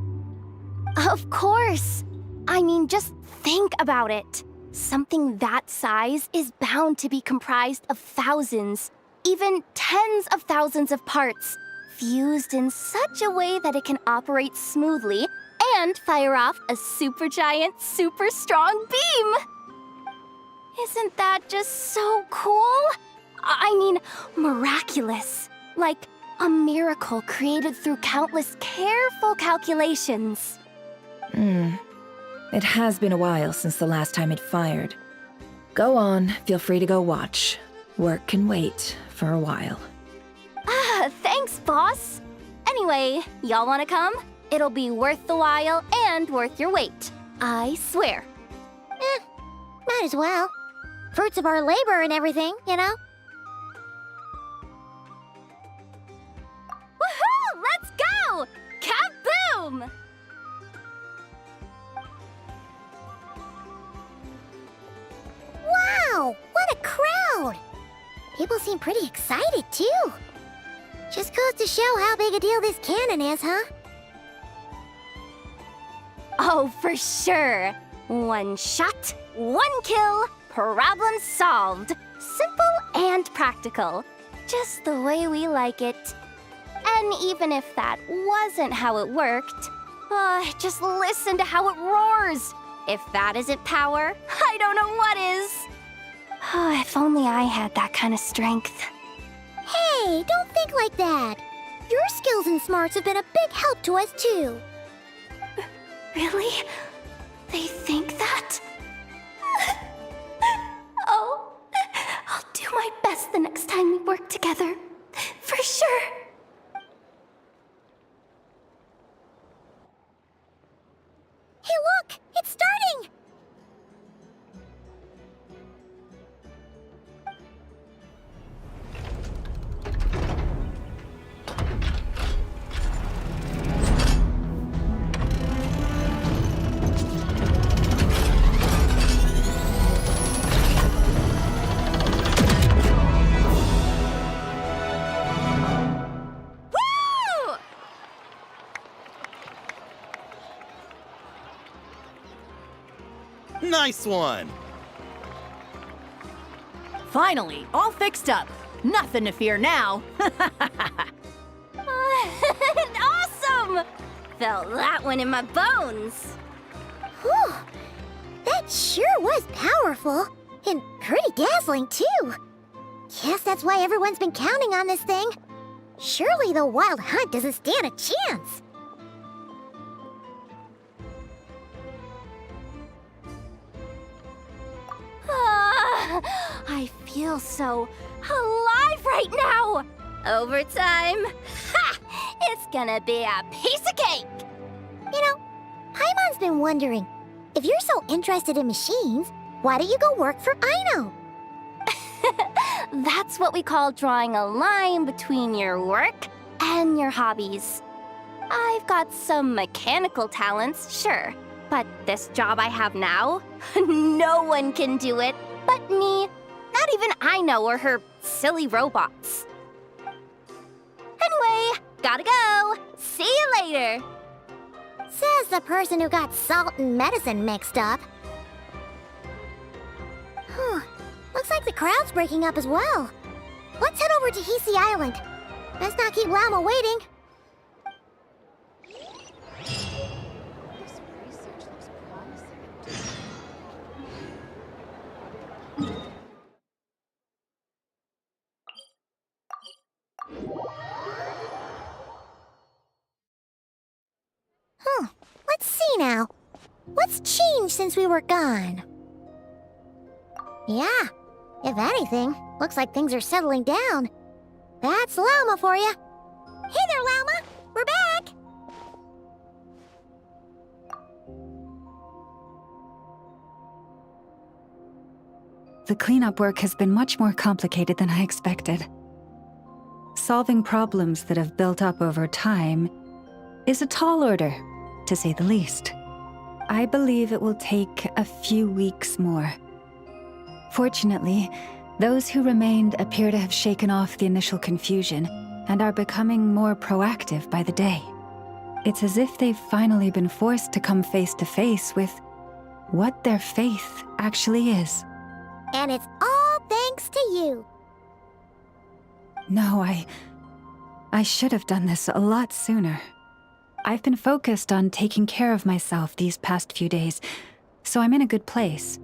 Of course. I mean, just think about it. Something that size is bound to be comprised of thousands, even tens of thousands of parts, fused in such a way that it can operate smoothly and fire off a supergiant, super strong beam. Isn't that just so cool? I mean, miraculous. Like a miracle created through countless careful calculations. It has been a while since the last time it fired. Go on, feel free to go watch. Work can wait for a while. Thanks, boss. Anyway, y'all wanna come? It'll be worth the while and worth your wait. I swear. Might as well. Fruits of our labor and everything, you know? Woohoo! Let's go! Kaboom! Wow! What a crowd! People seem pretty excited, too. Just goes to show how big a deal this cannon is, huh? Oh, for sure. One shot, one kill, problem solved. Simple and practical. Just the way we like it. And even if that wasn't how it worked, just listen to how it roars. If that isn't power, I don't know what is. If only I had that kind of strength. Hey, don't think like that. Your skills and smarts have been a big help to us, too. Really? They think that? Oh, I'll do my best the next time we work together. For sure. Hey, look! It's starting! Nice one! Finally, all fixed up. Nothing to fear now. Awesome! Felt that one in my bones. Whew! That sure was powerful. And pretty dazzling, too. Guess that's why everyone's been counting on this thing. Surely the Wild Hunt doesn't stand a chance. I feel so alive right now! Overtime? Ha! It's gonna be a piece of cake! You know, Paimon's been wondering, if you're so interested in machines, why don't you go work for Aino? That's what we call drawing a line between your work and your hobbies. I've got some mechanical talents, sure, but this job I have now, no one can do it but me. Not even Aino or her silly robots. Anyway, gotta go. See you later. Says the person who got salt and medicine mixed up. Looks like the crowd's breaking up as well. Let's head over to Hisi Island. Let's not keep Llama waiting. Let's see now. What's changed since we were gone? Yeah, if anything, looks like things are settling down. That's Llama for you. Hey there, Llama! We're back! The cleanup work has been much more complicated than I expected. Solving problems that have built up over time is a tall order, to say the least. I believe it will take a few weeks more. Fortunately, those who remained appear to have shaken off the initial confusion and are becoming more proactive by the day. It's as if they've finally been forced to come face to face with what their faith actually is. And it's all thanks to you. No, I should have done this a lot sooner. I've been focused on taking care of myself these past few days, so I'm in a good place.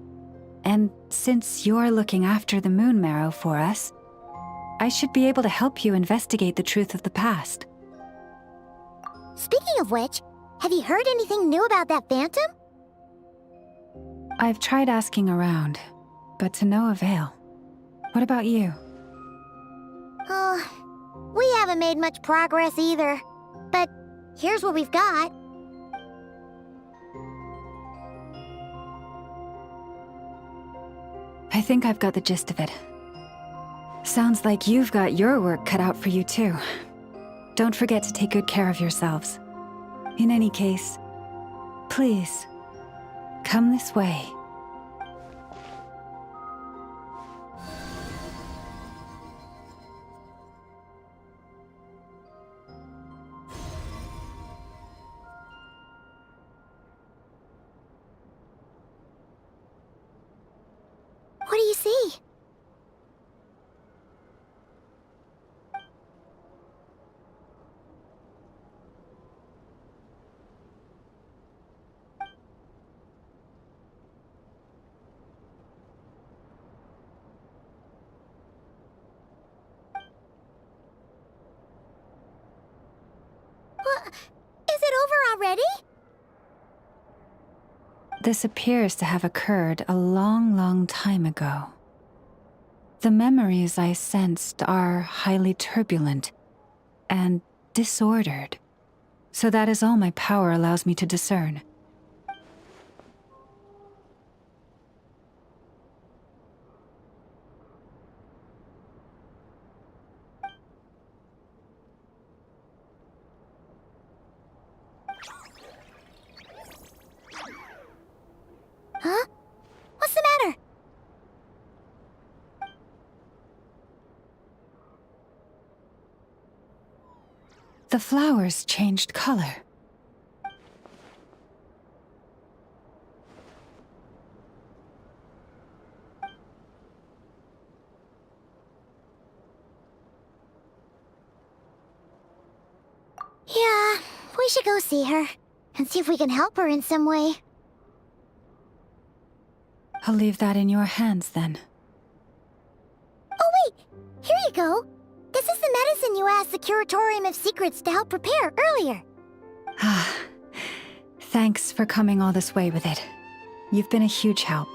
And since you're looking after the moon marrow for us, I should be able to help you investigate the truth of the past. Speaking of which, have you heard anything new about that phantom? I've tried asking around, but to no avail. What about you? Oh, we haven't made much progress either. But here's what we've got. I think I've got the gist of it. Sounds like you've got your work cut out for you too. Don't forget to take good care of yourselves. In any case, please, come this way. What do you see? What? Is it over already? This appears to have occurred a long time ago. The memories I sensed are highly turbulent and disordered, so that is all my power allows me to discern. Huh? What's the matter? The flowers changed color. Yeah, we should go see her and see if we can help her in some way. I'll leave that in your hands then. Oh wait, here you go. This is the medicine you asked the Curatorium of Secrets to help prepare earlier. Ah, thanks for coming all this way with it. You've been a huge help.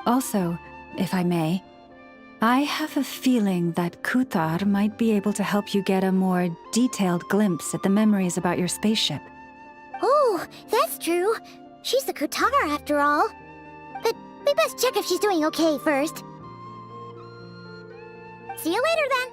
Also, if I may, I have a feeling that Kuthar might be able to help you get a more detailed glimpse at the memories about your spaceship. Oh, that's true. She's the Kutara after all. But we best check if she's doing okay first. See you later then.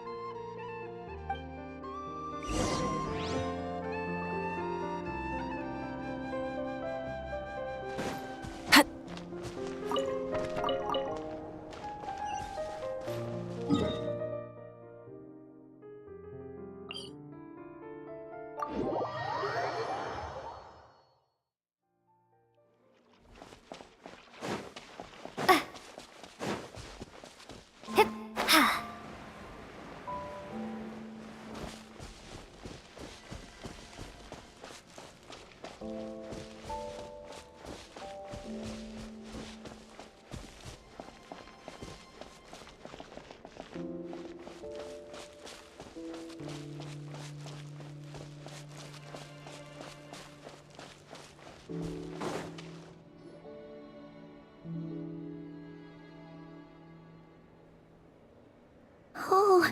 Oh,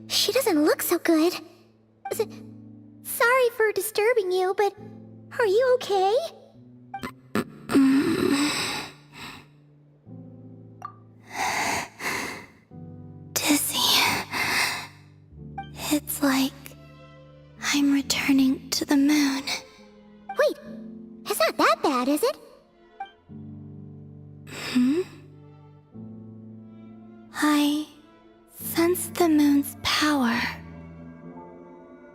she doesn't look so good. Sorry for disturbing you, but are you okay? Dizzy. It's like I'm returning to the moon. Wait, it's not that bad, is it? I sense the moon's power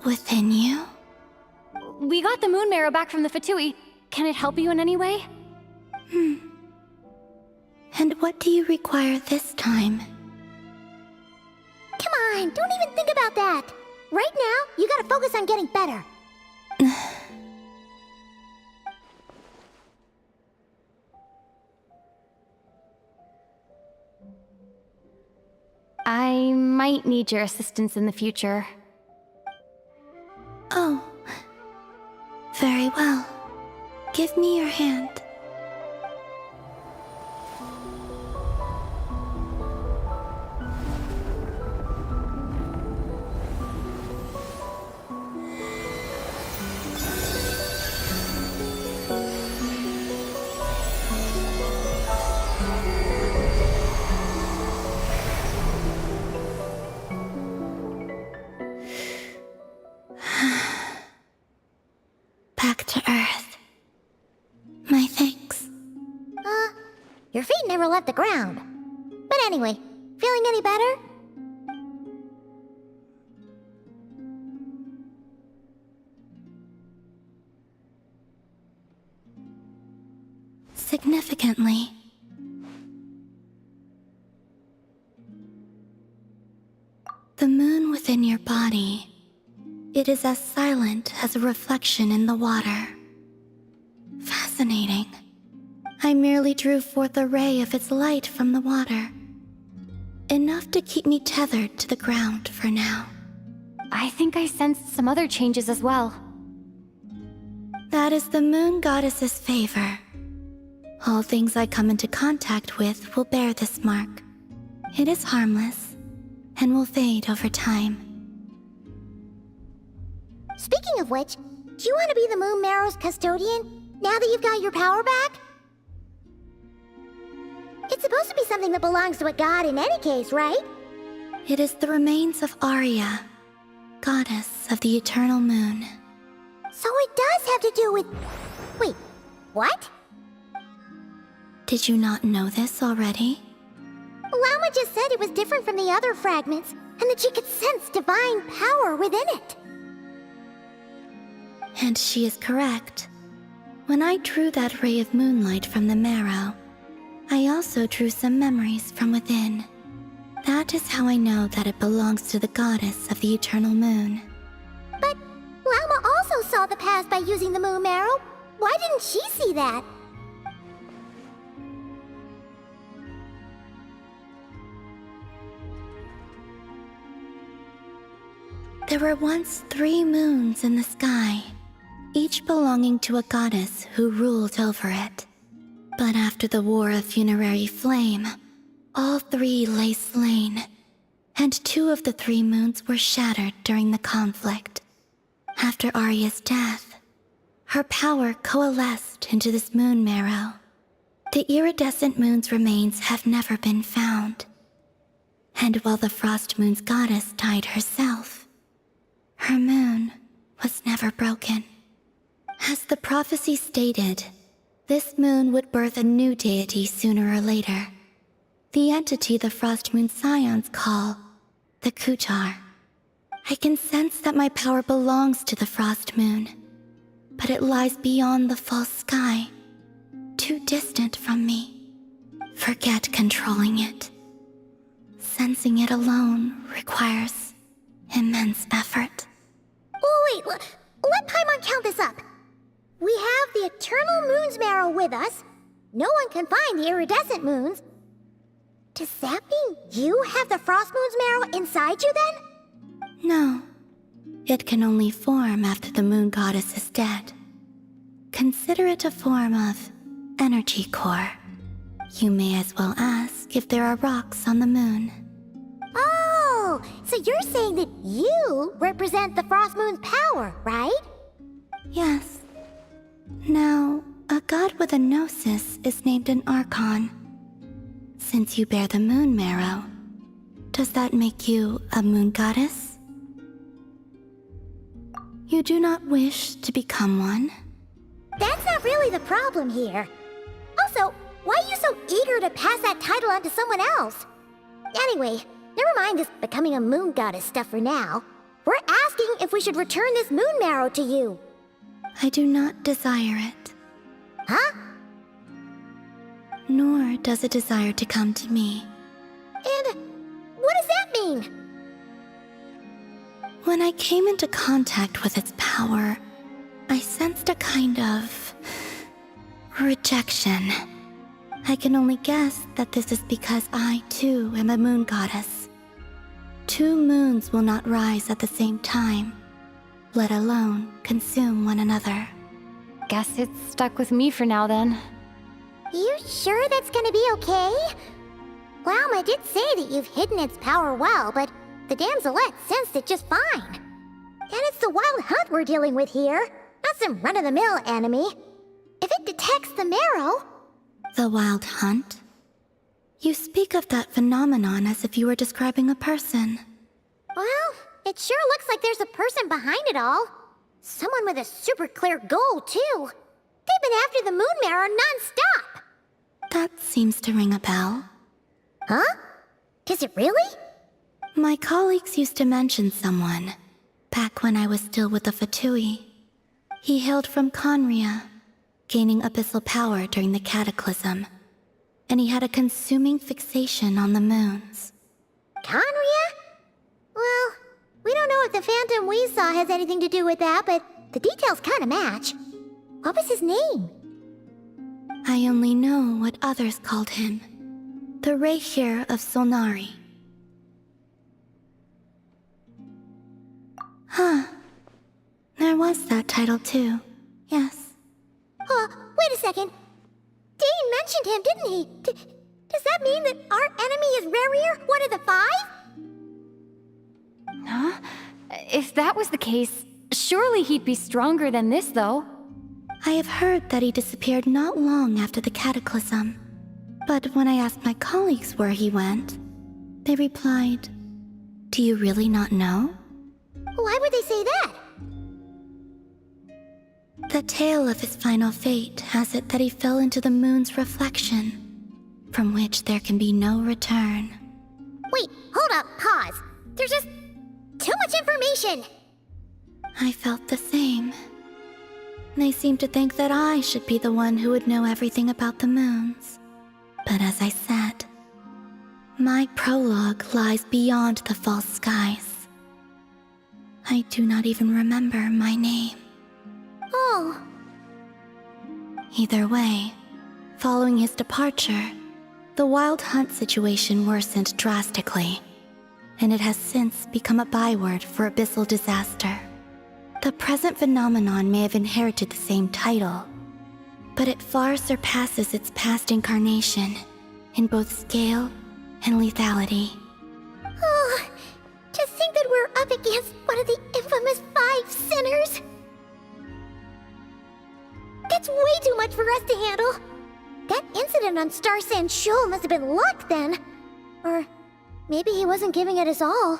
within you. We got the moon marrow back from the Fatui. Can it help you in any way? And what do you require this time? Come on, don't even think about that. Right now, you gotta focus on getting better. might need your assistance in the future. Oh. Very well. Give me your hand. Back to Earth. My thanks. Your feet never left the ground. But anyway, feeling any better? Significantly. The moon within your body, it is as silent as a reflection in the water. Fascinating. I merely drew forth a ray of its light from the water. Enough to keep me tethered to the ground for now. I think I sensed some other changes as well. That is the moon goddess's favor. All things I come into contact with will bear this mark. It is harmless, and will fade over time. Speaking of which, do you want to be the Moon Marrow's custodian, now that you've got your power back? It's supposed to be something that belongs to a god in any case, right? It is the remains of Arya, goddess of the eternal moon. So it does have to do with... Wait, what? Did you not know this already? Llama just said it was different from the other fragments, and that she could sense divine power within it. And she is correct. When I drew that ray of moonlight from the marrow, I also drew some memories from within. That is how I know that it belongs to the goddess of the eternal moon. But Llama also saw the past by using the Moon Marrow. Why didn't she see that? There were once 3 moons in the sky, each belonging to a goddess who ruled over it. But after the War of Funerary Flame, all 3 lay slain, and 2 of the 3 moons were shattered during the conflict. After Arya's death, her power coalesced into this moon marrow. The iridescent moon's remains have never been found. And while the Frost Moon's goddess died herself, her moon was never broken. As the prophecy stated, this moon would birth a new deity sooner or later. The entity the Frost Moon Scions call the Kutar. I can sense that my power belongs to the Frost Moon, but it lies beyond the false sky, too distant from me. Forget controlling it. Sensing it alone requires immense effort. Oh, wait, let Paimon count this up. We have the Eternal Moon's Marrow with us. No one can find the iridescent moons. Does that mean you have the Frost Moon's Marrow inside you then? No. It can only form after the moon goddess is dead. Consider it a form of energy core. You may as well ask if there are rocks on the moon. Oh, so you're saying that you represent the Frost Moon's power, right? Yes. Now, a god with a gnosis is named an archon. Since you bear the moon marrow, does that make you a moon goddess? You do not wish to become one? That's not really the problem here. Also, why are you so eager to pass that title on to someone else? Anyway, never mind this becoming a moon goddess stuff for now. We're asking if we should return this moon marrow to you. I do not desire it. Huh? Nor does it desire to come to me. And what does that mean? When I came into contact with its power, I sensed a kind of rejection. I can only guess that this is because I, too, am a moon goddess. 2 moons will not rise at the same time, let alone consume one another. Guess it's stuck with me for now then. You sure that's gonna be okay? Lauma did say that you've hidden its power well, but the damselette sensed it just fine. And it's the wild hunt we're dealing with here, not some run-of-the-mill enemy. If it detects the marrow... The wild hunt? You speak of that phenomenon as if you were describing a person. Well, it sure looks like there's a person behind it all. Someone with a super clear goal, too. They've been after the moon marrow non-stop. That seems to ring a bell. Huh? Is it really? My colleagues used to mention someone, back when I was still with the Fatui. He hailed from Conria, gaining abyssal power during the Cataclysm, and he had a consuming fixation on the moons. Conria? Well, we don't know if the phantom we saw has anything to do with that, but the details kinda match. What was his name? I only know what others called him. The Reikir of Solnari. Huh. There was that title too. Yes. Wait a second. Dane mentioned him, didn't he? Does that mean that our enemy is Rerir, one of the 5? Huh? If that was the case, surely he'd be stronger than this, though. I have heard that he disappeared not long after the Cataclysm. But when I asked my colleagues where he went, they replied, "Do you really not know?" Why would they say that? The tale of his final fate has it that he fell into the moon's reflection, from which there can be no return. Wait, hold up, pause. There's just too much information. I felt the same. They seemed to think that I should be the one who would know everything about the moons. But as I said, my prologue lies beyond the false skies. I do not even remember my name. Oh. Either way, following his departure, the wild hunt situation worsened drastically, and it has since become a byword for abyssal disaster. The present phenomenon may have inherited the same title, but it far surpasses its past incarnation in both scale and lethality. Oh, to think that we're up against one of the infamous 5 sinners. That's way too much for us to handle. That incident on Star Sand Shoal must have been luck then. Or maybe he wasn't giving it his all.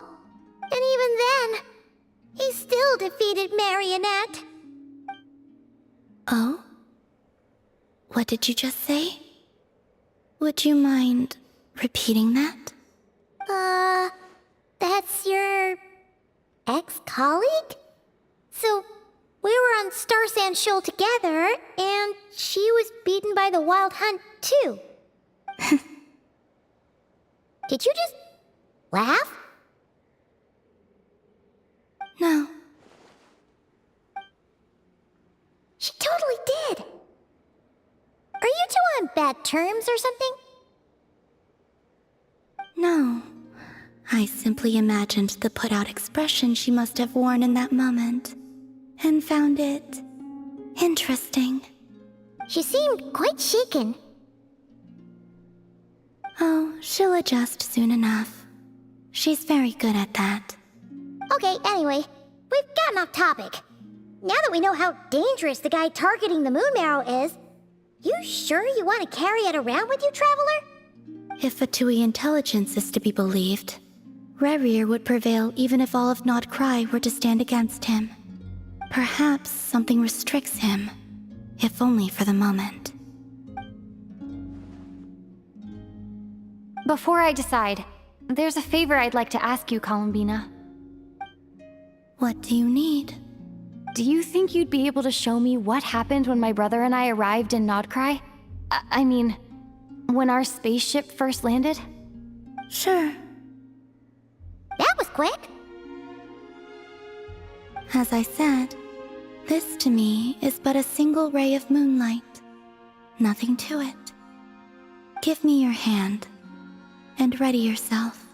And even then, he still defeated Marionette. Oh? What did you just say? Would you mind repeating that? That's your ex-colleague? So, we were on Star Sand Shoal together, and she was beaten by the Wild Hunt, too. Did you just laugh? No. She totally did. Are you two on bad terms or something? No. I simply imagined the put-out expression she must have worn in that moment, and found it interesting. She seemed quite shaken. Oh, she'll adjust soon enough. She's very good at that. Okay, anyway, we've gotten off topic. Now that we know how dangerous the guy targeting the moon marrow is, you sure you want to carry it around with you, Traveler? If Fatui intelligence is to be believed, Rerir would prevail even if all of Nod Cry were to stand against him. Perhaps something restricts him, if only for the moment. Before I decide, there's a favor I'd like to ask you, Columbina. What do you need? Do you think you'd be able to show me what happened when my brother and I arrived in Nodcry? I mean, when our spaceship first landed? Sure. That was quick. As I said, this to me is but a single ray of moonlight. Nothing to it. Give me your hand, and ready yourself.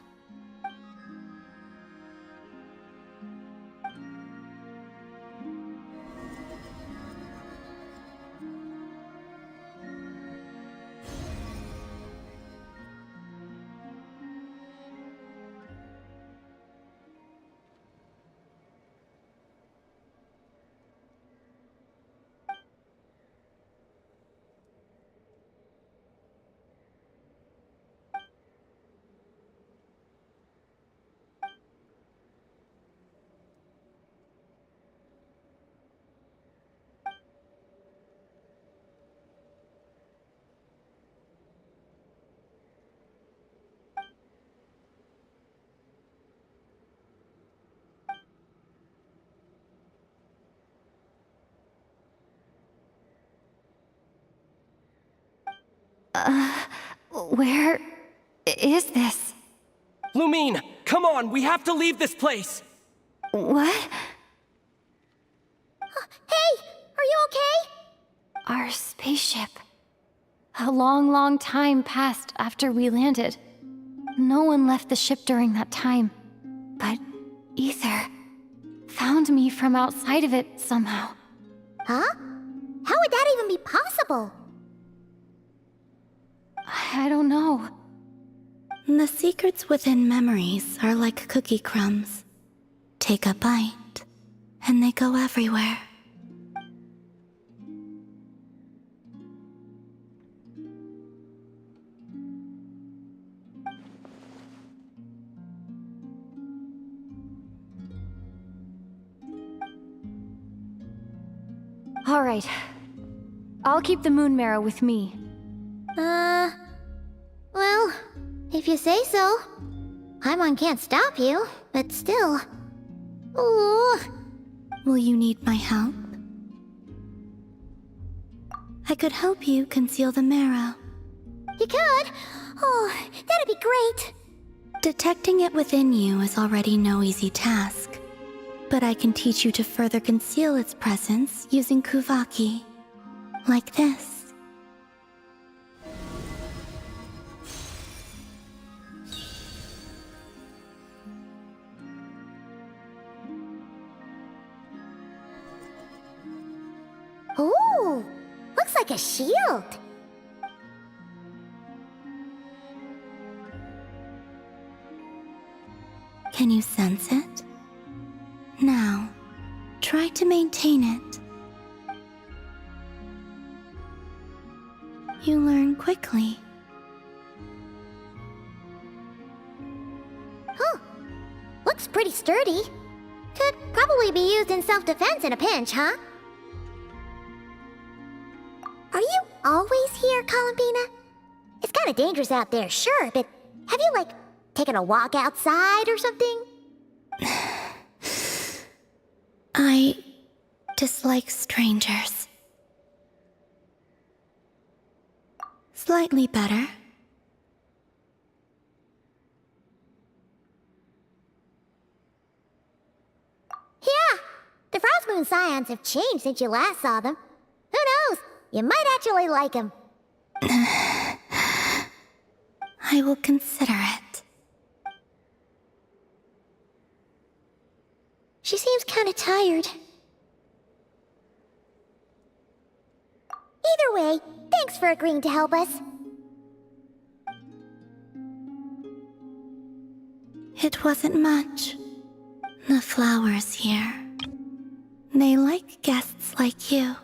Where is this? Lumine, come on, we have to leave this place! What? Hey, are you okay? Our spaceship. A long, long time passed after we landed. No one left the ship during that time. But Ether found me from outside of it somehow. Huh? How would that even be possible? I don't know. The secrets within memories are like cookie crumbs. Take a bite, and they go everywhere. All right. I'll keep the moon marrow with me. Well, if you say so. Paimon can't stop you, but still. Ooh. Will you need my help? I could help you conceal the marrow. You could? Oh, that'd be great. Detecting it within you is already no easy task. But I can teach you to further conceal its presence using Kuvaki. Like this. Ooh, looks like a shield. Can you sense it? Now, try to maintain it. You learn quickly. Huh. Looks pretty sturdy. Could probably be used in self-defense in a pinch, huh? Are you always here, Columbina? It's kinda dangerous out there, sure, but have you, like, taken a walk outside or something? I dislike strangers. Slightly better. Yeah, the Frost Moon Scions have changed since you last saw them. Who knows? You might actually like them. I will consider it. She seems kinda tired. Either way, thanks for agreeing to help us. It wasn't much. The flowers here. They like guests like you.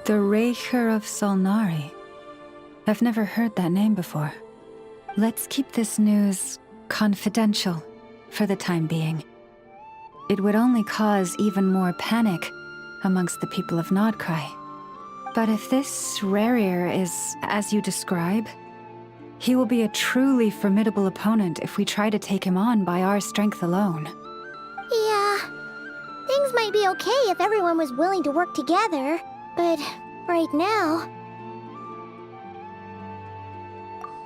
The Raker of Solnari. I've never heard that name before. Let's keep this news confidential for the time being. It would only cause even more panic amongst the people of Nodcry. But if this Rarir is as you describe, he will be a truly formidable opponent if we try to take him on by our strength alone. Yeah. Things might be okay if everyone was willing to work together, but right now...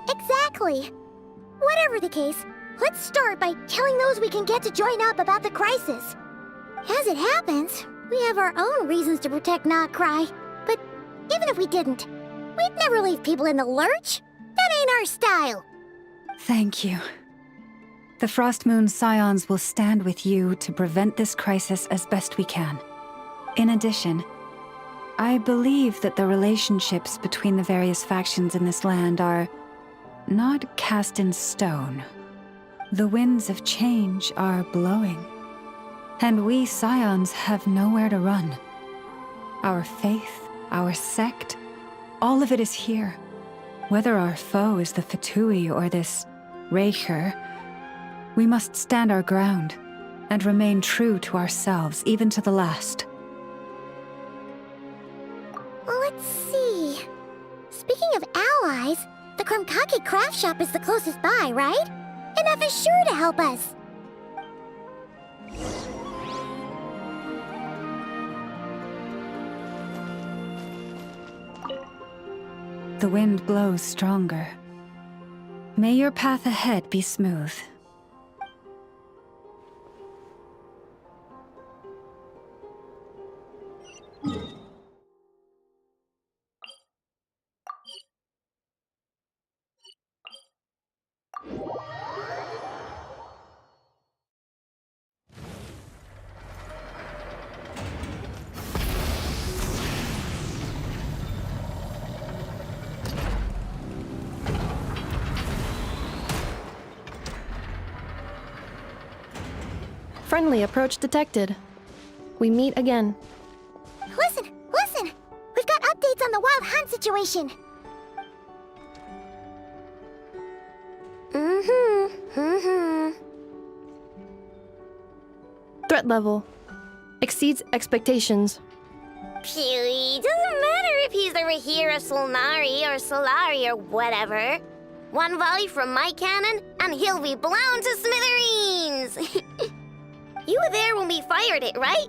Exactly. Whatever the case, let's start by telling those we can get to join up about the crisis. As it happens, we have our own reasons to protect Nodcry, but even if we didn't, we'd never leave people in the lurch. That ain't our style. Thank you. The Frostmoon Scions will stand with you to prevent this crisis as best we can. In addition, I believe that the relationships between the various factions in this land are not cast in stone. The winds of change are blowing, and we Scions have nowhere to run. Our faith, our sect, all of it is here. Whether our foe is the Fatui or this Raker, we must stand our ground and remain true to ourselves, even to the last. Let's see. Speaking of allies, the Krumkake craft shop is the closest by, right? And F is sure to help us. The wind blows stronger. May your path ahead be smooth. Friendly approach detected. We meet again. Listen! Listen! We've got updates on the wild hunt situation. Threat level exceeds expectations. Phew, doesn't matter if he's the Rahir of Solnari or Solari or whatever. One volley from my cannon, and he'll be blown to smithereens! You were there when we fired it, right?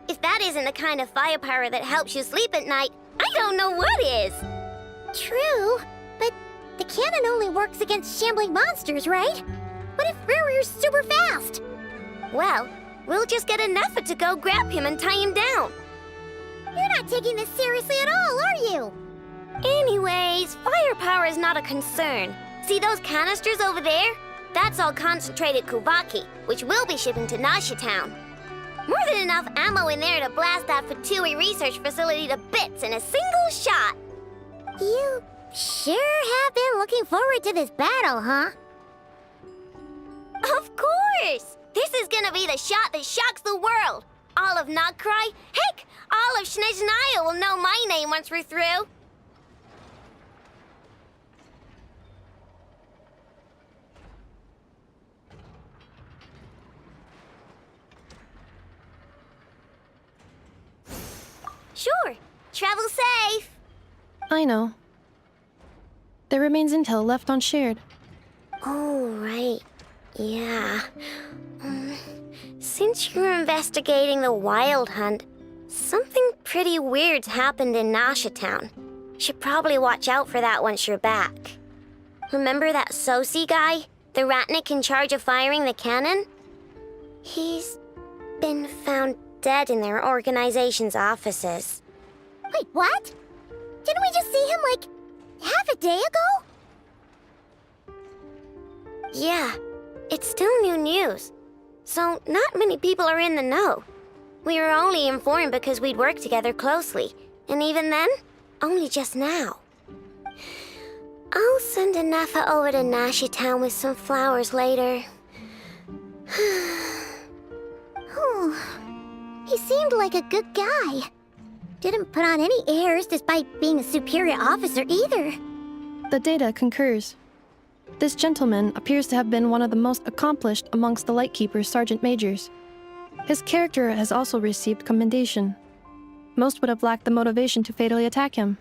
If that isn't the kind of firepower that helps you sleep at night, I don't know what is! True, but the cannon only works against shambling monsters, right? What if Rarir's super fast? Well, we'll just get an effort to go grab him and tie him down. You're not taking this seriously at all, are you? Anyways, firepower is not a concern. See those canisters over there? That's all concentrated Kuvaki, which we'll be shipping to Nasha Town. More than enough ammo in there to blast that Fatui research facility to bits in a single shot. You sure have been looking forward to this battle, huh? Of course! This is gonna be the shot that shocks the world. All of Nodcry, heck, all of Snezhnaya will know my name once we're through. Sure. Travel safe. I know. There remains intel left unshared. Oh, right. Yeah. Since you're investigating the wild hunt, something pretty weird's happened in Nasha Town. Should probably watch out for that once you're back. Remember that Sosi guy? The Ratnik in charge of firing the cannon? He's been found dead in their organization's offices. Wait, what? Didn't we just see him, like, half a day ago? Yeah, It's still new news, so not many people are in the know. We were only informed because we'd worked together closely, and even then, only just now. I'll send a Nefa over to Nashitown with some flowers later. Oh, he seemed like a good guy. Didn't put on any airs despite being a superior officer either. The data concurs. This gentleman appears to have been one of the most accomplished amongst the Lightkeeper's sergeant majors. His character has also received commendation. Most would have lacked the motivation to fatally attack him.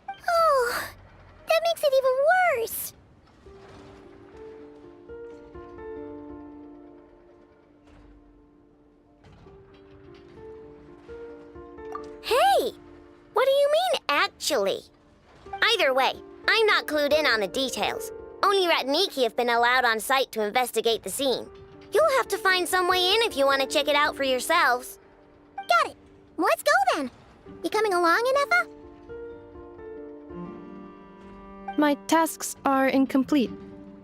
Oh, that makes it even worse. Hey, what do you mean, actually? Either way, I'm not clued in on the details. Only Ratniki have been allowed on site to investigate the scene. You'll have to find some way in if you want to check it out for yourselves. Got it. Let's go then. You coming along, Inefa? My tasks are incomplete.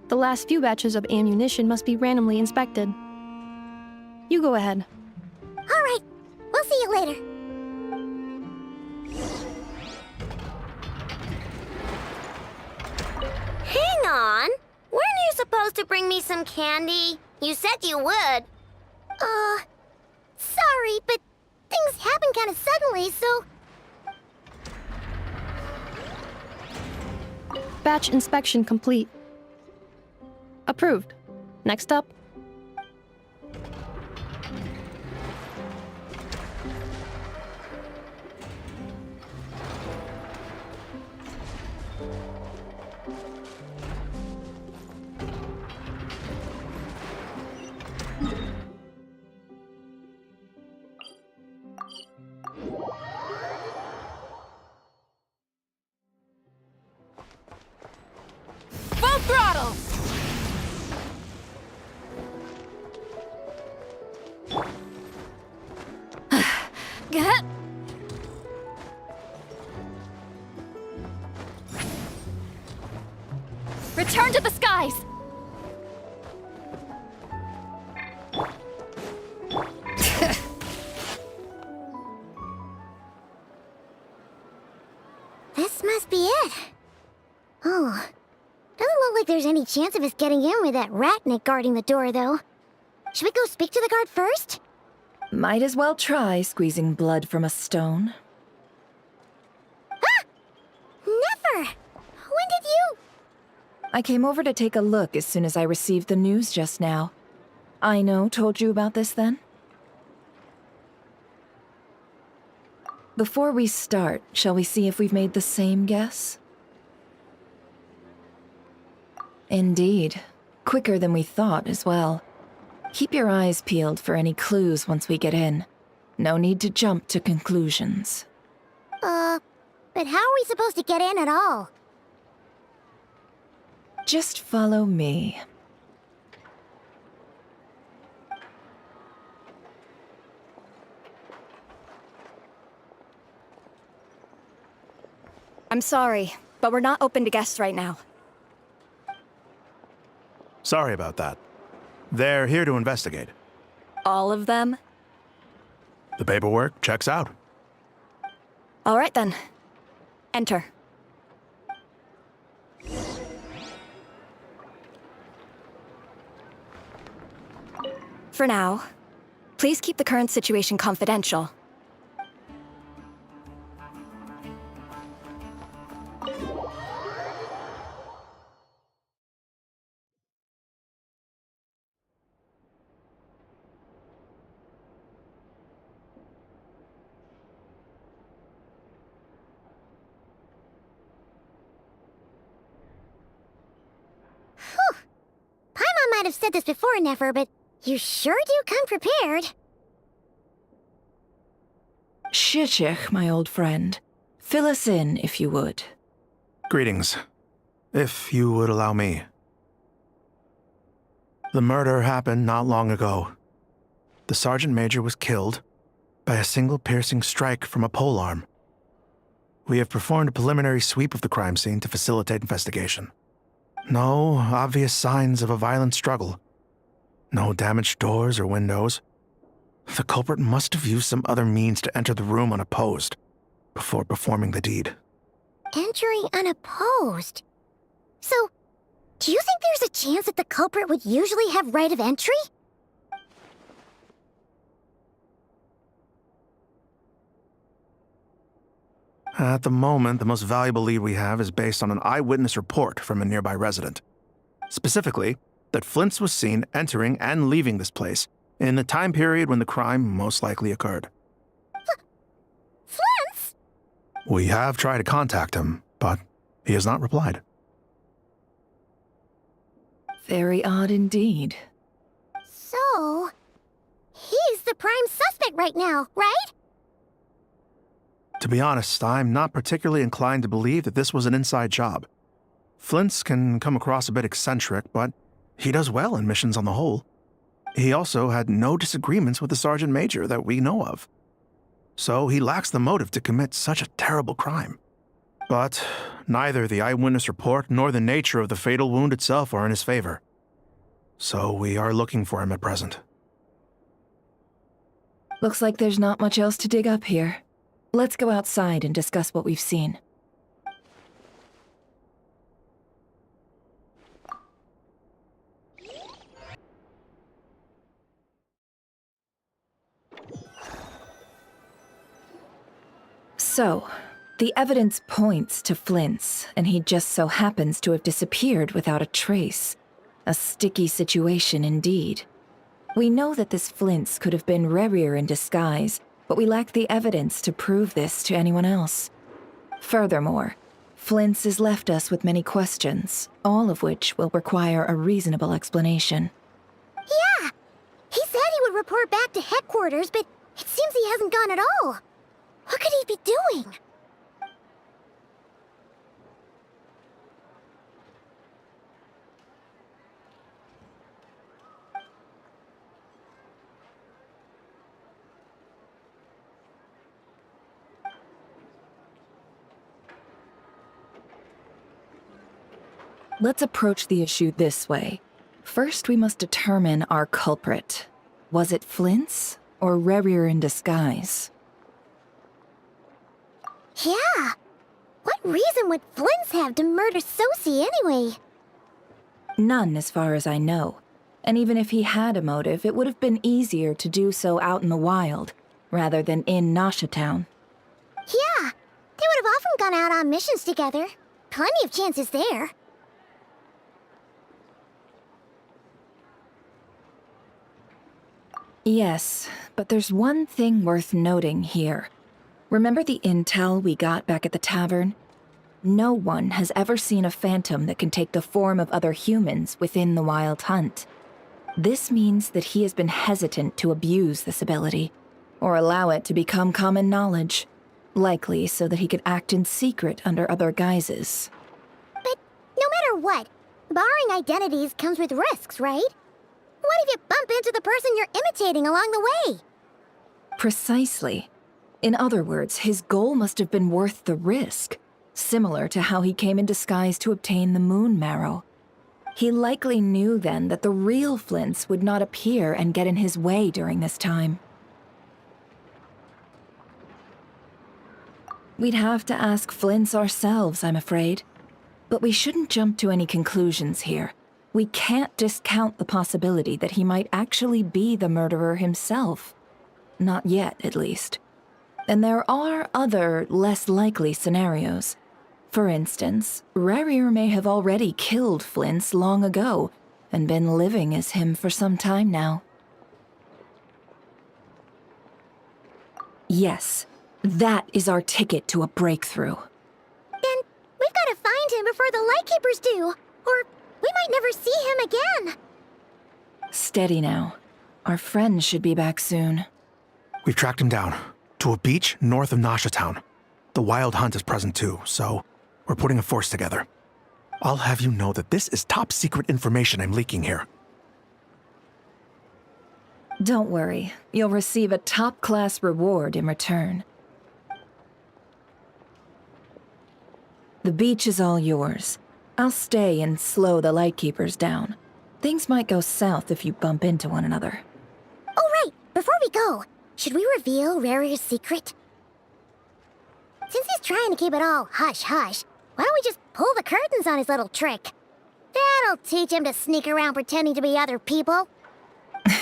The last few batches of ammunition must be randomly inspected. You go ahead. All right. We'll see you later. Hang on. Weren't you supposed to bring me some candy? You said you would. Sorry, but things happened kind of suddenly, so... Batch inspection complete. Approved. Next up. Full throttle! Get. Return to the skies! This must be it. Oh, doesn't look like there's any chance of us getting in with that Ratnik guarding the door, though. Should we go speak to the guard first? Might as well try squeezing blood from a stone. Ah! Never! When did you... I came over to take a look as soon as I received the news just now. Aino told you about this then? Before we start, shall we see if we've made the same guess? Indeed. Quicker than we thought as well. Keep your eyes peeled for any clues once we get in. No need to jump to conclusions. But how are we supposed to get in at all? Just follow me. I'm sorry, but we're not open to guests right now. Sorry about that. They're here to investigate. All of them? The paperwork checks out. All right then. Enter. For now, please keep the current situation confidential. Paimon might have said this before, Nefer, but you sure do come prepared. Shishich, my old friend. Fill us in, if you would. Greetings. If you would allow me. The murder happened not long ago. The Sergeant Major was killed by a single piercing strike from a polearm. We have performed a preliminary sweep of the crime scene to facilitate investigation. No obvious signs of a violent struggle, No damaged doors or windows. The culprit must have used some other means to enter the room unopposed before performing the deed. Entering unopposed? So, do you think there's a chance that the culprit would usually have right of entry? At the moment, the most valuable lead we have is based on an eyewitness report from a nearby resident. Specifically, that Flint's was seen entering and leaving this place in the time period when the crime most likely occurred. Flint's? We have tried to contact him, but he has not replied. Very odd indeed. So, he's the prime suspect right now, right? To be honest, I'm not particularly inclined to believe that this was an inside job. Flint's can come across a bit eccentric, but he does well in missions on the whole. He also had no disagreements with the Sergeant Major that we know of. So he lacks the motive to commit such a terrible crime. But neither the eyewitness report nor the nature of the fatal wound itself are in his favor. So we are looking for him at present. Looks like there's not much else to dig up here. Let's go outside and discuss what we've seen. So, the evidence points to Flint's, and he just so happens to have disappeared without a trace. A sticky situation indeed. We know that this Flint's could have been Rerir in disguise, but we lack the evidence to prove this to anyone else. Furthermore, Flint's has left us with many questions, all of which will require a reasonable explanation. Yeah! He said he would report back to headquarters, but it seems he hasn't gone at all. What could he be doing? Let's approach the issue this way. First, we must determine our culprit. Was it Flint's or Rerir in disguise? Yeah! What reason would Flint's have to murder Sosie anyway? None, as far as I know. And even if he had a motive, it would have been easier to do so out in the wild, rather than in Nashatown. Yeah! They would have often gone out on missions together. Plenty of chances there. Yes, but there's one thing worth noting here. Remember the intel we got back at the tavern? No one has ever seen a phantom that can take the form of other humans within the Wild Hunt. This means that he has been hesitant to abuse this ability, or allow it to become common knowledge, likely so that he could act in secret under other guises. But no matter what, borrowing identities comes with risks, right? What if you bump into the person you're imitating along the way? Precisely. In other words, his goal must have been worth the risk, similar to how he came in disguise to obtain the moon marrow. He likely knew then that the real Flint's would not appear and get in his way during this time. We'd have to ask Flint's ourselves, I'm afraid. But we shouldn't jump to any conclusions here. We can't discount the possibility that he might actually be the murderer himself. Not yet, at least. And there are other, less likely scenarios. For instance, Rerir may have already killed Flint's long ago, and been living as him for some time now. Yes, that is our ticket to a breakthrough. Then we've got to find him before the Lightkeepers do, or we might never see him again. Steady now. Our friend should be back soon. We've tracked him down to a beach north of Nashatown. The Wild Hunt is present too, so we're putting a force together. I'll have you know that this is top secret information I'm leaking here. Don't worry. You'll receive a top-class reward in return. The beach is all yours. I'll stay and slow the Lightkeepers down. Things might go south if you bump into one another. Oh, right! Before we go, should we reveal Rarier's secret? Since he's trying to keep it all hush-hush, why don't we just pull the curtains on his little trick? That'll teach him to sneak around pretending to be other people. Hey!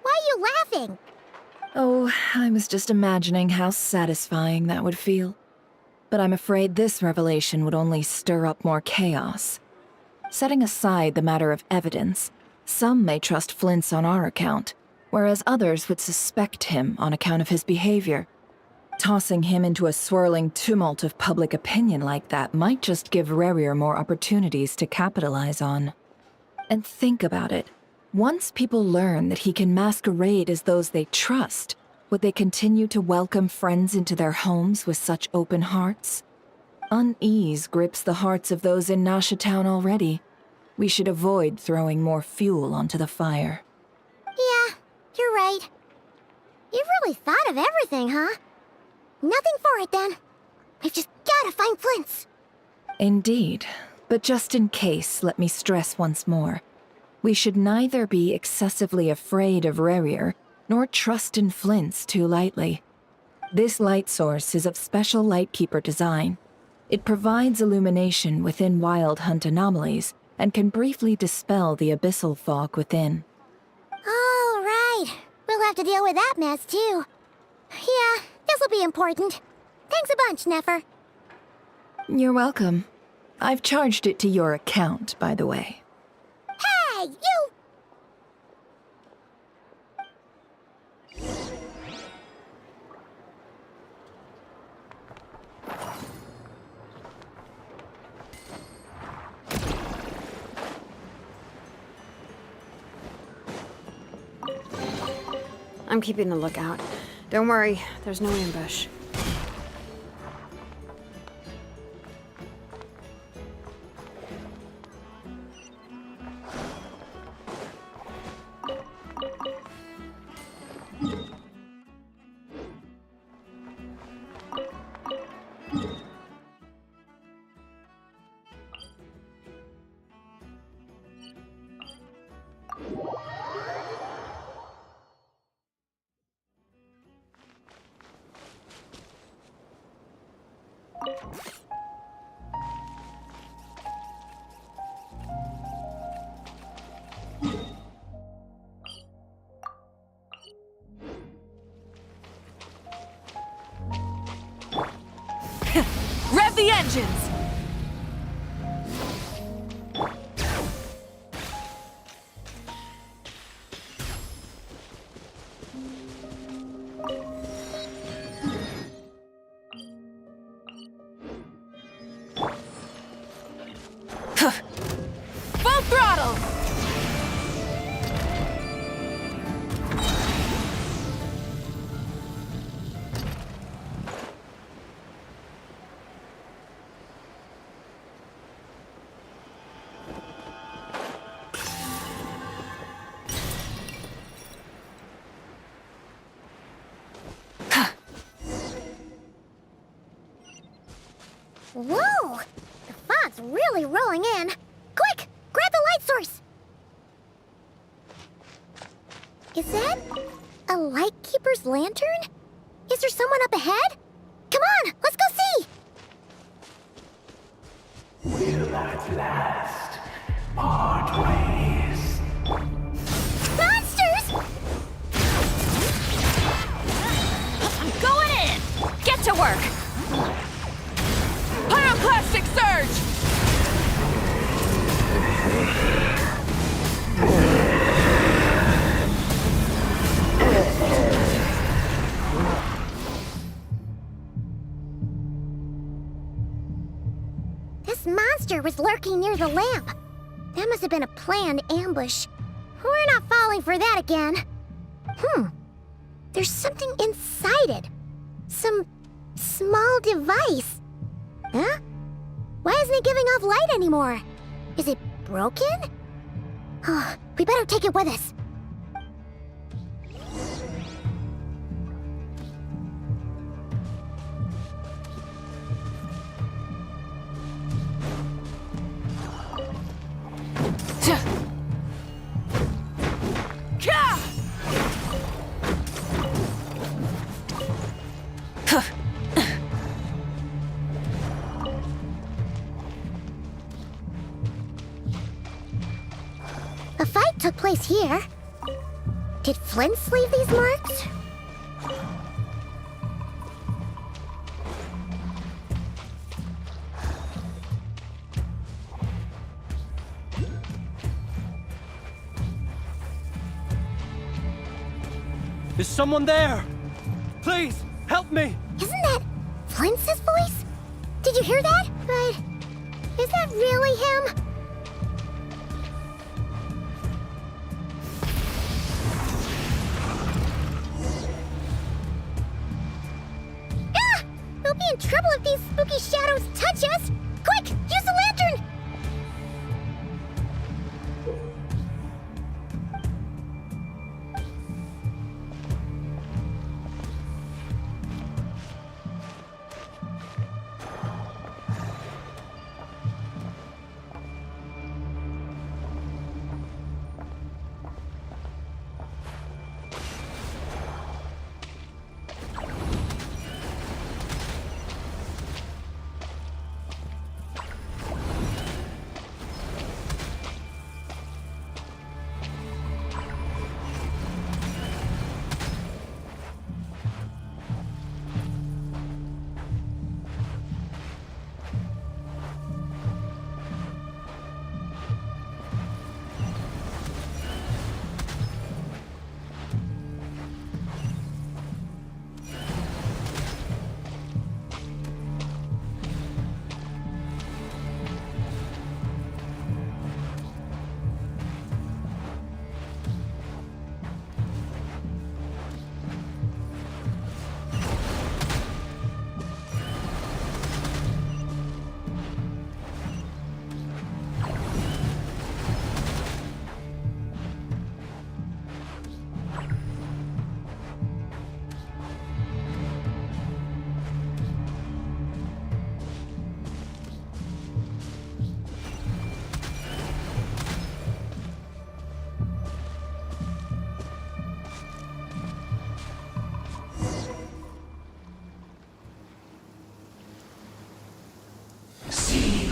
Why are you laughing? Oh, I was just imagining how satisfying that would feel. But I'm afraid this revelation would only stir up more chaos. Setting aside the matter of evidence, some may trust Flint's on our account, whereas others would suspect him on account of his behavior. Tossing him into a swirling tumult of public opinion like that might just give Rarier more opportunities to capitalize on. And think about it. Once people learn that he can masquerade as those they trust, would they continue to welcome friends into their homes with such open hearts? Unease grips the hearts of those in Nasha Town already. We should avoid throwing more fuel onto the fire. Yeah, you're right. You've really thought of everything, huh? Nothing for it, then. We've just gotta find Flint's. Indeed. But just in case, let me stress once more. We should neither be excessively afraid of Rarier, nor trust in Flint's too lightly. This light source is of special Lightkeeper design. It provides illumination within Wild Hunt anomalies, and can briefly dispel the abyssal fog within. Oh, right. We'll have to deal with that mess, too. Yeah, this'll be important. Thanks a bunch, Nefer. You're welcome. I've charged it to your account, by the way. Hey, you! I'm keeping a lookout. Don't worry, there's no ambush. Rev the engines! Full throttle! Whoa! The fog's really rolling in. Quick! Grab the light source! Is that a Lightkeeper's lantern? Is there someone up ahead? Come on, let's go see! We'll at last part ways. Monsters! I'm going in! Get to work! Pyroclastic surge! This monster was lurking near the lamp. That must have been a planned ambush. We're not falling for that again. There's something inside it. Some small device. Huh? Why isn't it giving off light anymore? Is it broken? Oh, we better take it with us. A fight took place here. Did Flint leave these marks? Is someone there? Please, help me! Isn't that Flint's voice? Did you hear that? But is that really him? Ah! We'll be in trouble if these spooky shadows touch us! Quick, use the lantern!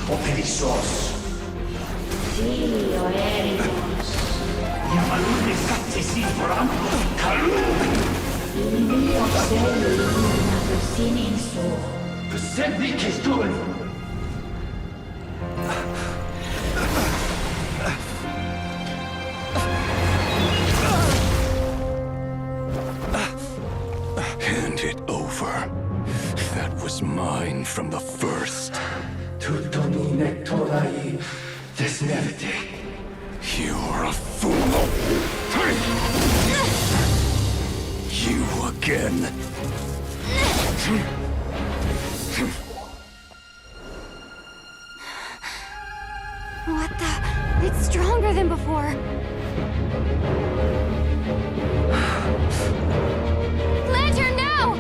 Operissos. Sì, oericos. Yamalune sattesi forampos kalum. Ilmi obselu ilmina persininso. Persevi kestul. Hand it over. That was mine from the first. Tutoni nectorai desnevite. You're a fool. You again. What the? It's stronger than before. Lantern, now!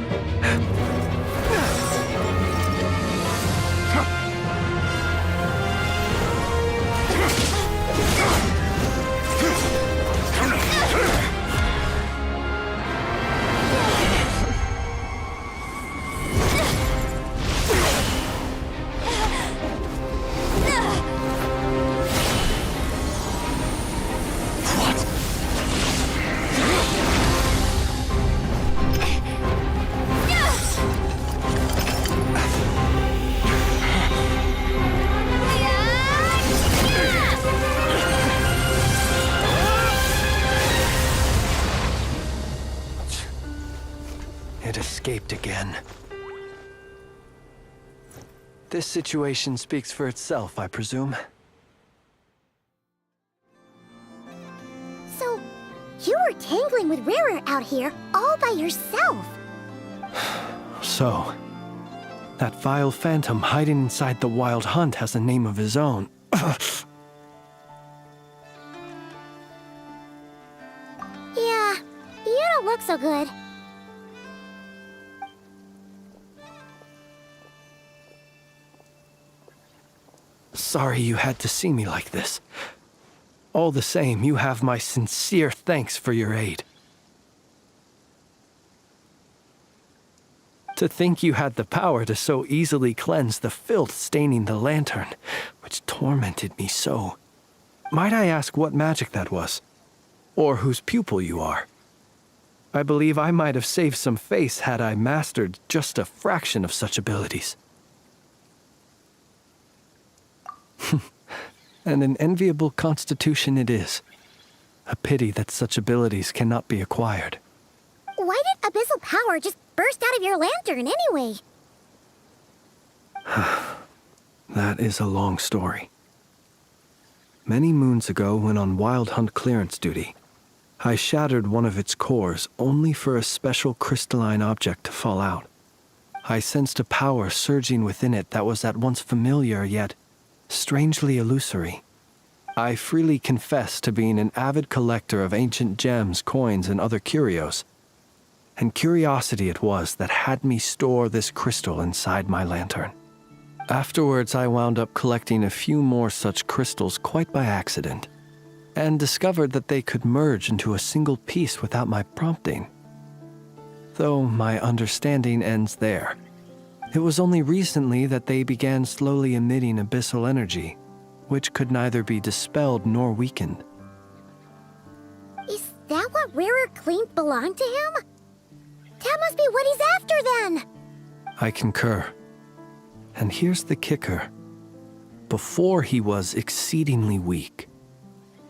It escaped again. This situation speaks for itself, I presume. So, you were tangling with Rarer out here all by yourself. So, that vile phantom hiding inside the Wild Hunt has a name of his own. Yeah, you don't look so good. Sorry you had to see me like this. All the same, you have my sincere thanks for your aid. To think you had the power to so easily cleanse the filth staining the lantern, which tormented me so. Might I ask what magic that was? Or whose pupil you are? I believe I might have saved some face had I mastered just a fraction of such abilities. And an enviable constitution it is. A pity that such abilities cannot be acquired. Why did abyssal power just burst out of your lantern anyway? That is a long story. Many moons ago, when on wild hunt clearance duty, I shattered one of its cores only for a special crystalline object to fall out. I sensed a power surging within it that was at once familiar yet strangely illusory. I freely confess to being an avid collector of ancient gems, coins, and other curios, and curiosity it was that had me store this crystal inside my lantern. Afterwards, I wound up collecting a few more such crystals quite by accident, and discovered that they could merge into a single piece without my prompting. Though my understanding ends there. It was only recently that they began slowly emitting abyssal energy, which could neither be dispelled nor weakened. Is that what Rarer claimed belonged to him? That must be what he's after then! I concur. And here's the kicker. Before he was exceedingly weak.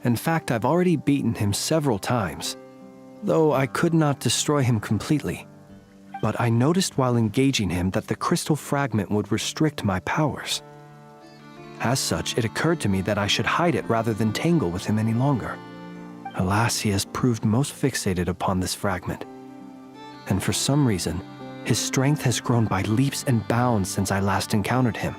In fact, I've already beaten him several times, though I could not destroy him completely. But I noticed while engaging him that the crystal fragment would restrict my powers. As such, it occurred to me that I should hide it rather than tangle with him any longer. Alas, he has proved most fixated upon this fragment. And for some reason, his strength has grown by leaps and bounds since I last encountered him.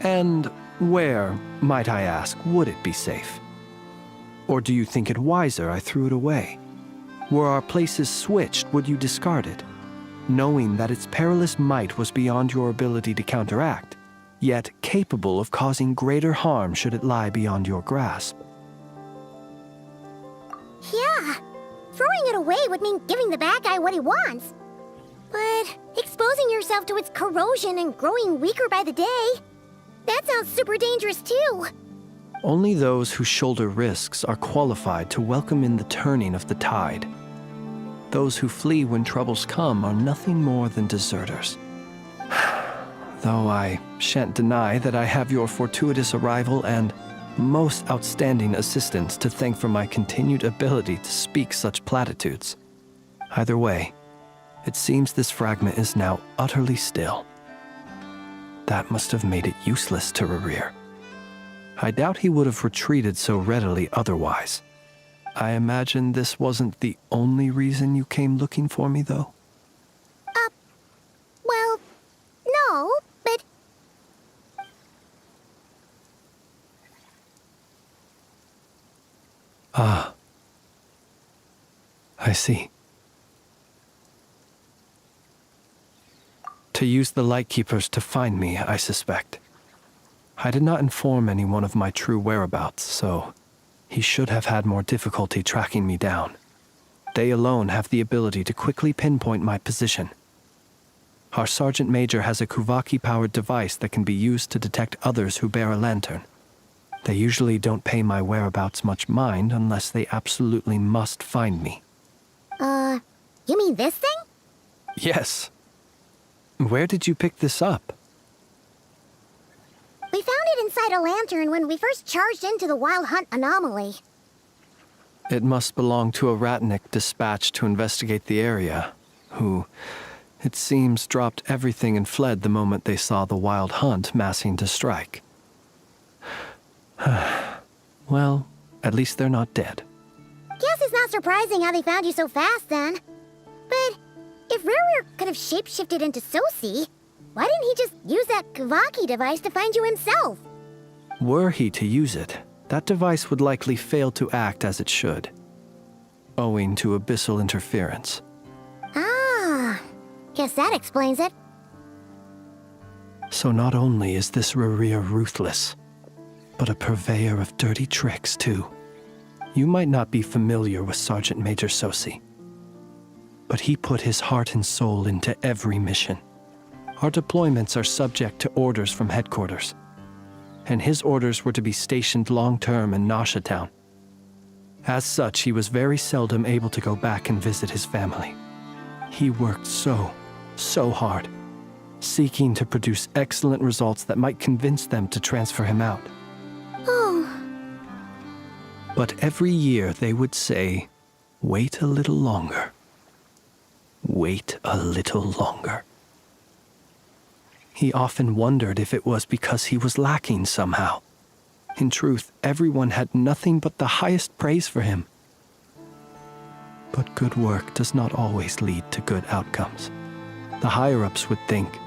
And where, might I ask, would it be safe? Or do you think it wiser I threw it away? Were our places switched, would you discard it, knowing that its perilous might was beyond your ability to counteract, yet capable of causing greater harm should it lie beyond your grasp? Yeah, throwing it away would mean giving the bad guy what he wants. But exposing yourself to its corrosion and growing weaker by the day, that sounds super dangerous too. Only those who shoulder risks are qualified to welcome in the turning of the tide. Those who flee when troubles come are nothing more than deserters. Though I shan't deny that I have your fortuitous arrival and most outstanding assistance to thank for my continued ability to speak such platitudes. Either way, it seems this fragment is now utterly still. That must have made it useless to Rarir. I doubt he would have retreated so readily otherwise. I imagine this wasn't the only reason you came looking for me, though? Well, no, but... Ah. I see. To use the Lightkeepers to find me, I suspect. I did not inform anyone of my true whereabouts, so he should have had more difficulty tracking me down. They alone have the ability to quickly pinpoint my position. Our Sergeant Major has a Kuvaki-powered device that can be used to detect others who bear a lantern. They usually don't pay my whereabouts much mind unless they absolutely must find me. You mean this thing? Yes. Where did you pick this up? We found it inside a lantern when we first charged into the Wild Hunt anomaly. It must belong to a Ratnik dispatched to investigate the area, who, it seems, dropped everything and fled the moment they saw the Wild Hunt massing to strike. Well, at least they're not dead. Guess it's not surprising how they found you so fast, then. But if Rarir could have shapeshifted into Sosi, why didn't he just use that Kavaki device to find you himself? Were he to use it, that device would likely fail to act as it should, owing to abyssal interference. Ah, guess that explains it. So not only is this Rerir ruthless, but a purveyor of dirty tricks, too. You might not be familiar with Sergeant Major Sosi, but he put his heart and soul into every mission. Our deployments are subject to orders from headquarters, and his orders were to be stationed long-term in Nasha Town. As such, he was very seldom able to go back and visit his family. He worked so hard, seeking to produce excellent results that might convince them to transfer him out. Oh. But every year they would say, "Wait a little longer. Wait a little longer." He often wondered if it was because he was lacking somehow. In truth, everyone had nothing but the highest praise for him. But good work does not always lead to good outcomes. The higher-ups would think,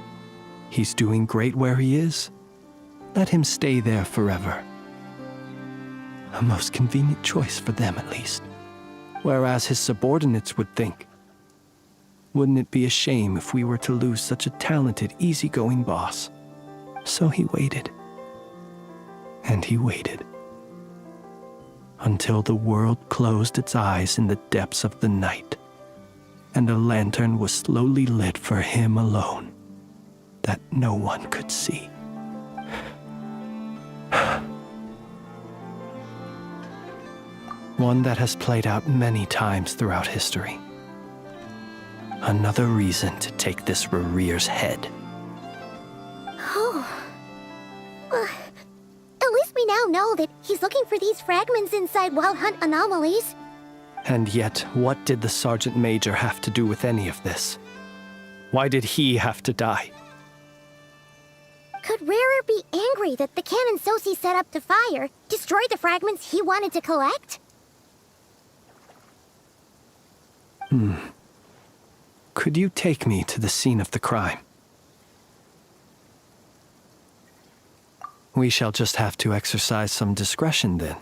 he's doing great where he is. Let him stay there forever. A most convenient choice for them, at least. Whereas his subordinates would think, wouldn't it be a shame if we were to lose such a talented, easygoing boss? So he waited. And he waited. Until the world closed its eyes in the depths of the night, and a lantern was slowly lit for him alone, that no one could see. One that has played out many times throughout history. Another reason to take this Rerir's head. Oh. At least we now know that he's looking for these fragments inside Wild Hunt anomalies. And yet, what did the Sergeant Major have to do with any of this? Why did he have to die? Could Rarer be angry that the cannon Sosi set up to fire destroyed the fragments he wanted to collect? Could you take me to the scene of the crime? We shall just have to exercise some discretion then.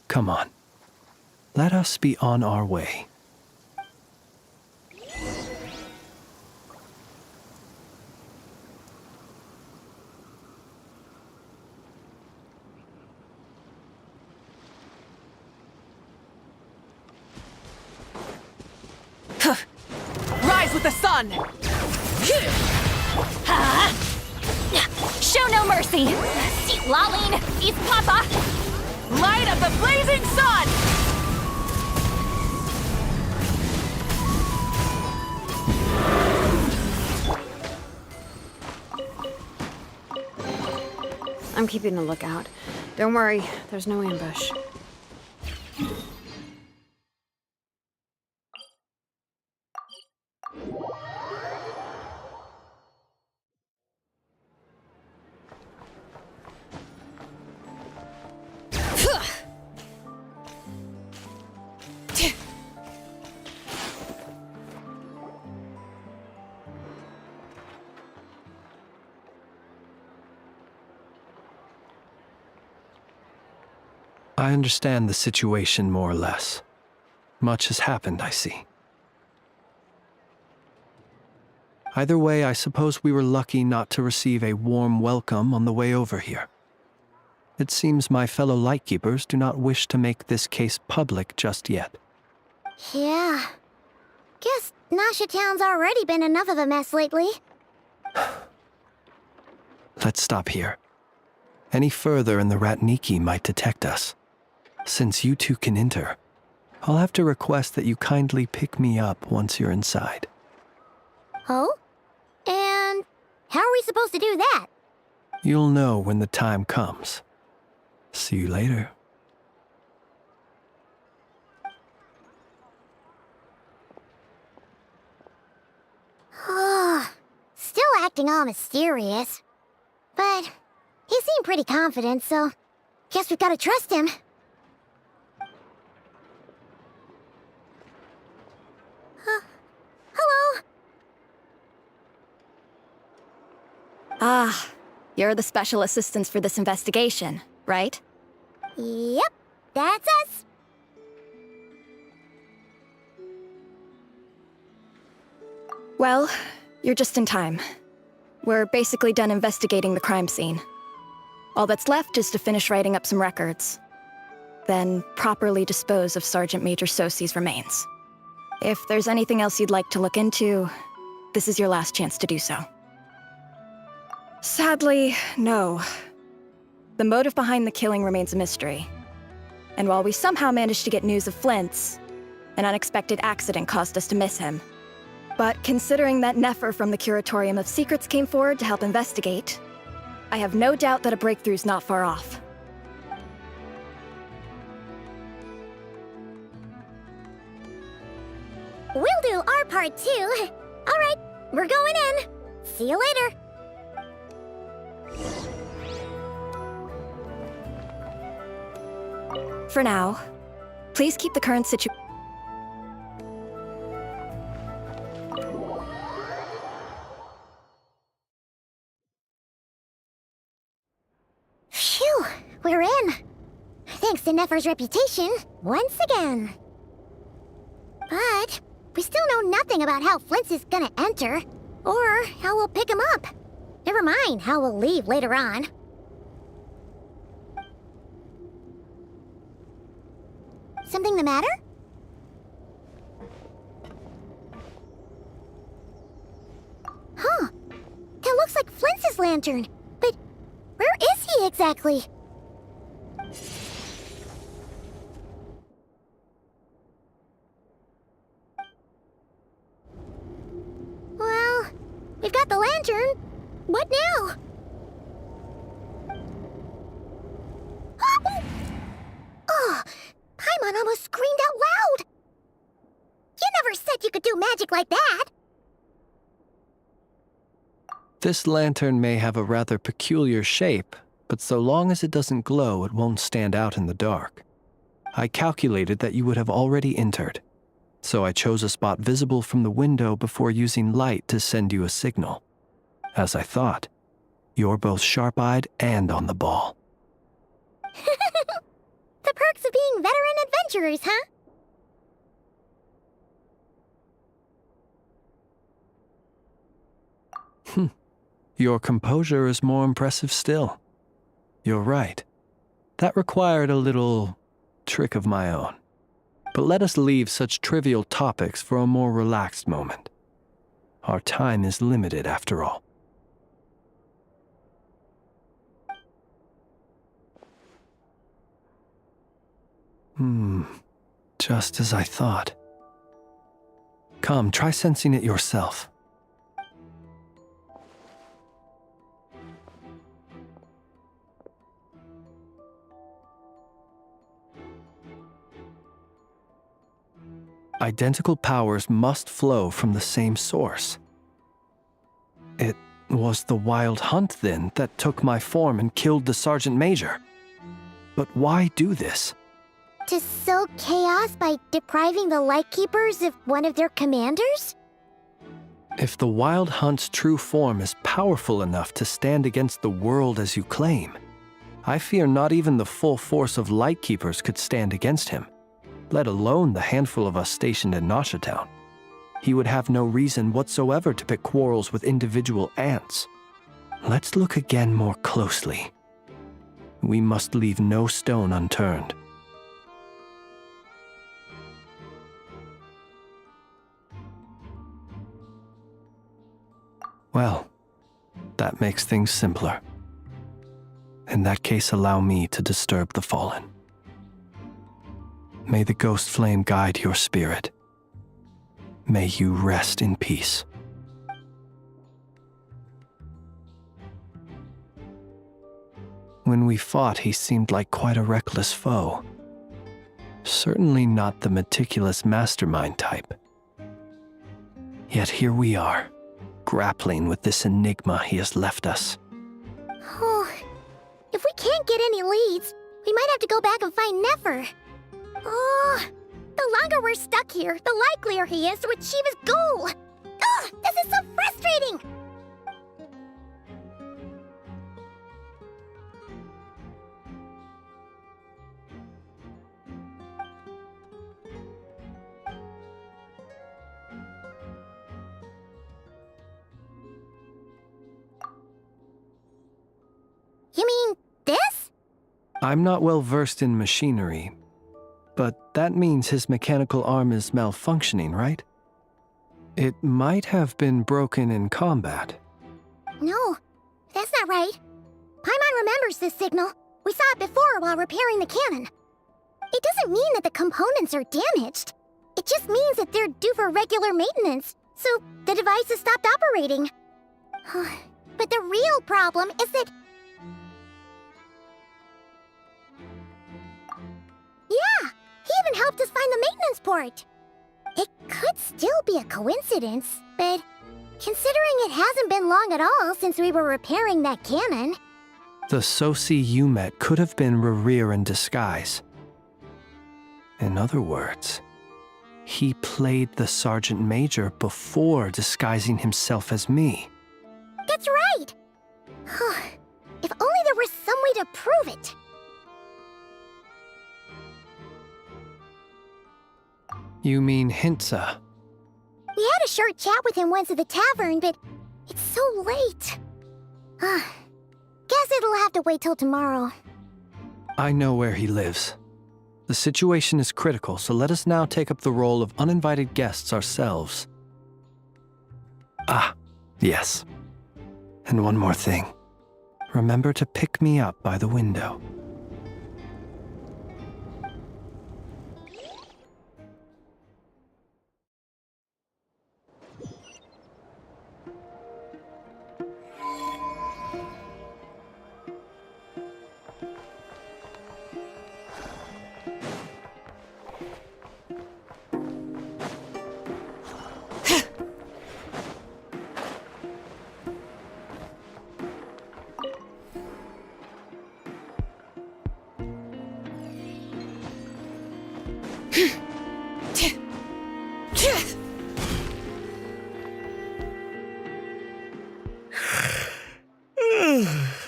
Come on. Let us be on our way. Rise with the sun! Show no mercy! See Laline, East Papa! Light of the blazing sun! I'm keeping a lookout. Don't worry, there's no ambush. I understand the situation more or less. Much has happened, I see. Either way, I suppose we were lucky not to receive a warm welcome on the way over here. It seems my fellow Lightkeepers do not wish to make this case public just yet. Yeah. Guess Nasha Town's already been enough of a mess lately. Let's stop here. Any further and the Ratniki might detect us. Since you two can enter, I'll have to request that you kindly pick me up once you're inside. Oh? And how are we supposed to do that? You'll know when the time comes. See you later. Still acting all mysterious. But he seemed pretty confident, so guess we've got to trust him. Hello? Ah, you're the special assistants for this investigation, right? Yep, that's us. Well, you're just in time. We're basically done investigating the crime scene. All that's left is to finish writing up some records. Then properly dispose of Sergeant Major Sosie's remains. If there's anything else you'd like to look into, this is your last chance to do so. Sadly, no. The motive behind the killing remains a mystery. And while we somehow managed to get news of Flint's, an unexpected accident caused us to miss him. But considering that Nefer from the Curatorium of Secrets came forward to help investigate, I have no doubt that a breakthrough's not far off. We'll do our part too. All right, we're going in. See you later. For now, please keep the current situation. Phew, we're in. Thanks to Nefer's reputation, once again. But we still know nothing about how Flint's is gonna enter, or how we'll pick him up. Never mind how we'll leave later on. Something the matter? Huh. That looks like Flint's lantern. But where is he exactly? Well, we've got the lantern. What now? Oh, Paimon almost screamed out loud. You never said you could do magic like that. This lantern may have a rather peculiar shape, but so long as it doesn't glow, it won't stand out in the dark. I calculated that you would have already entered, so I chose a spot visible from the window before using light to send you a signal. As I thought, you're both sharp-eyed and on the ball. The perks of being veteran adventurers, huh? Your composure is more impressive still. You're right. That required a little trick of my own. But let us leave such trivial topics for a more relaxed moment. Our time is limited after all. Just as I thought. Come, try sensing it yourself. Identical powers must flow from the same source. It was the wild hunt, then, that took my form and killed the Sergeant Major. But why do this? To sow chaos by depriving the Lightkeepers of one of their commanders? If the Wild Hunt's true form is powerful enough to stand against the world as you claim, I fear not even the full force of Lightkeepers could stand against him, let alone the handful of us stationed in Nasha Town. He would have no reason whatsoever to pick quarrels with individual ants. Let's look again more closely. We must leave no stone unturned. Well, that makes things simpler. In that case, allow me to disturb the fallen. May the ghost flame guide your spirit. May you rest in peace. When we fought, he seemed like quite a reckless foe. Certainly not the meticulous mastermind type. Yet here we are, grappling with this enigma he has left us. Oh, if we can't get any leads, we might have to go back and find Nefer. Oh, the longer we're stuck here, the likelier he is to achieve his goal. Ugh, this is so frustrating! I'm not well versed in machinery, but that means his mechanical arm is malfunctioning, right? It might have been broken in combat. No, that's not right. Paimon remembers this signal. We saw it before while repairing the cannon. It doesn't mean that the components are damaged. It just means that they're due for regular maintenance, so the device has stopped operating. But the real problem is that... Yeah, he even helped us find the maintenance port. It could still be a coincidence, but considering it hasn't been long at all since we were repairing that cannon... The Sosi you met could have been Rerir in disguise. In other words, he played the Sergeant Major before disguising himself as me. That's right! If only there were some way to prove it. You mean Hintsa? We had a short chat with him once at the tavern, but it's so late. Guess it'll have to wait till tomorrow. I know where he lives. The situation is critical, so let us now take up the role of uninvited guests ourselves. Yes. And one more thing. Remember to pick me up by the window.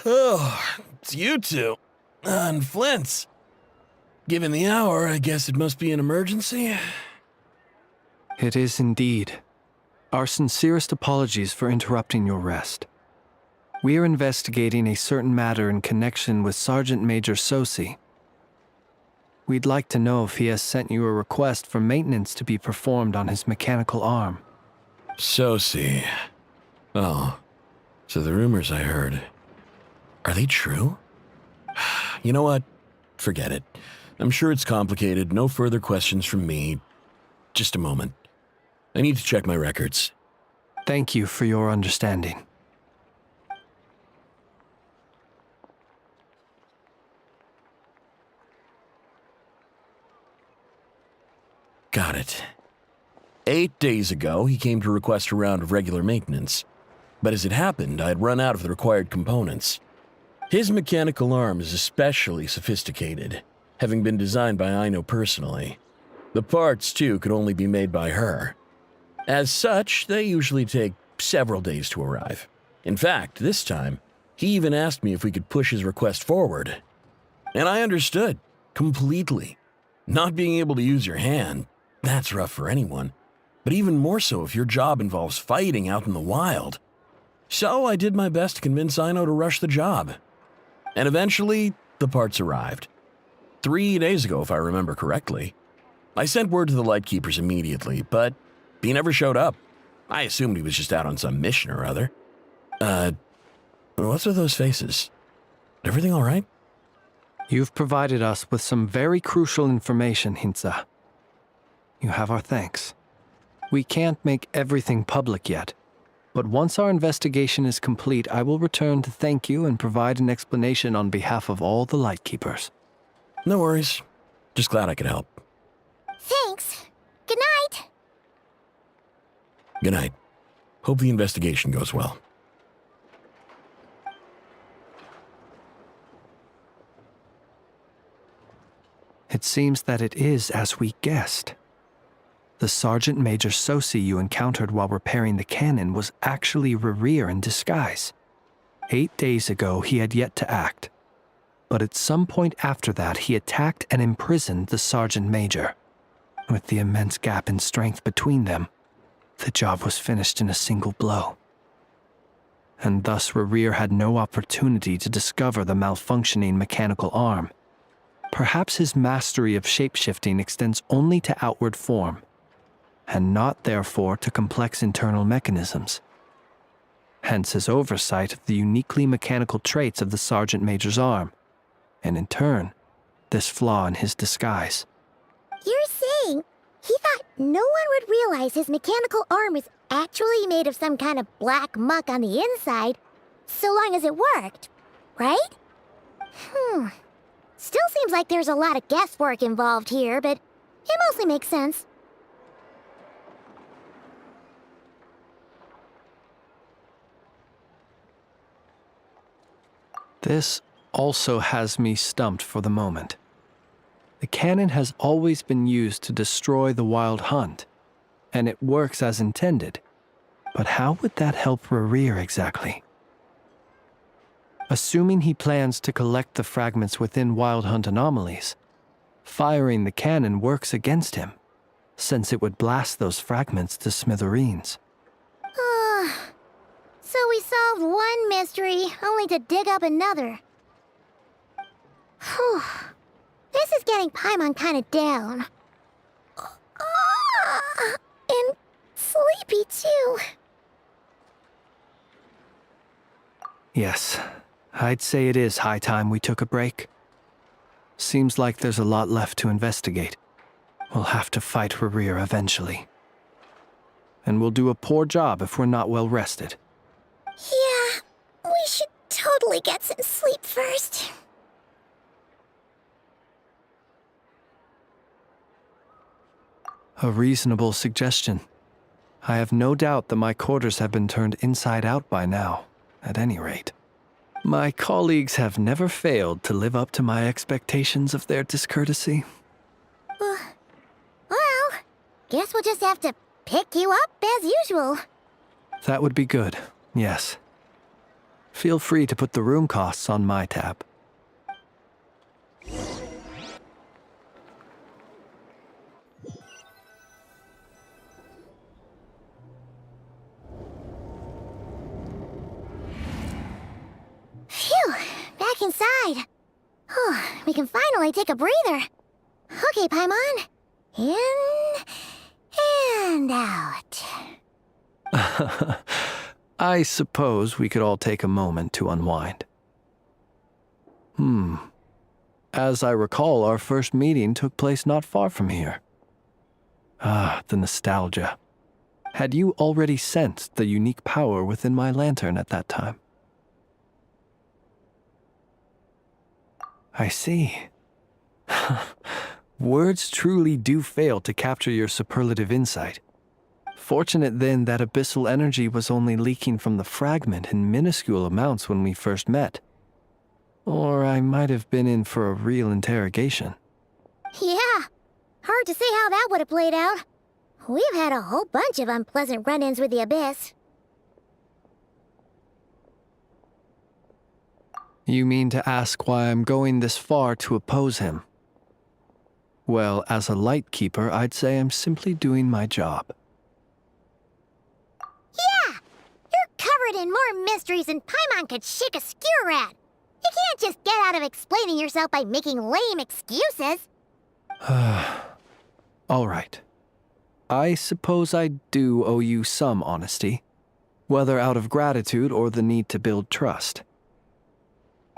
Oh, it's you two. And Flint's. Given the hour, I guess it must be an emergency. It is indeed. Our sincerest apologies for interrupting your rest. We are investigating a certain matter in connection with Sergeant Major Sosi. We'd like to know if he has sent you a request for maintenance to be performed on his mechanical arm. Sosi. Oh, so the rumors I heard, are they true? You know what? Forget it. I'm sure it's complicated. No further questions from me. Just a moment. I need to check my records. Thank you for your understanding. Got it. 8 days ago, he came to request a round of regular maintenance. But as it happened, I had run out of the required components. His mechanical arm is especially sophisticated, having been designed by Aino personally. The parts, too, could only be made by her. As such, they usually take several days to arrive. In fact, this time, he even asked me if we could push his request forward. And I understood, completely. Not being able to use your hand, that's rough for anyone. But even more so if your job involves fighting out in the wild. So I did my best to convince Aino to rush the job. And eventually, the parts arrived. 3 days ago, if I remember correctly. I sent word to the Lightkeepers immediately, but he never showed up. I assumed he was just out on some mission or other. What's with those faces? Everything all right? You've provided us with some very crucial information, Hintsa. You have our thanks. We can't make everything public yet, but once our investigation is complete, I will return to thank you and provide an explanation on behalf of all the Lightkeepers. No worries. Just glad I could help. Thanks. Good night. Good night. Hope the investigation goes well. It seems that it is as we guessed. The Sergeant Major Sosi you encountered while repairing the cannon was actually Rerir in disguise. 8 days ago, he had yet to act. But at some point after that, he attacked and imprisoned the Sergeant Major. With the immense gap in strength between them, the job was finished in a single blow. And thus Rerir had no opportunity to discover the malfunctioning mechanical arm Perhaps his mastery of shapeshifting extends only to outward form, and not therefore to complex internal mechanisms. Hence his oversight of the uniquely mechanical traits of the Sergeant Major's arm, and in turn, this flaw in his disguise. You're saying he thought no one would realize his mechanical arm was actually made of some kind of black muck on the inside, so long as it worked, right? Still seems like there's a lot of guesswork involved here, but it mostly makes sense. This also has me stumped for the moment. The cannon has always been used to destroy the wild hunt, and it works as intended. But how would that help Rerir exactly? Assuming he plans to collect the fragments within wild hunt anomalies, firing the cannon works against him, since it would blast those fragments to smithereens. So we solved one mystery, only to dig up another. Whew. This is getting Paimon kind of down. And sleepy, too. Yes, I'd say it is high time we took a break. Seems like there's a lot left to investigate. We'll have to fight Rerir eventually. And we'll do a poor job if we're not well rested. Yeah, we should totally get some sleep first. A reasonable suggestion. I have no doubt that my quarters have been turned inside out by now, at any rate. My colleagues have never failed to live up to my expectations of their discourtesy. Well, guess we'll just have to pick you up as usual. That would be good, yes. Feel free to put the room costs on my tab. Phew, back inside. We can finally take a breather. Okay, Paimon. In and out. I suppose we could all take a moment to unwind. As I recall, our first meeting took place not far from here. Ah, the nostalgia. Had you already sensed the unique power within my lantern at that time? I see. Words truly do fail to capture your superlative insight. Fortunate then that abyssal energy was only leaking from the fragment in minuscule amounts when we first met. Or I might have been in for a real interrogation. Yeah, hard to say how that would have played out. We've had a whole bunch of unpleasant run-ins with the Abyss. You mean to ask why I'm going this far to oppose him? Well, as a light keeper, I'd say I'm simply doing my job. Yeah! You're covered in more mysteries than Paimon could shake a skewer at. You can't just get out of explaining yourself by making lame excuses. All right. I suppose I do owe you some honesty, whether out of gratitude or the need to build trust.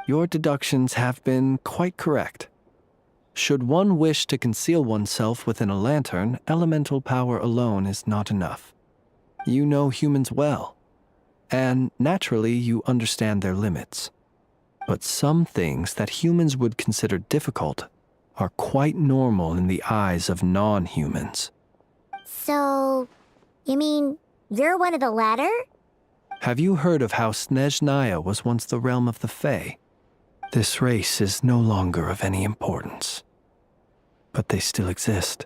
Your deductions have been quite correct. Should one wish to conceal oneself within a lantern, elemental power alone is not enough. You know humans well, and naturally you understand their limits. But some things that humans would consider difficult are quite normal in the eyes of non-humans. So, you mean you're one of the latter? Have you heard of how Snezhnaya was once the realm of the Fae? This race is no longer of any importance, but they still exist,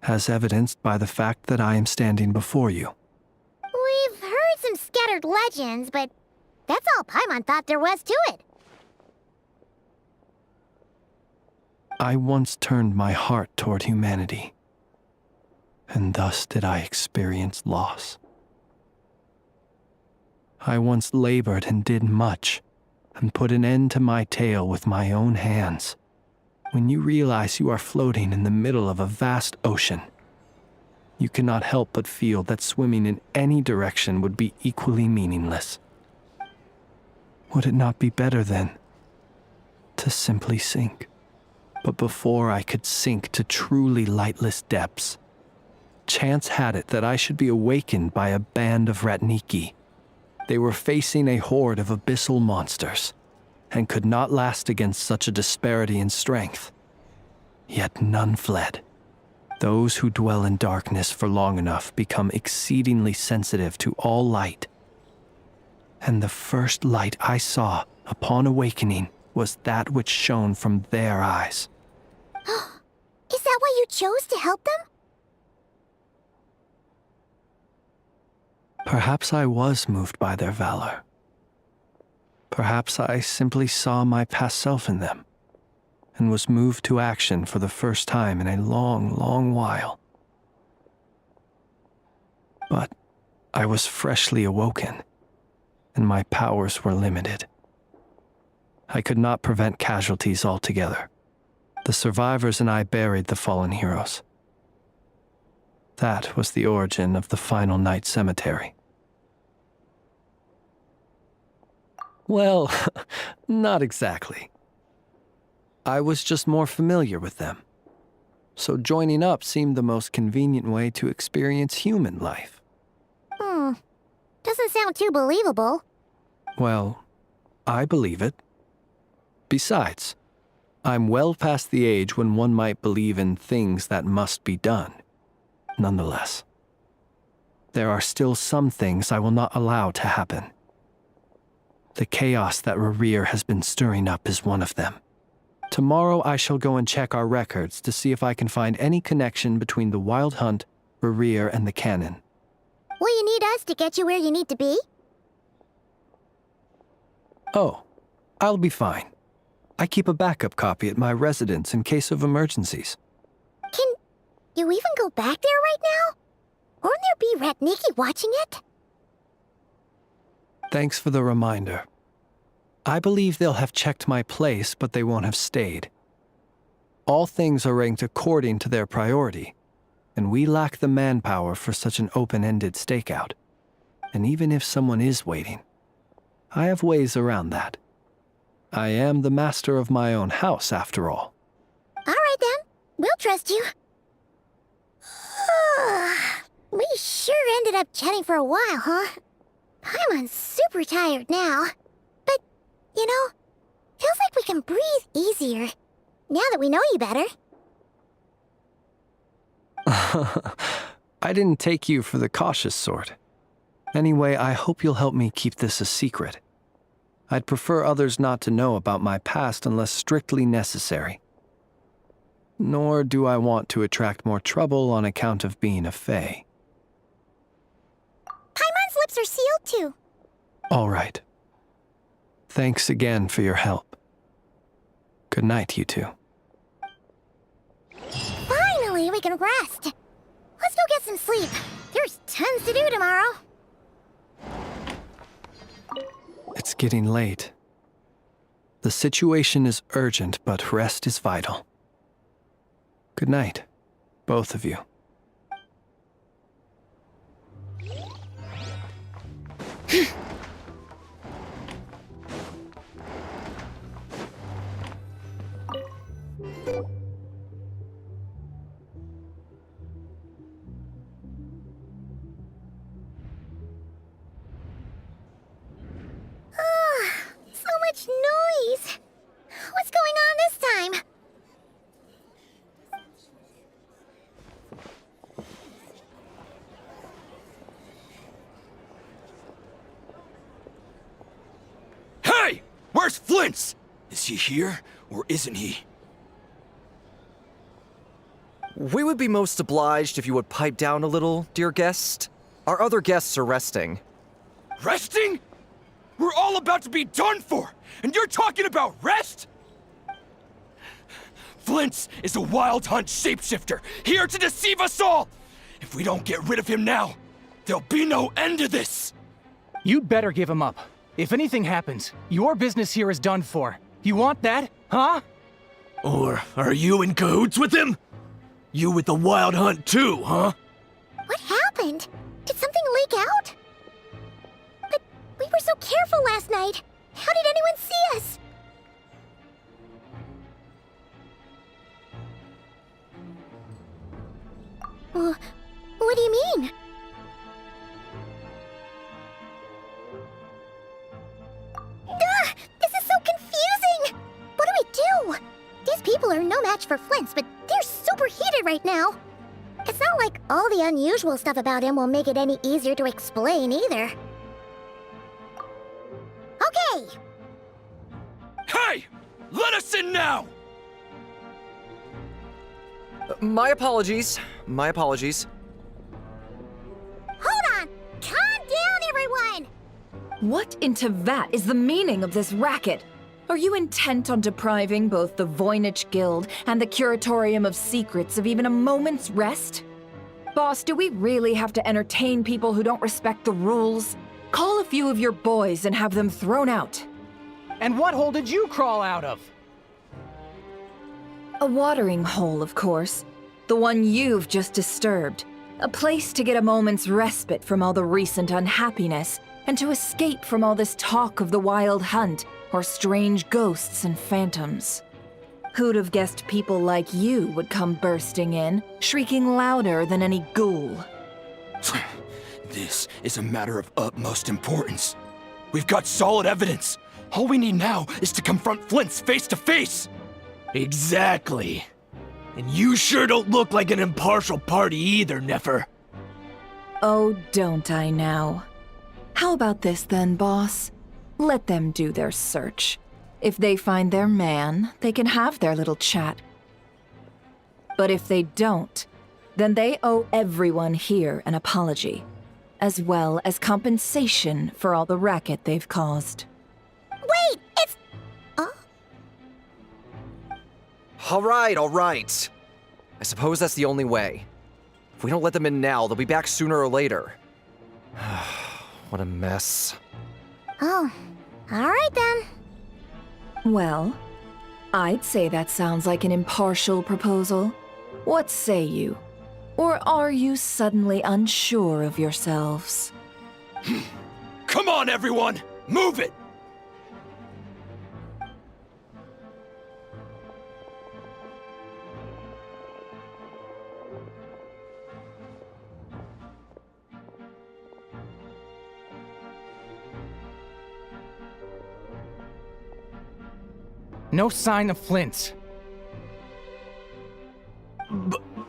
as evidenced by the fact that I am standing before you. We've heard some scattered legends, but that's all Paimon thought there was to it. I once turned my heart toward humanity, and thus did I experience loss. I once labored and did much, and put an end to my tale with my own hands. When you realize you are floating in the middle of a vast ocean, you cannot help but feel that swimming in any direction would be equally meaningless. Would it not be better, then, to simply sink? But before I could sink to truly lightless depths, chance had it that I should be awakened by a band of Ratniki. They were facing a horde of abyssal monsters, and could not last against such a disparity in strength. Yet none fled. Those who dwell in darkness for long enough become exceedingly sensitive to all light. And the first light I saw upon awakening was that which shone from their eyes. Is that why you chose to help them? Perhaps I was moved by their valor. Perhaps I simply saw my past self in them, and was moved to action for the first time in a long, long while. But I was freshly awoken, and my powers were limited. I could not prevent casualties altogether. The survivors and I buried the fallen heroes. That was the origin of the Final Night Cemetery. Well, not exactly. I was just more familiar with them. So joining up seemed the most convenient way to experience human life. Doesn't sound too believable. Well, I believe it. Besides, I'm well past the age when one might believe in things that must be done. Nonetheless, there are still some things I will not allow to happen. The chaos that Rerir has been stirring up is one of them. Tomorrow I shall go and check our records to see if I can find any connection between the Wild Hunt, Rerir, and the Cannon. Will you need us to get you where you need to be? Oh, I'll be fine. I keep a backup copy at my residence in case of emergencies. Can you even go back there right now? Won't there be Ratniki watching it? Thanks for the reminder. I believe they'll have checked my place, but they won't have stayed. All things are ranked according to their priority, and we lack the manpower for such an open-ended stakeout. And even if someone is waiting, I have ways around that. I am the master of my own house, after all. All right, then. We'll trust you. We sure ended up chatting for a while, huh? I'm super tired now. But, you know, feels like we can breathe easier, now that we know you better. I didn't take you for the cautious sort. Anyway, I hope you'll help me keep this a secret. I'd prefer others not to know about my past unless strictly necessary. Nor do I want to attract more trouble on account of being a fae. Paimon's lips are sealed too. All right. Thanks again for your help. Good night, you two. Finally, we can rest. Let's go get some sleep. There's tons to do tomorrow. It's getting late. The situation is urgent, but rest is vital. Good night, both of you. So much noise. What's going on this time? Hey! Where's Flint's? Is he here, or isn't he? We would be most obliged if you would pipe down a little, dear guest. Our other guests are resting. Resting? We're all about to be done for, and you're talking about rest? Flint's is a Wild Hunt shapeshifter, here to deceive us all! If we don't get rid of him now, there'll be no end to this! You'd better give him up. If anything happens, your business here is done for. You want that, huh? Or are you in cahoots with him? You with the Wild Hunt too, huh? What happened? Did something leak out? But we were so careful last night. How did anyone see us? What do you mean? This is so confusing! What do we do? These people are no match for Flint's, but they're super heated right now. It's not like all the unusual stuff about him will make it any easier to explain either. Okay! Hey! Let us in now! My apologies. My apologies. Hold on! Calm down, everyone! What in Tevat is the meaning of this racket? Are you intent on depriving both the Voynich Guild and the Curatorium of Secrets of even a moment's rest? Boss, do we really have to entertain people who don't respect the rules? Call a few of your boys and have them thrown out. And what hole did you crawl out of? A watering hole, of course. The one you've just disturbed. A place to get a moment's respite from all the recent unhappiness, and to escape from all this talk of the Wild Hunt, or strange ghosts and phantoms. Who'd have guessed people like you would come bursting in, shrieking louder than any ghoul? This is a matter of utmost importance. We've got solid evidence. All we need now is to confront Flint's face to face. Exactly. And you sure don't look like an impartial party either, Nefer. Oh, don't I now? How about this then, boss? Let them do their search. If they find their man, they can have their little chat. But if they don't, then they owe everyone here an apology, as well as compensation for all the racket they've caused. Wait, it's... All right. I suppose that's the only way. If we don't let them in now, they'll be back sooner or later. What a mess. Oh, all right then. Well, I'd say that sounds like an impartial proposal. What say you? Or are you suddenly unsure of yourselves? Come on, everyone! Move it! No sign of Flint.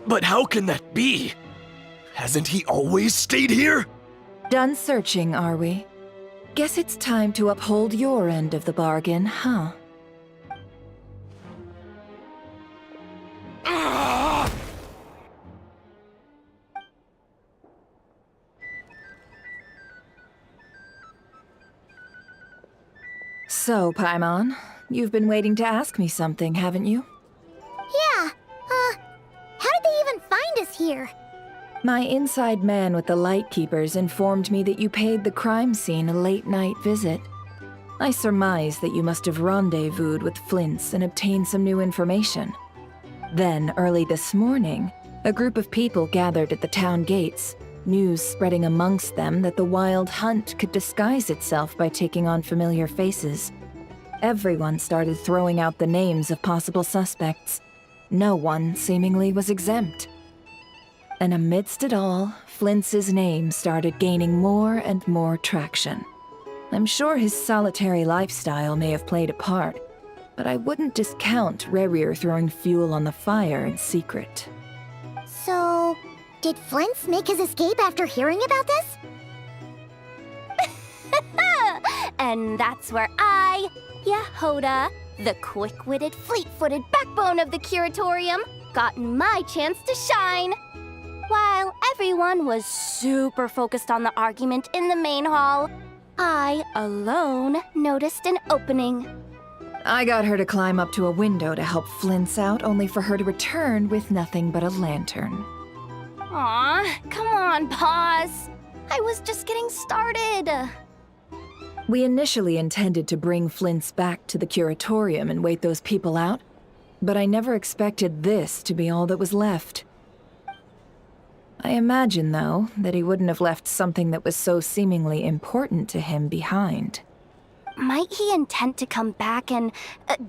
But how can that be? Hasn't he always stayed here? Done searching, are we? Guess it's time to uphold your end of the bargain, huh? So, Paimon, you've been waiting to ask me something, haven't you? Yeah, how did they even find us here? My inside man with the Lightkeepers informed me that you paid the crime scene a late-night visit. I surmise that you must have rendezvoused with Flint's and obtained some new information. Then, early this morning, a group of people gathered at the town gates, news spreading amongst them that the Wild Hunt could disguise itself by taking on familiar faces. Everyone started throwing out the names of possible suspects. No one, seemingly, was exempt. And amidst it all, Flint's name started gaining more and more traction. I'm sure his solitary lifestyle may have played a part, but I wouldn't discount Rerir throwing fuel on the fire in secret. So, did Flint's make his escape after hearing about this? And that's where I, Yehoda, the quick-witted, fleet-footed backbone of the Curatorium, got my chance to shine. While everyone was super focused on the argument in the main hall, I alone noticed an opening. I got her to climb up to a window to help Flint's out, only for her to return with nothing but a lantern. Aw, come on, pause. I was just getting started. We initially intended to bring Flint's back to the Curatorium and wait those people out. But I never expected this to be all that was left. I imagine, though, that he wouldn't have left something that was so seemingly important to him behind. Might he intend to come back and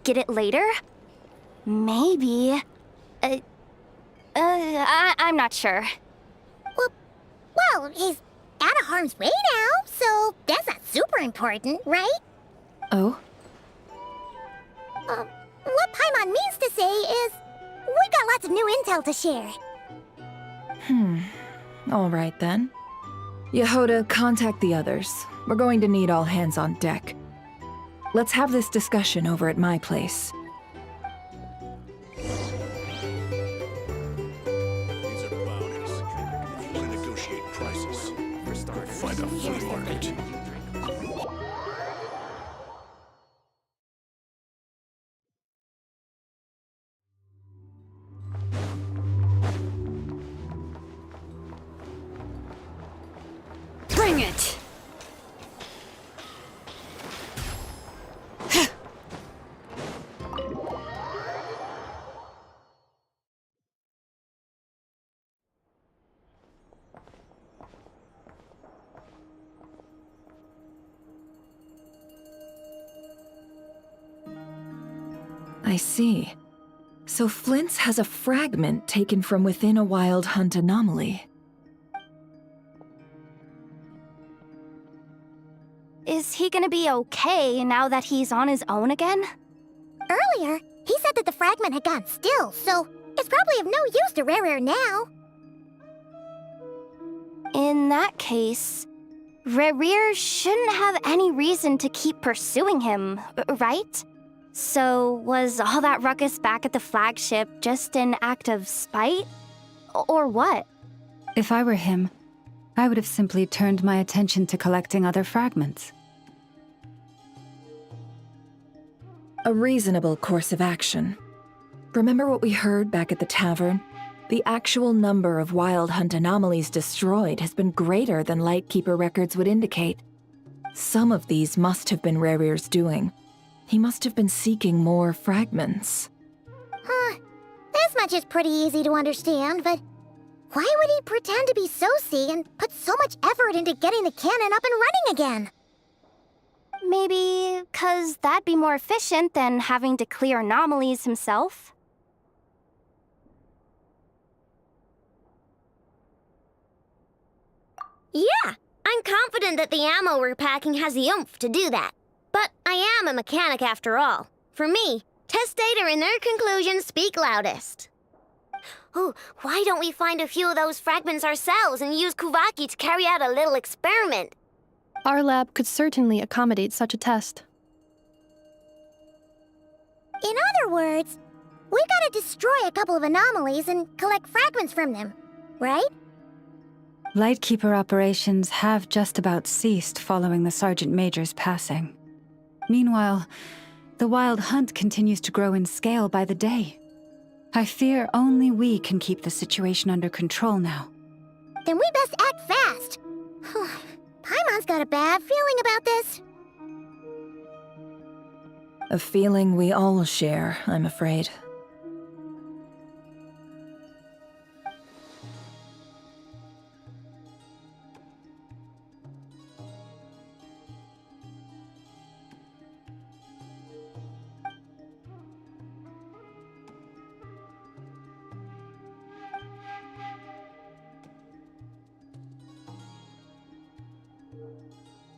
get it later? Maybe. I'm not sure. Well, he's out of harm's way now, so that's not super important, right? Oh? What Paimon means to say is, we got lots of new intel to share. All right then. Yehoda, contact the others. We're going to need all hands on deck. Let's have this discussion over at my place. These are bounties. You want to negotiate prices. Find a flea market. Bring it! I see. So Flint's has a fragment taken from within a wild hunt anomaly. Is he gonna be okay now that he's on his own again? Earlier, he said that the fragment had gone still, so it's probably of no use to Rare now. In that case, Rare shouldn't have any reason to keep pursuing him, right? So was all that ruckus back at the flagship just an act of spite? Or what? If I were him, I would have simply turned my attention to collecting other fragments. A reasonable course of action. Remember what we heard back at the tavern? The actual number of wild hunt anomalies destroyed has been greater than Lightkeeper records would indicate. Some of these must have been Rare's doing. He must have been seeking more fragments. This much is pretty easy to understand, but why would he pretend to be Soci and put so much effort into getting the cannon up and running again? Maybe 'cause that'd be more efficient than having to clear anomalies himself? Yeah, I'm confident that the ammo we're packing has the oomph to do that. But I am a mechanic after all. For me, test data and their conclusions speak loudest. Oh, why don't we find a few of those fragments ourselves and use Kuvaki to carry out a little experiment? Our lab could certainly accommodate such a test. In other words, we gotta destroy a couple of anomalies and collect fragments from them, right? Lightkeeper operations have just about ceased following the Sergeant Major's passing. Meanwhile, the wild hunt continues to grow in scale by the day. I fear only we can keep the situation under control now. Then we best act fast. Paimon's got a bad feeling about this. A feeling we all share, I'm afraid.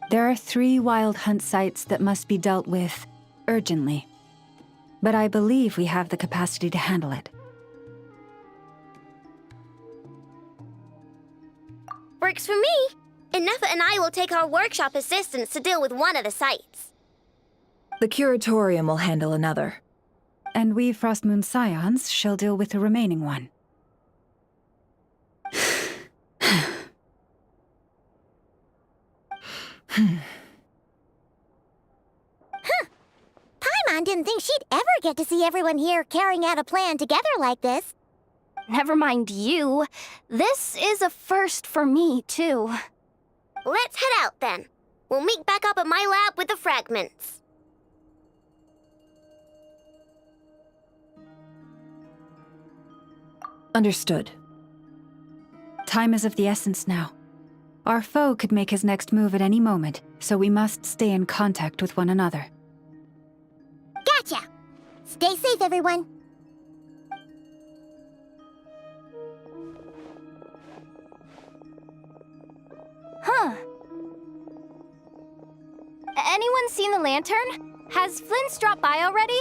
There are 3 wild hunt sites that must be dealt with urgently. But I believe we have the capacity to handle it. Works for me. Inefa and I will take our workshop assistants to deal with one of the sites. The Curatorium will handle another. And we Frostmoon Scions shall deal with the remaining one. Paimon didn't think she'd ever get to see everyone here carrying out a plan together like this. Never mind you. This is a first for me, too. Let's head out then. We'll meet back up at my lab with the fragments. Understood. Time is of the essence now. Our foe could make his next move at any moment, so we must stay in contact with one another. Gotcha! Stay safe, everyone. Huh. Anyone seen the lantern? Has Flint's dropped by already?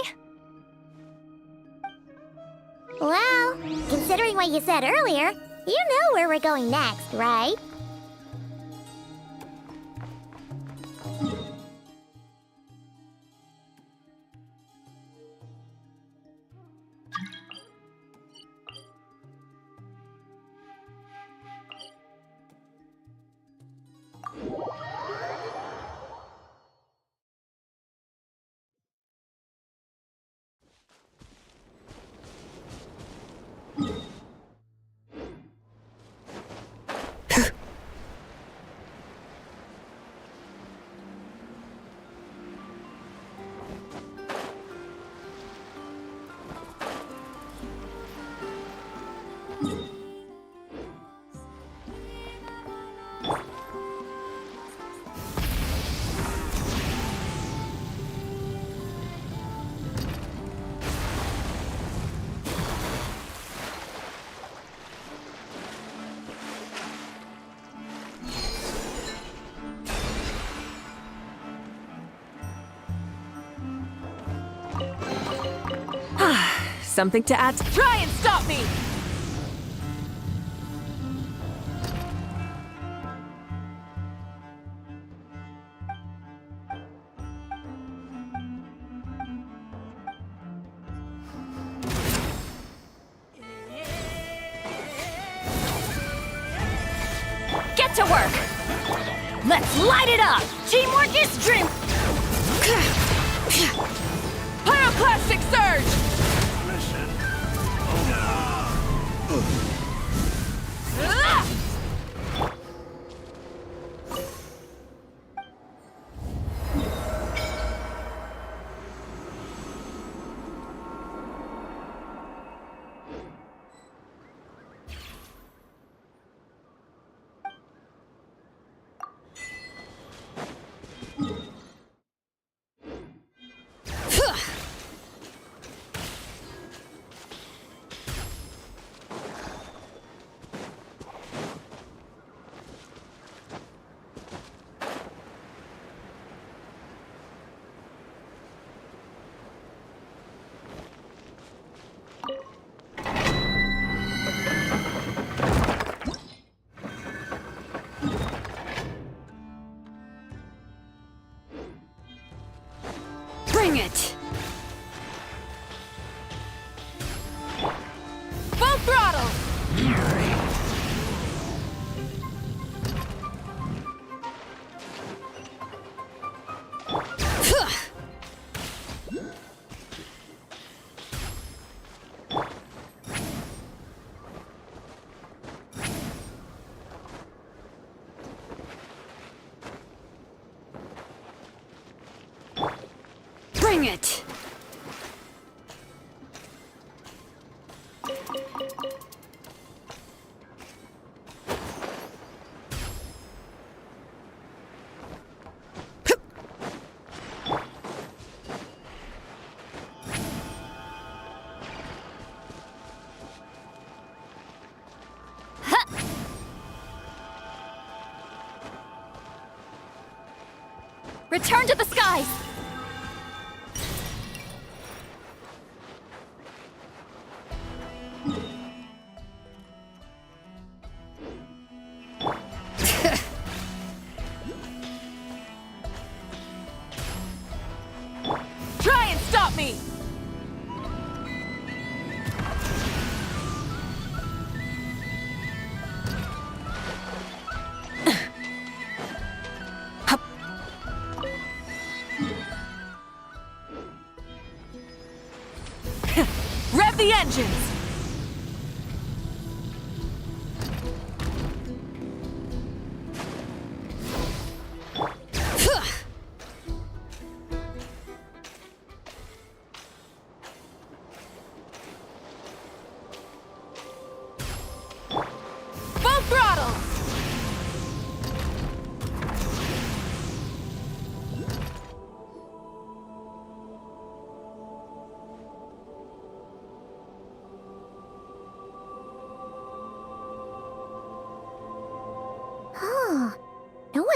Well, considering what you said earlier, you know where we're going next, right? Something to add. Try and stop me! Get to work! Let's light it up! Teamwork is dream! Pyroclastic surge! Bring it! Full throttle! Bring it! Return to the skies! Try and stop me! Rev the engines!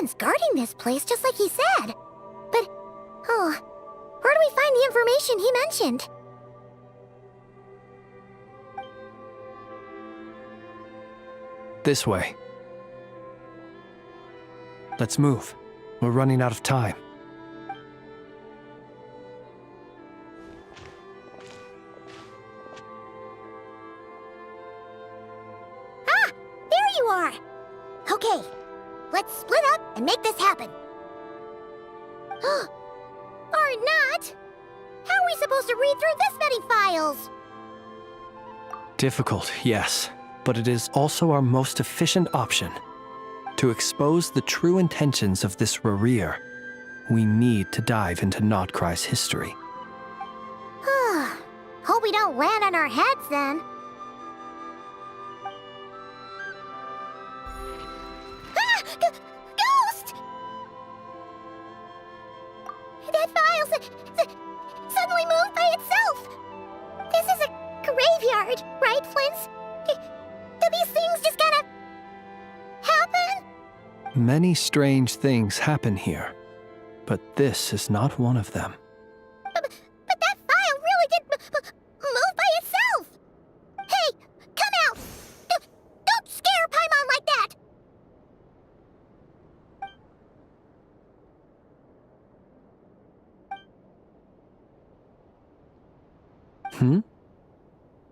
one's guarding this place just like he said. But, where do we find the information he mentioned? This way. Let's move. We're running out of time. Ah! There you are! Okay, let's split up and make this happen. Or not! How are we supposed to read through this many files? Difficult, yes, but it is also our most efficient option. To expose the true intentions of this Rereer, we need to dive into Notcry's history. Hope we don't land on our heads then. Ah! Ghost! That file suddenly moved by itself. This is a graveyard, right, Flint's? Do these things just kind of happen? Many strange things happen here, but this is not one of them. But that file really did move by itself! Hey, come out! Don't scare Paimon like that!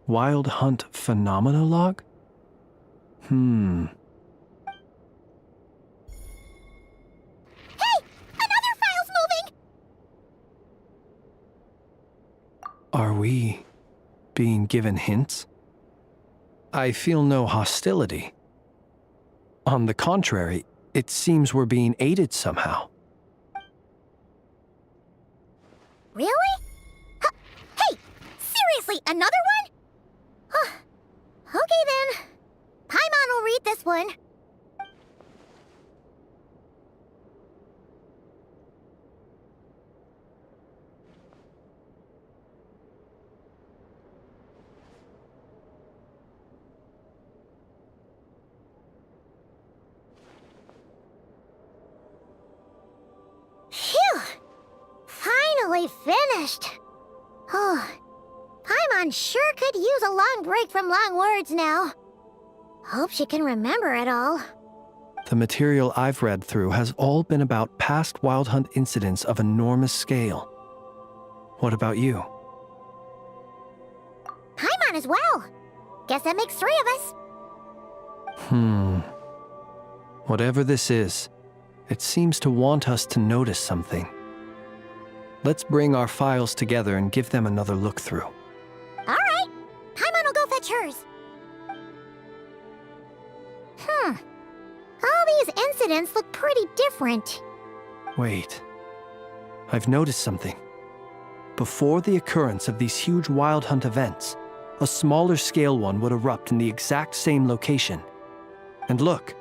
Wild Hunt Phenomenologue? Hey! Another file's moving! Are we being given hints? I feel no hostility. On the contrary, it seems we're being aided somehow. Really? Hey! Seriously, another one? Okay then. Paimon will read this one. Phew! Finally finished. Paimon sure could use a long break from long words now. Hope she can remember it all. The material I've read through has all been about past Wild Hunt incidents of enormous scale. What about you? Paimon as well. Guess that makes 3 of us. Whatever this is, it seems to want us to notice something. Let's bring our files together and give them another look through. All right. Paimon will go fetch hers. All these incidents look pretty different. Wait. I've noticed something. Before the occurrence of these huge Wild Hunt events, a smaller scale one would erupt in the exact same location. And look.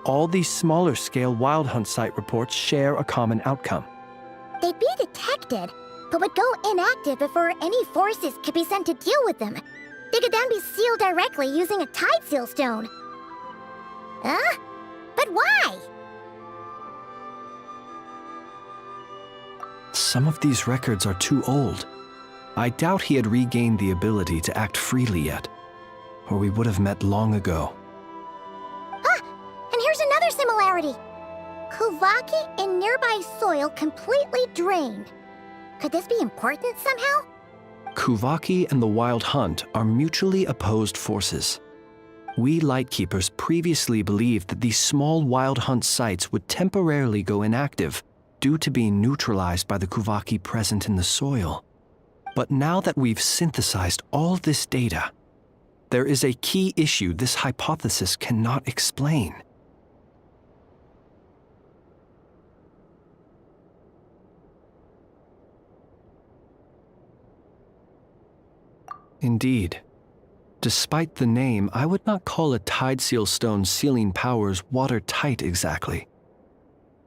All these smaller scale Wild Hunt site reports share a common outcome. They'd be detected, but would go inactive before any forces could be sent to deal with them. They could then be sealed directly using a tide seal stone. Huh? But why? Some of these records are too old. I doubt he had regained the ability to act freely yet, or we would have met long ago. And here's another similarity. Kuvaki in nearby soil completely drained. Could this be important somehow? Kuvaki and the Wild Hunt are mutually opposed forces. We Lightkeepers previously believed that these small Wild Hunt sites would temporarily go inactive due to being neutralized by the Kuvaki present in the soil. But now that we've synthesized all this data, there is a key issue this hypothesis cannot explain. Indeed. Despite the name, I would not call a tide seal stone's sealing powers watertight exactly.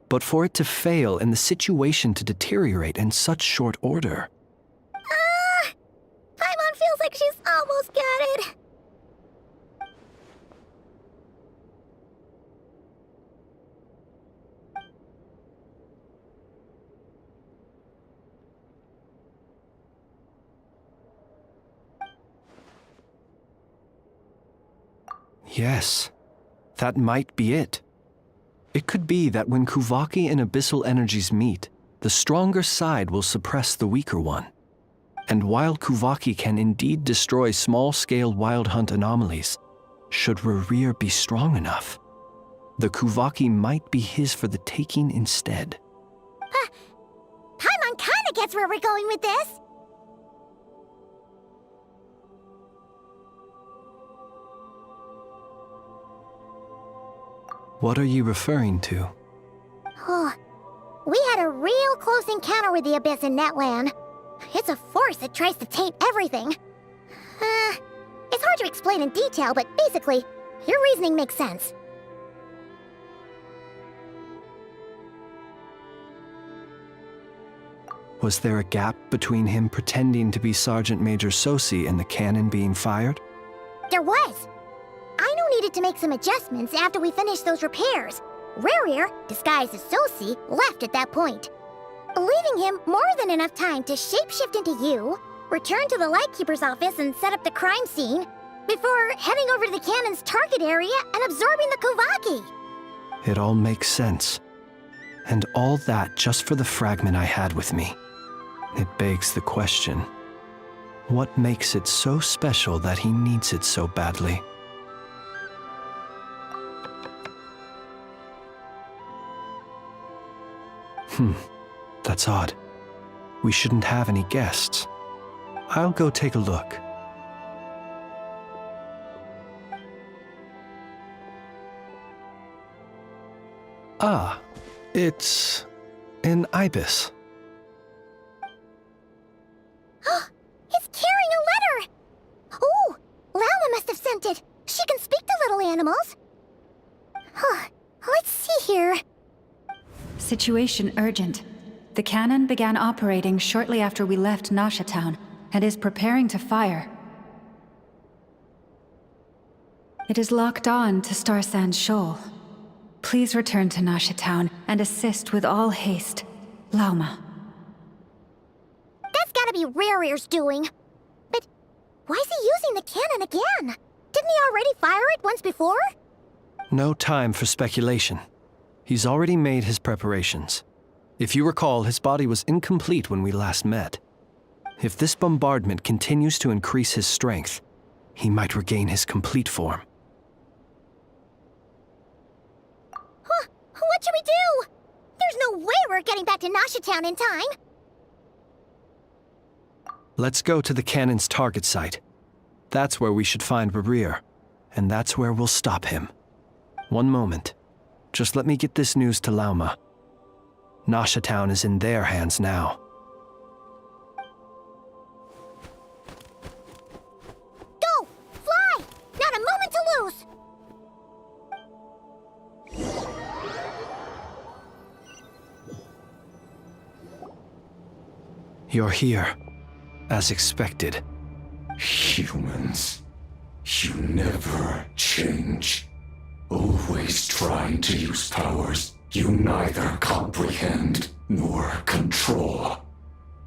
But for it to fail and the situation to deteriorate in such short order. Paimon feels like she's almost got it. Yes, that might be it. It could be that when Kuvaki and abyssal energies meet, the stronger side will suppress the weaker one. And while Kuvaki can indeed destroy small-scale wild hunt anomalies, should Rerir be strong enough, the Kuvaki might be his for the taking instead. Paimon kinda gets where we're going with this. What are you referring to? Oh, we had a real close encounter with the Abyss in Netland. It's a force that tries to taint everything. It's hard to explain in detail, but basically, your reasoning makes sense. Was there a gap between him pretending to be Sergeant Major Sosi and the cannon being fired? There was. Aino needed to make some adjustments after we finished those repairs. Rerir, disguised as Sosi, left at that point, leaving him more than enough time to shapeshift into you, return to the Lightkeeper's office and set up the crime scene, before heading over to the cannon's target area and absorbing the Kuvaki. It all makes sense. And all that just for the fragment I had with me. It begs the question, what makes it so special that he needs it so badly? That's odd. We shouldn't have any guests. I'll go take a look. Ah, it's an ibis. It's carrying a letter! Ooh, Lala must have sent it. She can speak to little animals. Let's see here. Situation urgent. The cannon began operating shortly after we left Nasha Town and is preparing to fire. It is locked on to Star Sand Shoal. Please return to Nasha Town and assist with all haste. Lauma. That's gotta be Rerir's doing. But why is he using the cannon again? Didn't he already fire it once before? No time for speculation. He's already made his preparations. If you recall, his body was incomplete when we last met. If this bombardment continues to increase his strength, he might regain his complete form. What should we do? There's no way we're getting back to Nasha Town in time. Let's go to the cannon's target site. That's where we should find Rerir, and that's where we'll stop him. One moment. Just let me get this news to Lauma. Nasha Town is in their hands now. Go! Fly! Not a moment to lose! You're here, as expected. Humans, you never change. Always trying to use powers you neither comprehend nor control.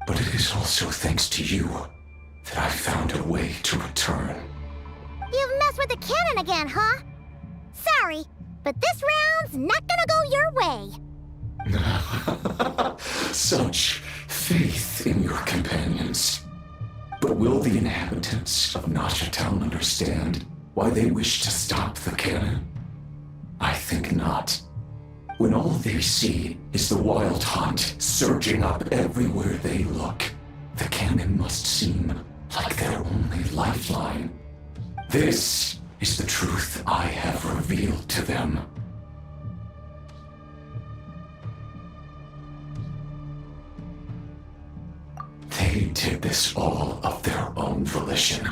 But it is also thanks to you that I found a way to return. You've messed with the cannon again, huh? Sorry, but this round's not gonna go your way. Such faith in your companions. But will the inhabitants of Nasha Town understand why they wish to stop the cannon? I think not. When all they see is the wild hunt surging up everywhere they look, the cannon must seem like their only lifeline. This is the truth I have revealed to them. They did this all of their own volition.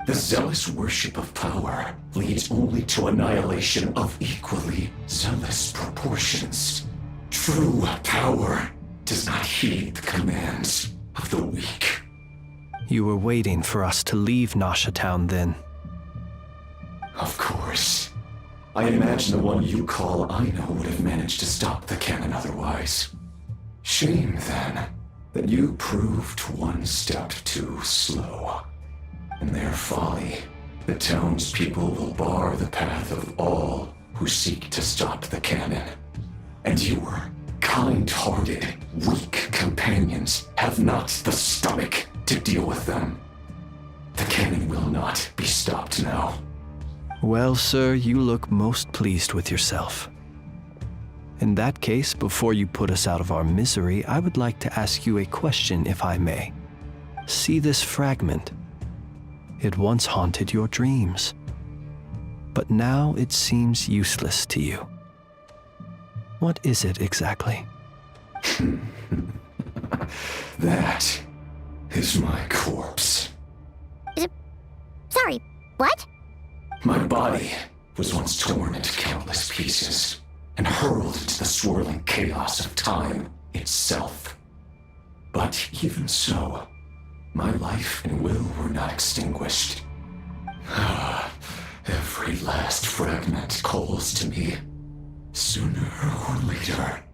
The zealous worship of power leads only to annihilation of equally zealous proportions. True power does not heed the commands of the weak. You were waiting for us to leave Nasha Town then. Of course. I imagine the one you call Aino would have managed to stop the cannon otherwise. Shame, then, that you proved one step too slow. In their folly, the townspeople will bar the path of all who seek to stop the cannon. And your kind-hearted, weak companions have not the stomach to deal with them. The cannon will not be stopped now. Well, sir, you look most pleased with yourself. In that case, before you put us out of our misery, I would like to ask you a question, if I may. See this fragment? It once haunted your dreams, but now it seems useless to you. What is it exactly? That is my corpse. Sorry, what? My body was once torn into countless pieces and hurled into the swirling chaos of time itself. But even so, my life and will were not extinguished. Every last fragment calls to me. Sooner or later,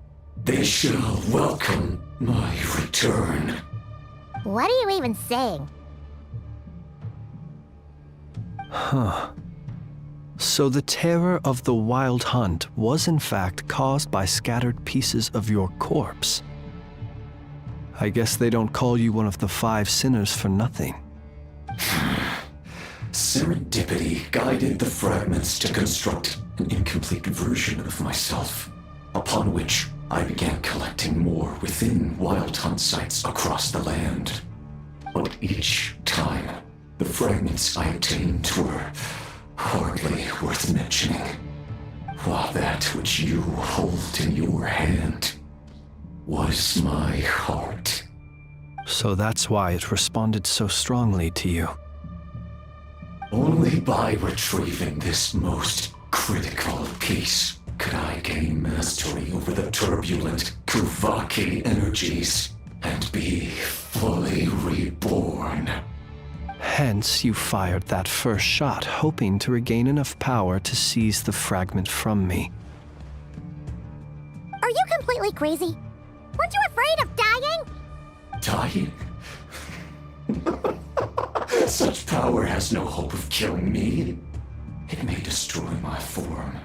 they shall welcome my return. What are you even saying? Huh. So the terror of the Wild Hunt was in fact caused by scattered pieces of your corpse. I guess they don't call you one of the 5 sinners for nothing. Serendipity guided the fragments to construct an incomplete version of myself, upon which I began collecting more within Wild Hunt sites across the land. But each time, the fragments I obtained were hardly worth mentioning, while that which you hold in your hand was my heart. So that's why it responded so strongly to you. Only by retrieving this most critical piece could I gain mastery over the turbulent Kuvaki energies and be fully reborn. Hence, you fired that first shot, hoping to regain enough power to seize the fragment from me. Are you completely crazy? Weren't you afraid of dying? Dying? Such power has no hope of killing me. It may destroy my form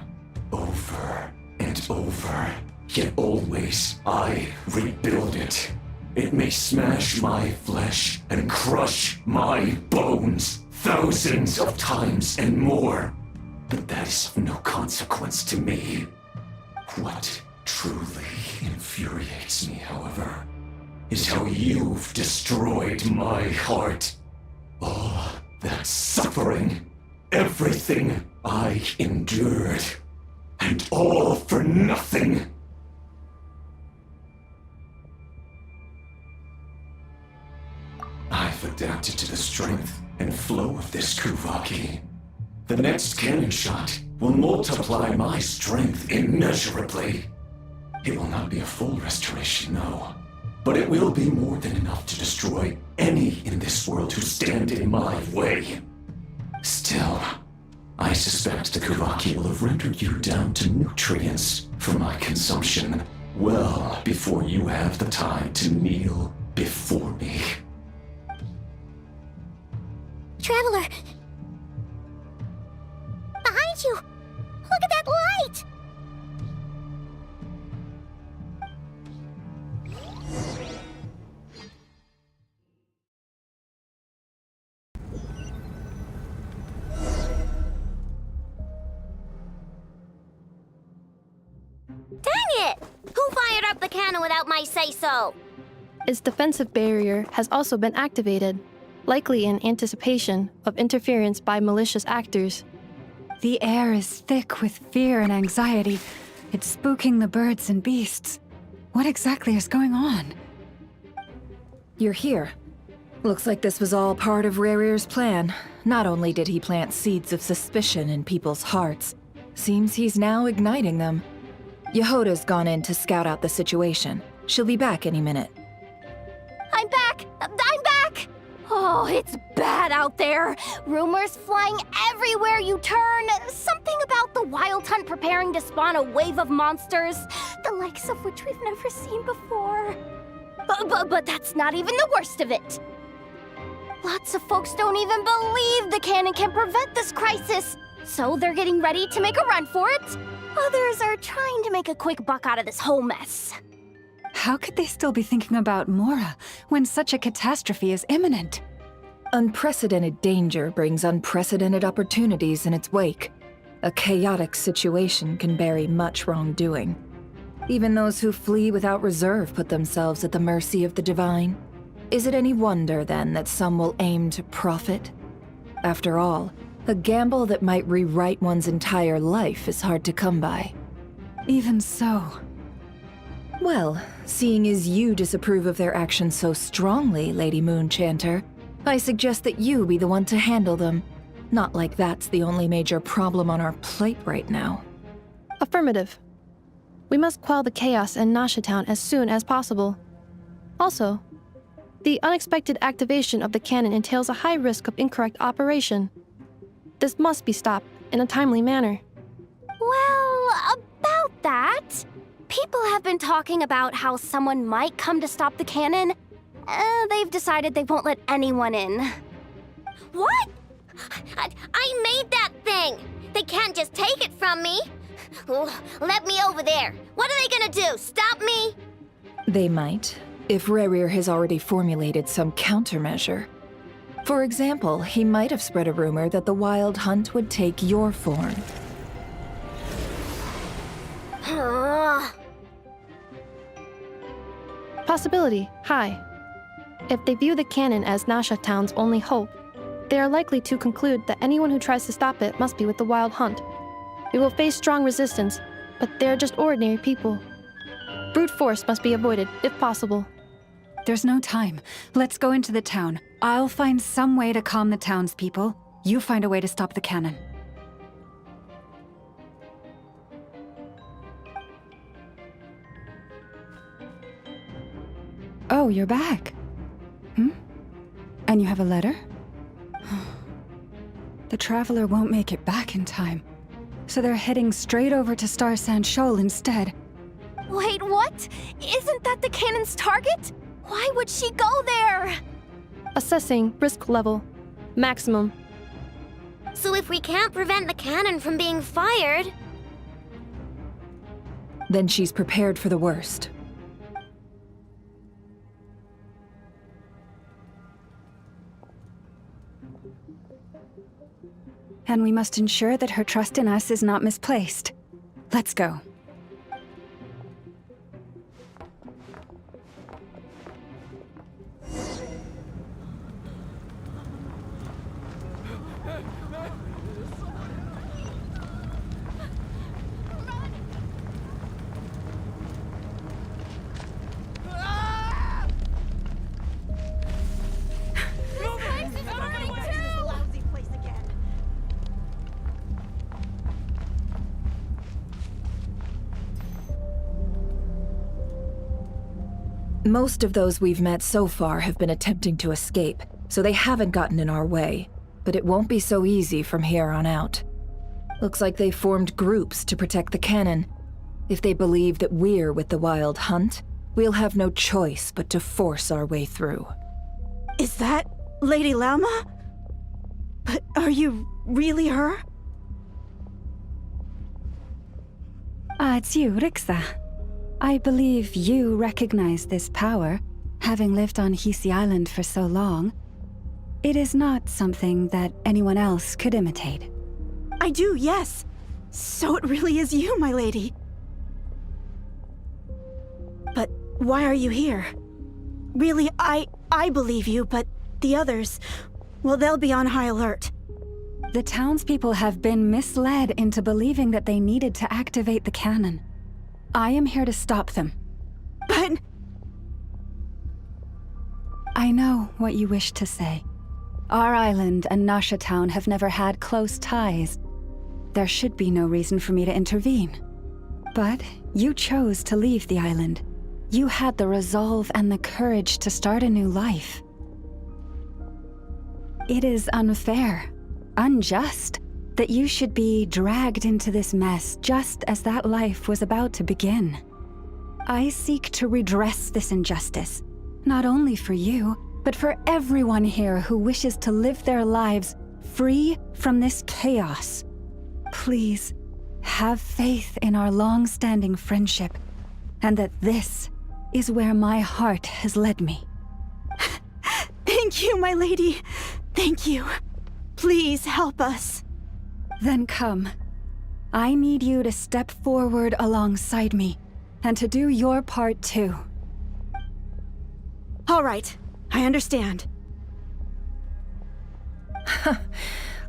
over and over, yet always I rebuild it. It may smash my flesh and crush my bones thousands of times and more, but that is of no consequence to me. What truly infuriates me, however, is how you've destroyed my heart. All that suffering, everything I endured, and all for nothing. I've adapted to the strength and flow of this Kuvaki. The next cannon shot will multiply my strength immeasurably. It will not be a full restoration, no. But it will be more than enough to destroy any in this world who stand in my way. Still, I suspect the Kuvaki will have rendered you down to nutrients for my consumption well before you have the time to kneel before me. Traveler! Behind you! Look at that light! Dang it! Who fired up the cannon without my say-so? Its defensive barrier has also been activated, likely in anticipation of interference by malicious actors. The air is thick with fear and anxiety. It's spooking the birds and beasts. What exactly is going on? You're here. Looks like this was all part of Rarir's plan. Not only did he plant seeds of suspicion in people's hearts, seems he's now igniting them. Yehoda's gone in to scout out the situation. She'll be back any minute. I'm back! I'm back! Oh, it's bad out there. Rumors flying everywhere you turn. Something about the Wild Hunt preparing to spawn a wave of monsters, the likes of which we've never seen before. But that's not even the worst of it. Lots of folks don't even believe the cannon can prevent this crisis, so they're getting ready to make a run for it. Others are trying to make a quick buck out of this whole mess. How could they still be thinking about Mora when such a catastrophe is imminent? Unprecedented danger brings unprecedented opportunities in its wake. A chaotic situation can bury much wrongdoing. Even those who flee without reserve put themselves at the mercy of the divine. Is it any wonder, then, that some will aim to profit? After all, a gamble that might rewrite one's entire life is hard to come by. Even so. Well, seeing as you disapprove of their actions so strongly, Lady Moonchanter, I suggest that you be the one to handle them. Not like that's the only major problem on our plate right now. Affirmative. We must quell the chaos in Nasha Town as soon as possible. Also, the unexpected activation of the cannon entails a high risk of incorrect operation. This must be stopped in a timely manner. Well, about that, people have been talking about how someone might come to stop the cannon. They've decided they won't let anyone in. What? I made that thing! They can't just take it from me! Let me over there! What are they gonna do, stop me? They might, if Rerir has already formulated some countermeasure. For example, he might have spread a rumor that the Wild Hunt would take your form. Possibility high. If they view the cannon as Nasha Town's only hope, they are likely to conclude that anyone who tries to stop it must be with the Wild Hunt. We will face strong resistance, but they're just ordinary people. Brute force must be avoided, if possible. There's no time. Let's go into the town. I'll find some way to calm the townspeople. You find a way to stop the cannon. Oh, you're back. And you have a letter? The Traveler won't make it back in time, so they're heading straight over to Star Sand Shoal instead. Wait, what? Isn't that the cannon's target? Why would she go there? Assessing risk level. Maximum. So if we can't prevent the cannon from being fired... Then she's prepared for the worst. And we must ensure that her trust in us is not misplaced. Let's go. Most of those we've met so far have been attempting to escape, so they haven't gotten in our way. But it won't be so easy from here on out. Looks like they formed groups to protect the cannon. If they believe that we're with the Wild Hunt, we'll have no choice but to force our way through. Is that Lady Lauma? But are you really her? It's you, Rixa. I believe you recognize this power, having lived on Hisi Island for so long. It is not something that anyone else could imitate. I do, yes. So it really is you, my lady. But why are you here? Really, I believe you, but the others, well, they'll be on high alert. The townspeople have been misled into believing that they needed to activate the cannon. I am here to stop them. But... I know what you wish to say. Our island and Nasha Town have never had close ties. There should be no reason for me to intervene. But you chose to leave the island. You had the resolve and the courage to start a new life. It is unfair, unjust, that you should be dragged into this mess just as that life was about to begin. I seek to redress this injustice, not only for you, but for everyone here who wishes to live their lives free from this chaos. Please, have faith in our long-standing friendship, and that this is where my heart has led me. Thank you, my lady. Thank you. Please help us. Then come. I need you to step forward alongside me, and to do your part too. All right, I understand.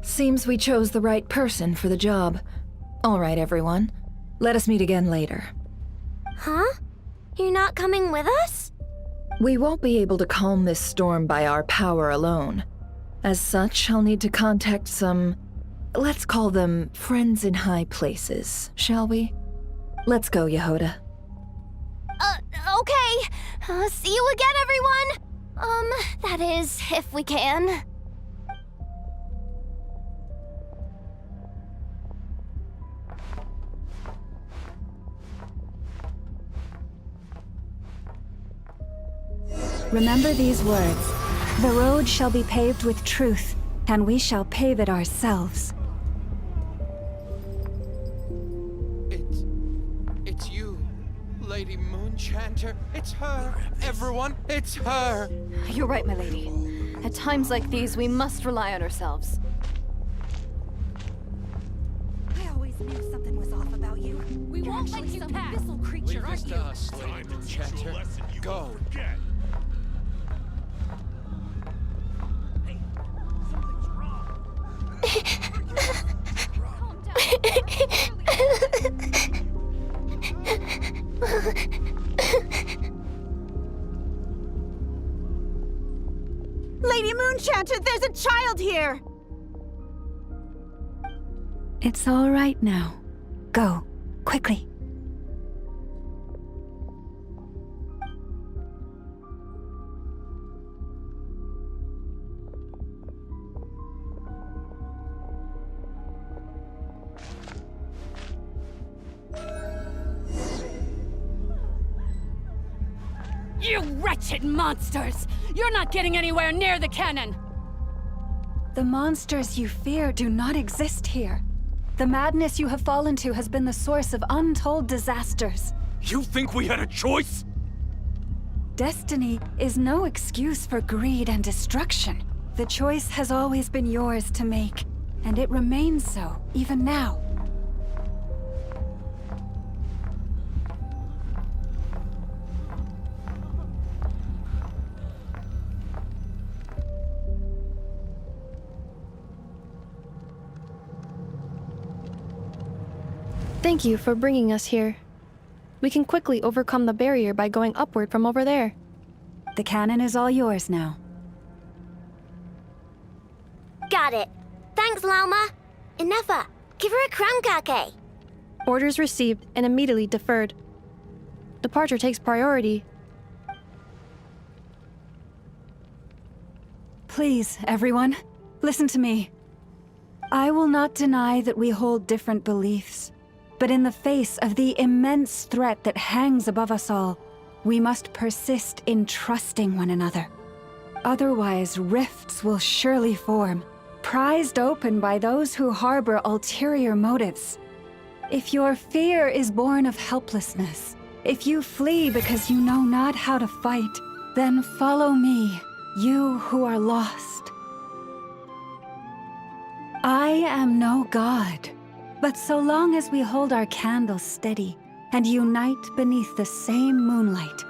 Seems we chose the right person for the job. All right, everyone. Let us meet again later. Huh? You're not coming with us? We won't be able to calm this storm by our power alone. As such, I'll need to contact some... let's call them friends in high places, shall we? Let's go, Yehoda. Okay. See you again, everyone! That is, if we can. Remember these words. The road shall be paved with truth, and we shall pave it ourselves. It's you, Lady Moonchanter. It's her. Everyone, it's her. You're right, my lady. At times like these, we must rely on ourselves. I always knew something was off about you. We won't let you pass. Missile creature, Leave this to us, Lady Moonchanter. Go. Lady Moonchanter, there's a child here! It's all right now. Go, quickly. You wretched monsters! You're not getting anywhere near the cannon! The monsters you fear do not exist here. The madness you have fallen to has been the source of untold disasters. You think we had a choice? Destiny is no excuse for greed and destruction. The choice has always been yours to make, and it remains so, even now. Thank you for bringing us here. We can quickly overcome the barrier by going upward from over there. The cannon is all yours now. Got it. Thanks, Lauma. Inefa, give her a crown kake. Orders received and immediately deferred. Departure takes priority. Please, everyone, listen to me. I will not deny that we hold different beliefs. But in the face of the immense threat that hangs above us all, we must persist in trusting one another. Otherwise, rifts will surely form, prized open by those who harbor ulterior motives. If your fear is born of helplessness, if you flee because you know not how to fight, then follow me, you who are lost. I am no god. But so long as we hold our candles steady and unite beneath the same moonlight,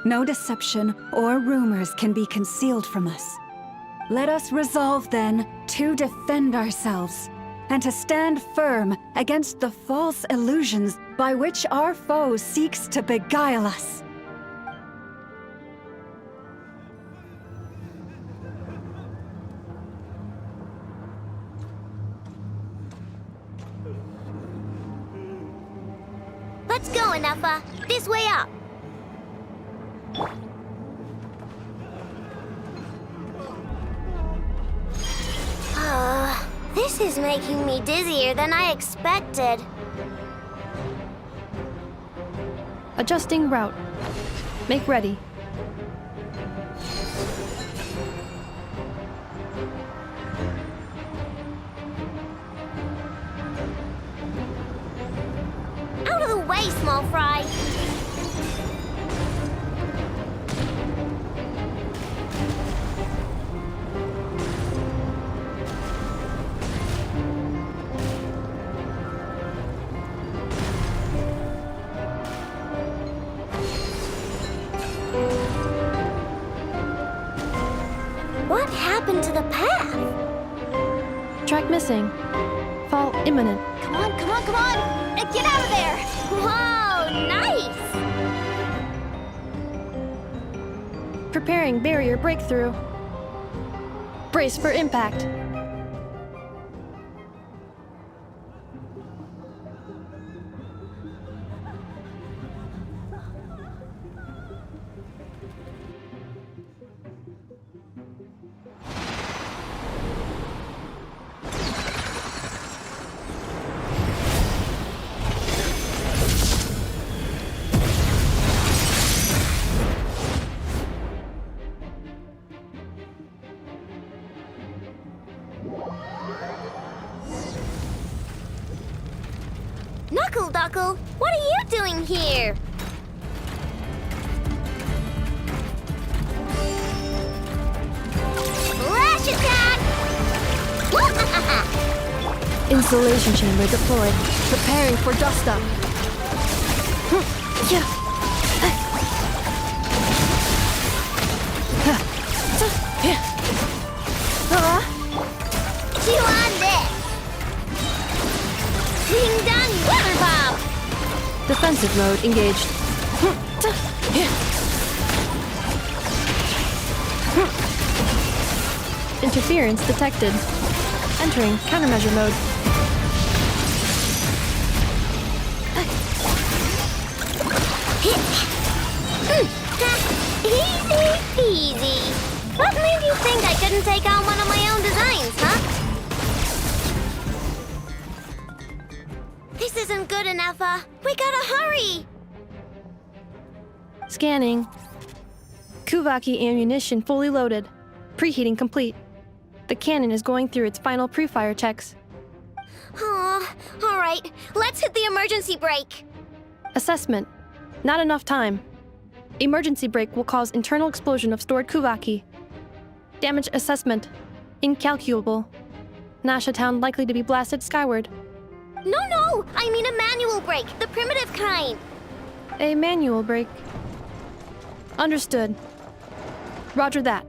no deception or rumors can be concealed from us. Let us resolve then to defend ourselves and to stand firm against the false illusions by which our foe seeks to beguile us. Let's go, Inefa. This way up. This is making me dizzier than I expected. Adjusting route. Make ready. small fry. What happened to the path? Track missing. Fall imminent. Come on, come on, come on! Get out of there! Whoa, nice! Preparing barrier breakthrough. Brace for impact. Knuckle, what are you doing here? Flash attack! Insulation chamber deployed. Preparing for dust up. Chew on this! Ding dong water bomb! Defensive mode engaged. Interference detected. Entering countermeasure mode. Easy peasy. What made you think I couldn't take on one of my own designs, huh? This isn't good enough, we gotta hurry! Scanning. Kuvaki ammunition fully loaded. Preheating complete. The cannon is going through its final pre-fire checks. Aw, alright, let's hit the emergency brake. Assessment. Not enough time. Emergency brake will cause internal explosion of stored Kuvaki. Damage assessment. Incalculable. Nasha Town likely to be blasted skyward. No, I mean a manual brake, the primitive kind. A manual brake. Understood. Roger that.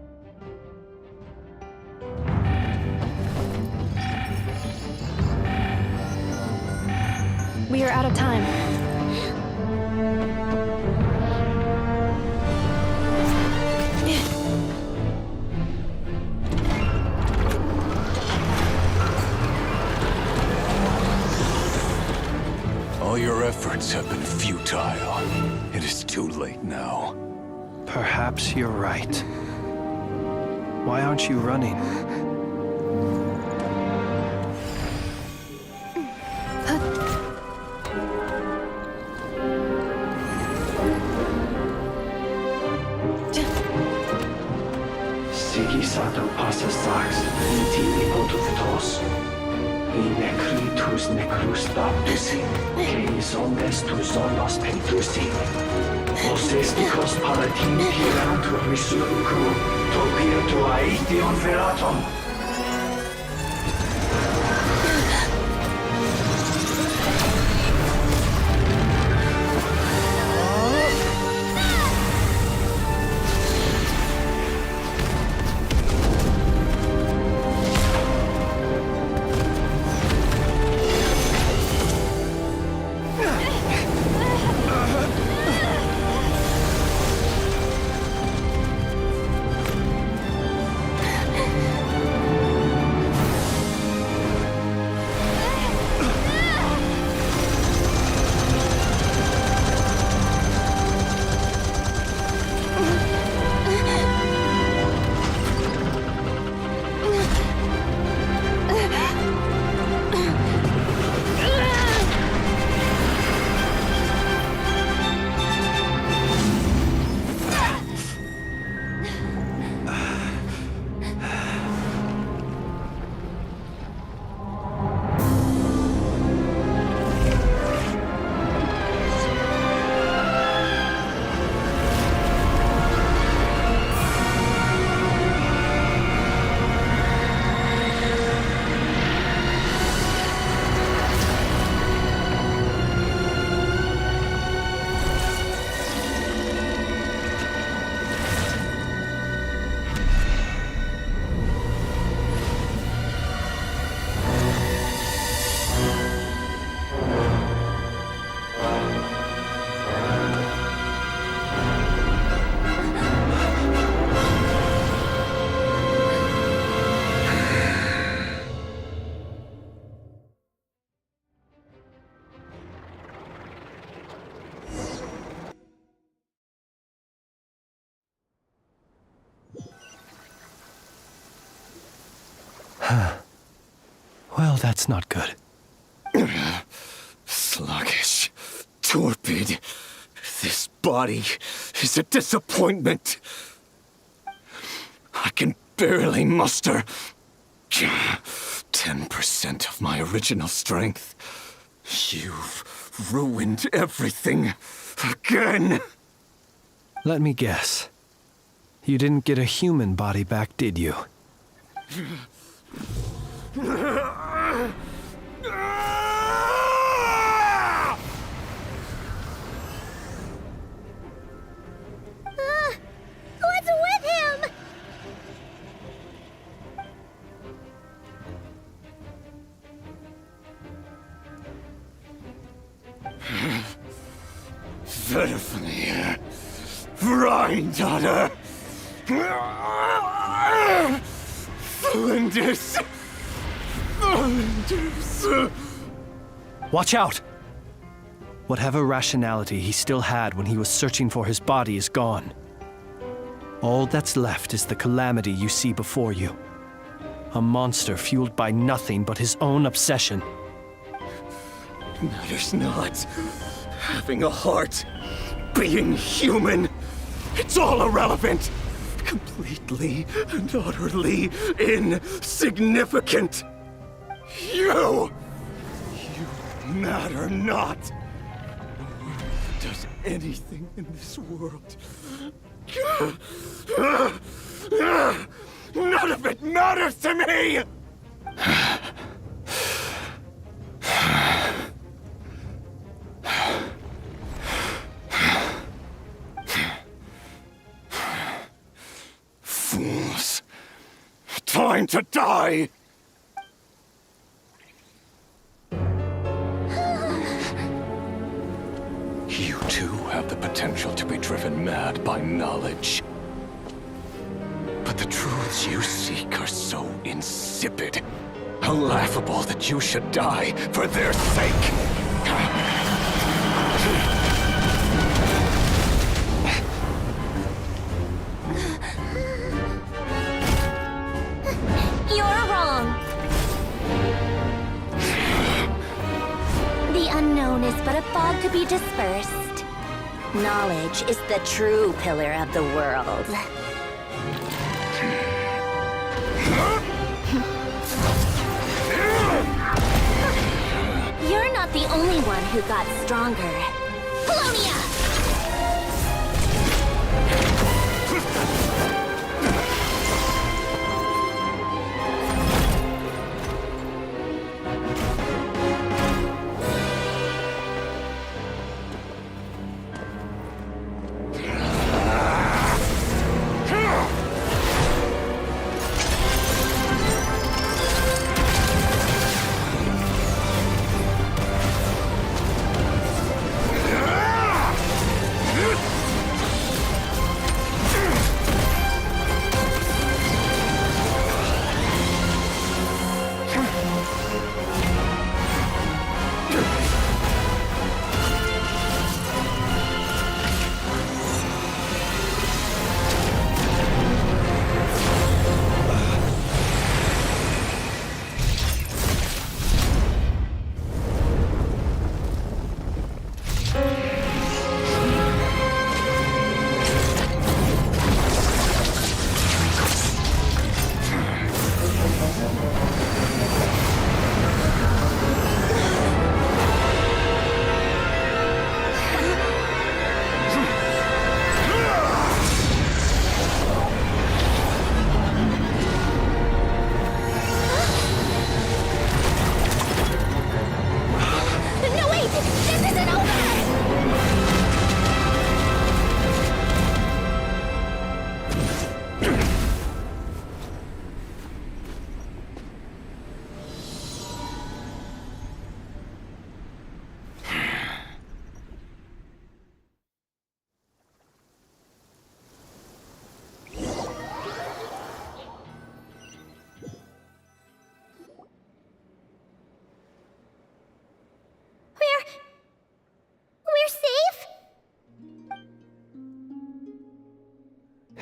We are out of time. All your efforts have been futile. It is too late now. Perhaps you're right. Why aren't you running? Sigisato passa sax, intimi potutos. Necritus necrus baptisi, cenis omnes tu zonos pentusi. Osesticos palatini pirantur resurrecru, topieto aetheon veratum. Well, that's not good. Sluggish, torpid. This body is a disappointment. I can barely muster 10% of my original strength. You've ruined everything again. Let me guess. You didn't get a human body back, did you? What's with him? Verfnir, Rheindaughter, Flinders. Watch out! Whatever rationality he still had when he was searching for his body is gone. All that's left is the calamity you see before you. A monster fueled by nothing but his own obsession. Matters not. Having a heart, being human, it's all irrelevant. Completely and utterly insignificant. You matter not. Nor does anything in this world. None of it matters to me! Fools. Time to die! You too have the potential to be driven mad by knowledge. But the truths you seek are so insipid. How laughable that you should die for their sake! You're wrong. The unknown is but a fog to be dispersed. Knowledge is the true pillar of the world. You're not the only one who got stronger. Polonia!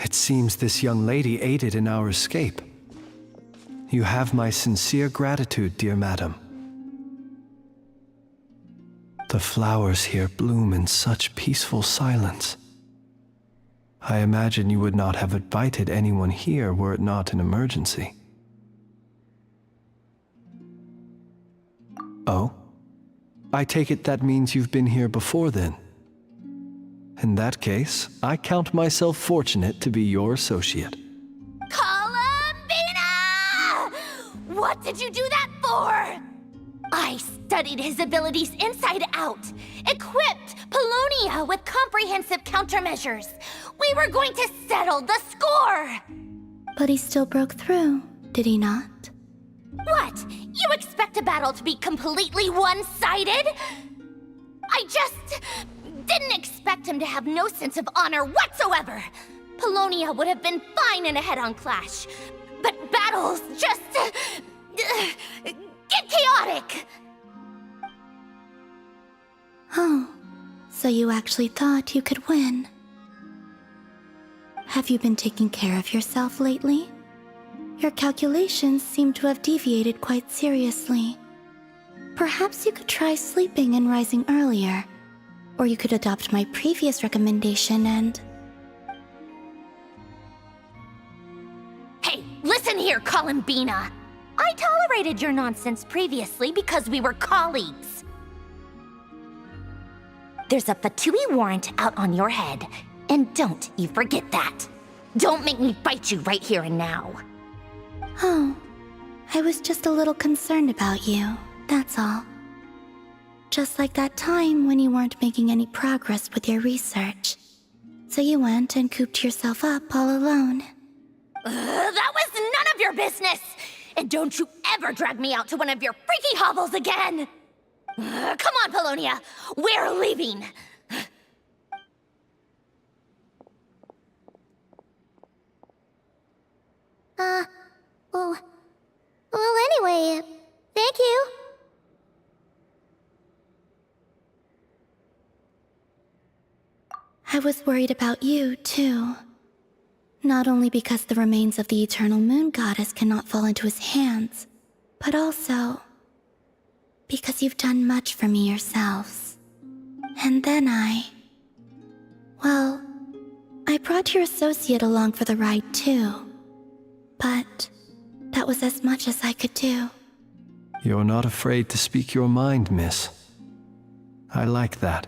It seems this young lady aided in our escape. You have my sincere gratitude, dear madam. The flowers here bloom in such peaceful silence. I imagine you would not have invited anyone here were it not an emergency. Oh? I take it that means you've been here before then. In that case, I count myself fortunate to be your associate. Columbina! What did you do that for? I studied his abilities inside out, equipped Polonia with comprehensive countermeasures. We were going to settle the score! But he still broke through, did he not? What? You expect a battle to be completely one-sided? I just didn't expect him to have no sense of honor whatsoever. Polonia would have been fine in a head-on clash, but battles just get chaotic. Oh, so you actually thought you could win. Have you been taking care of yourself lately? Your calculations seem to have deviated quite seriously. Perhaps you could try sleeping and rising earlier, or you could adopt my previous recommendation and... Hey, listen here, Columbina. I tolerated your nonsense previously because we were colleagues. There's a Fatui warrant out on your head, and don't you forget that. Don't make me fight you right here and now. Oh, I was just a little concerned about you, that's all. Just like that time when you weren't making any progress with your research. So you went and cooped yourself up all alone. That was none of your business! And don't you ever drag me out to one of your freaky hovels again! Come on, Polonia! We're leaving! Well, anyway, thank you. I was worried about you, too. Not only because the remains of the eternal moon goddess cannot fall into his hands, but also because you've done much for me yourselves. And then well, I brought your associate along for the ride, too. But that was as much as I could do. You're not afraid to speak your mind, miss. I like that.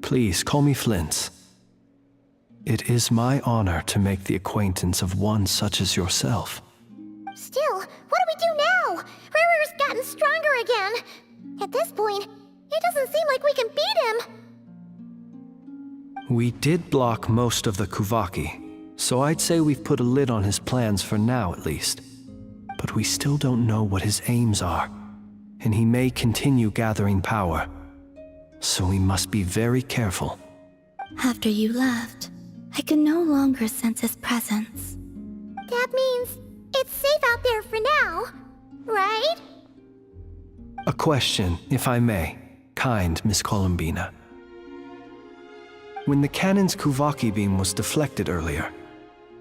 Please call me Flint's. It is my honor to make the acquaintance of one such as yourself. Still, what do we do now? Riri's gotten stronger again. At this point, it doesn't seem like we can beat him. We did block most of the Kuvaki, so I'd say we've put a lid on his plans for now at least. But we still don't know what his aims are, and he may continue gathering power. So we must be very careful. After you left, I could no longer sense his presence. That means it's safe out there for now, right? A question, if I may, kind Miss Columbina. When the cannon's Kuvaki beam was deflected earlier,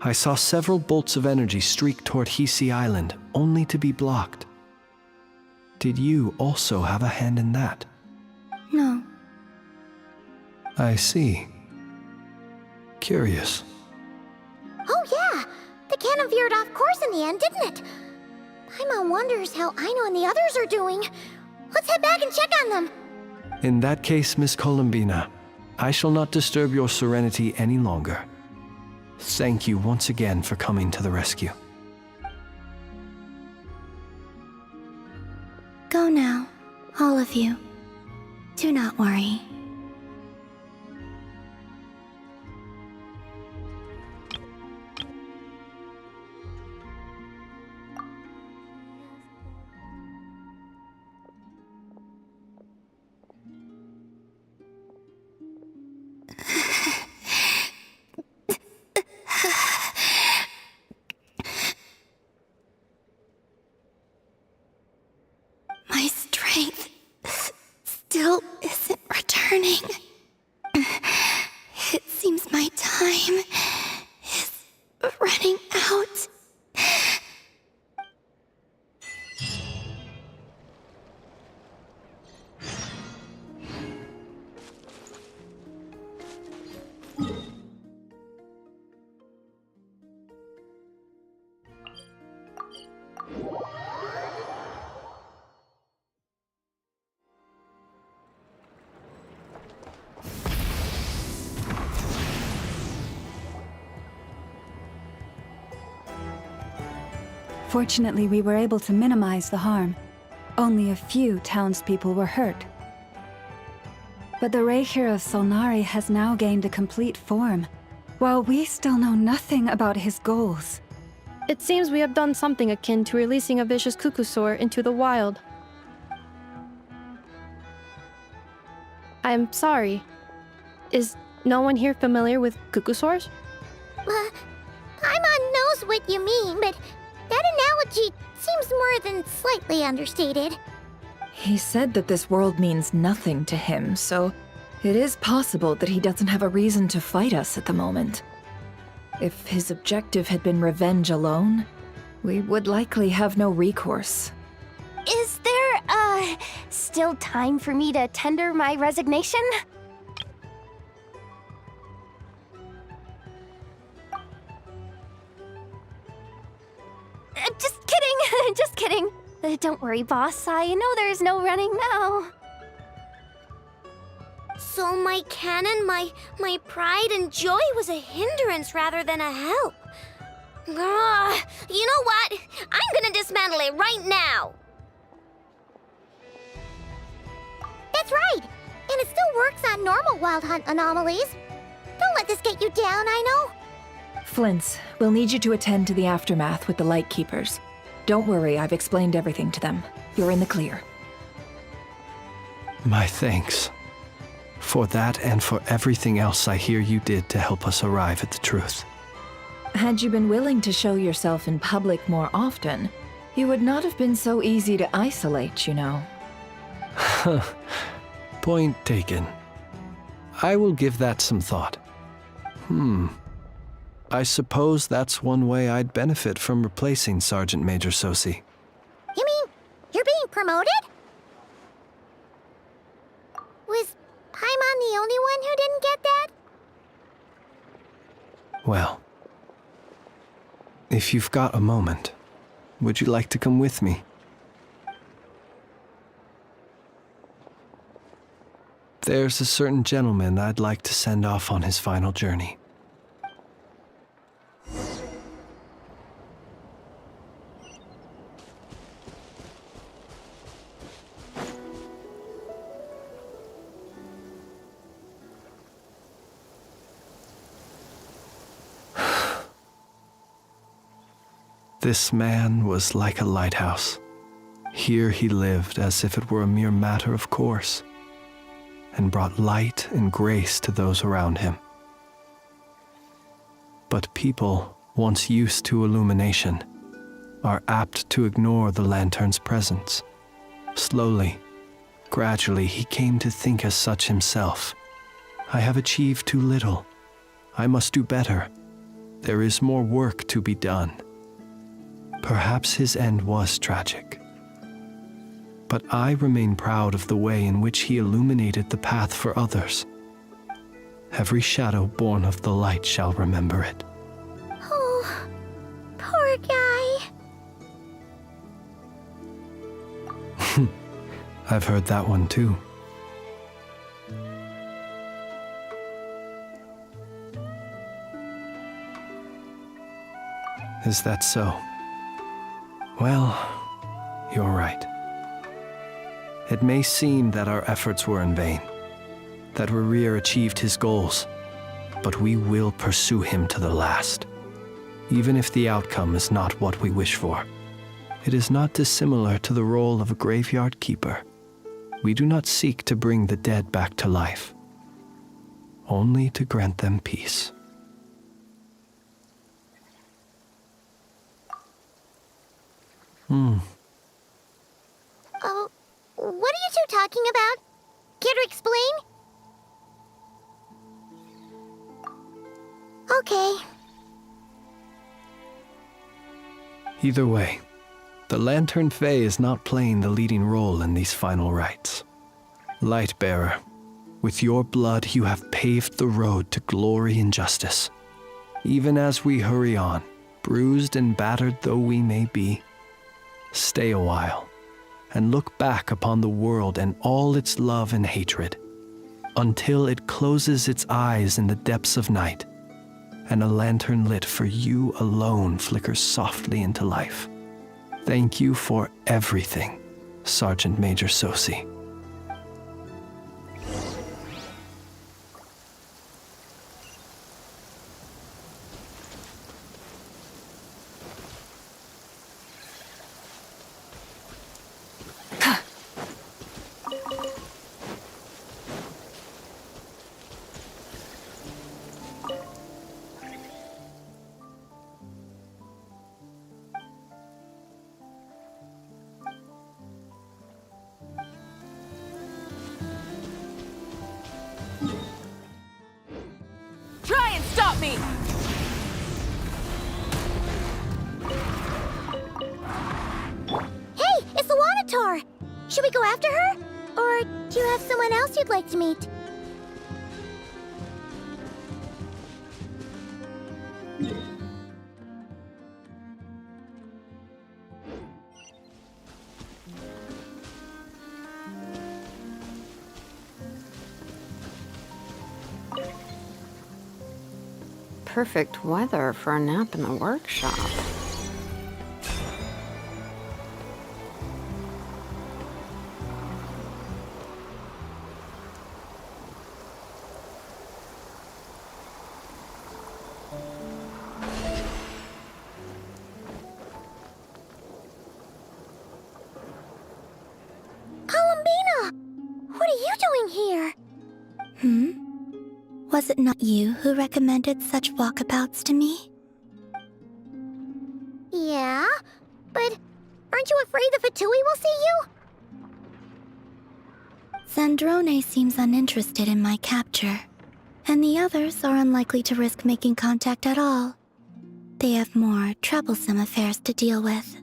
I saw several bolts of energy streak toward Hisi Island, only to be blocked. Did you also have a hand in that? No. I see. Curious. Oh yeah, the cannon veered off course in the end, didn't it? Paimon wonders how Aino and the others are doing. Let's head back and check on them. In that case, Miss Columbina, I shall not disturb your serenity any longer. Thank you once again for coming to the rescue. Go now, all of you. Do not worry. My strength still isn't returning. It seems my time is running out. Fortunately, we were able to minimize the harm. Only a few townspeople were hurt. But the Reikir of Solnari has now gained a complete form, while we still know nothing about his goals. It seems we have done something akin to releasing a vicious Kukusaur into the wild. I am sorry. Is no one here familiar with Kukusaurs? Paimon knows what you mean, but that analogy seems more than slightly understated. He said that this world means nothing to him, so it is possible that he doesn't have a reason to fight us at the moment. If his objective had been revenge alone, we would likely have no recourse. Is there, still time for me to tender my resignation? Just kidding, just kidding. Don't worry, boss. I know there's no running now. So my cannon, my pride and joy was a hindrance rather than a help. You know what? I'm gonna dismantle it right now. That's right. And it still works on normal wild hunt anomalies. Don't let this get you down, I know. Flint's, we'll need you to attend to the aftermath with the Lightkeepers. Don't worry, I've explained everything to them. You're in the clear. My thanks. For that and for everything else I hear you did to help us arrive at the truth. Had you been willing to show yourself in public more often, you would not have been so easy to isolate, you know. Point taken. I will give that some thought. I suppose that's one way I'd benefit from replacing Sergeant Major Sosi. You mean you're being promoted? Was Paimon the only one who didn't get that? Well, if you've got a moment, would you like to come with me? There's a certain gentleman I'd like to send off on his final journey. This man was like a lighthouse. Here he lived as if it were a mere matter of course, and brought light and grace to those around him. But people, once used to illumination, are apt to ignore the lantern's presence. Slowly, gradually, he came to think as such himself. I have achieved too little. I must do better. There is more work to be done. Perhaps his end was tragic. But I remain proud of the way in which he illuminated the path for others. Every shadow born of the light shall remember it. Oh, poor guy. I've heard that one too. Is that so? Well, you're right. It may seem that our efforts were in vain, that Rerir achieved his goals, but we will pursue him to the last, even if the outcome is not what we wish for. It is not dissimilar to the role of a graveyard keeper. We do not seek to bring the dead back to life, only to grant them peace. Oh, what are you two talking about? Care to explain? Okay. Either way, the Lantern Fae is not playing the leading role in these final rites. Lightbearer, with your blood you have paved the road to glory and justice. Even as we hurry on, bruised and battered though we may be, stay a while and look back upon the world and all its love and hatred, until it closes its eyes in the depths of night, and a lantern lit for you alone flickers softly into life. Thank you for everything, Sergeant Major Sosi. Try and stop me! Hey, it's the Wanator! Should we go after her? Or do you have someone else you'd like to meet? Perfect weather for a nap in the workshop. Columbina! What are you doing here? Was it not you who recommended such walkabouts to me? Yeah, but aren't you afraid the Fatui will see you? Zandrone seems uninterested in my capture, and the others are unlikely to risk making contact at all. They have more troublesome affairs to deal with.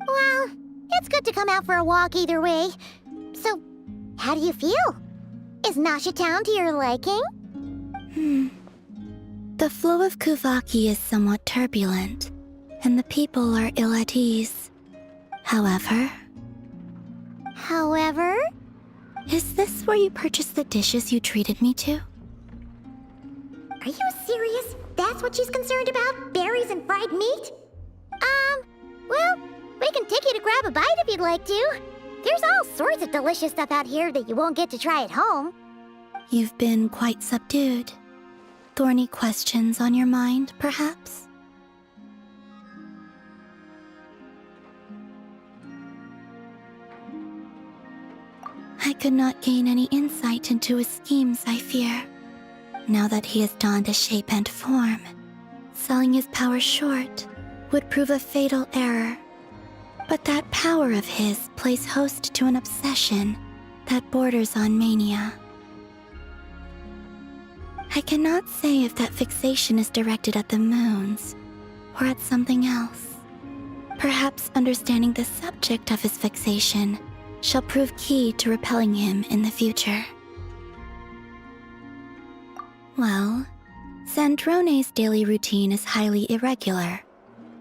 Well, it's good to come out for a walk either way. So, how do you feel? Is Nasha Town to your liking? The flow of Kuvaki is somewhat turbulent, and the people are ill at ease. However... Is this where you purchased the dishes you treated me to? Are you serious? That's what she's concerned about? Berries and fried meat? Well, we can take you to grab a bite if you'd like to. There's all sorts of delicious stuff out here that you won't get to try at home. You've been quite subdued. Thorny questions on your mind, perhaps? I could not gain any insight into his schemes, I fear. Now that he has donned a shape and form, selling his power short would prove a fatal error. But that power of his plays host to an obsession that borders on mania. I cannot say if that fixation is directed at the moons or at something else. Perhaps understanding the subject of his fixation shall prove key to repelling him in the future. Well, Zandrone's daily routine is highly irregular,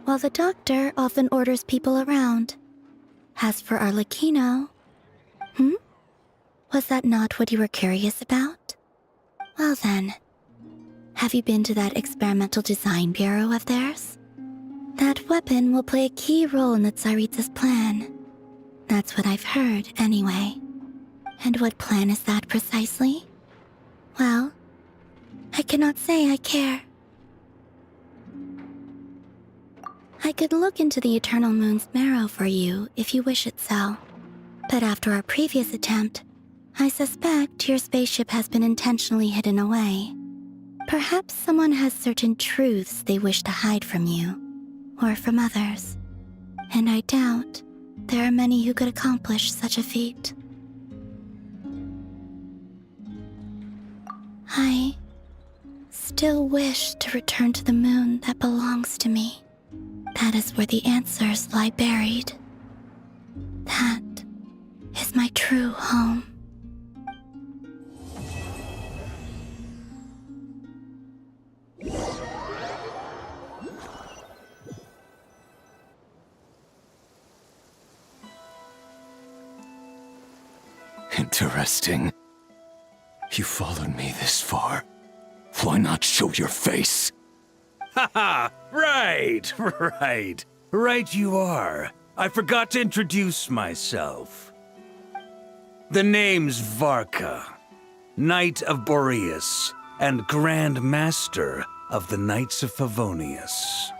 while the doctor often orders people around. As for Arlecchino... Was that not what you were curious about? Well then, have you been to that experimental design bureau of theirs? That weapon will play a key role in the Tsaritsa's plan. That's what I've heard, anyway. And what plan is that precisely? Well, I cannot say I care. I could look into the Eternal Moon's marrow for you if you wish it so. But after our previous attempt, I suspect your spaceship has been intentionally hidden away. Perhaps someone has certain truths they wish to hide from you, or from others. And I doubt there are many who could accomplish such a feat. I still wish to return to the moon that belongs to me. That is where the answers lie buried. That is my true home. Interesting. You followed me this far. Why not show your face? Haha, right, right. Right you are. I forgot to introduce myself. The name's Varka, Knight of Boreas, and Grand Master of the Knights of Favonius.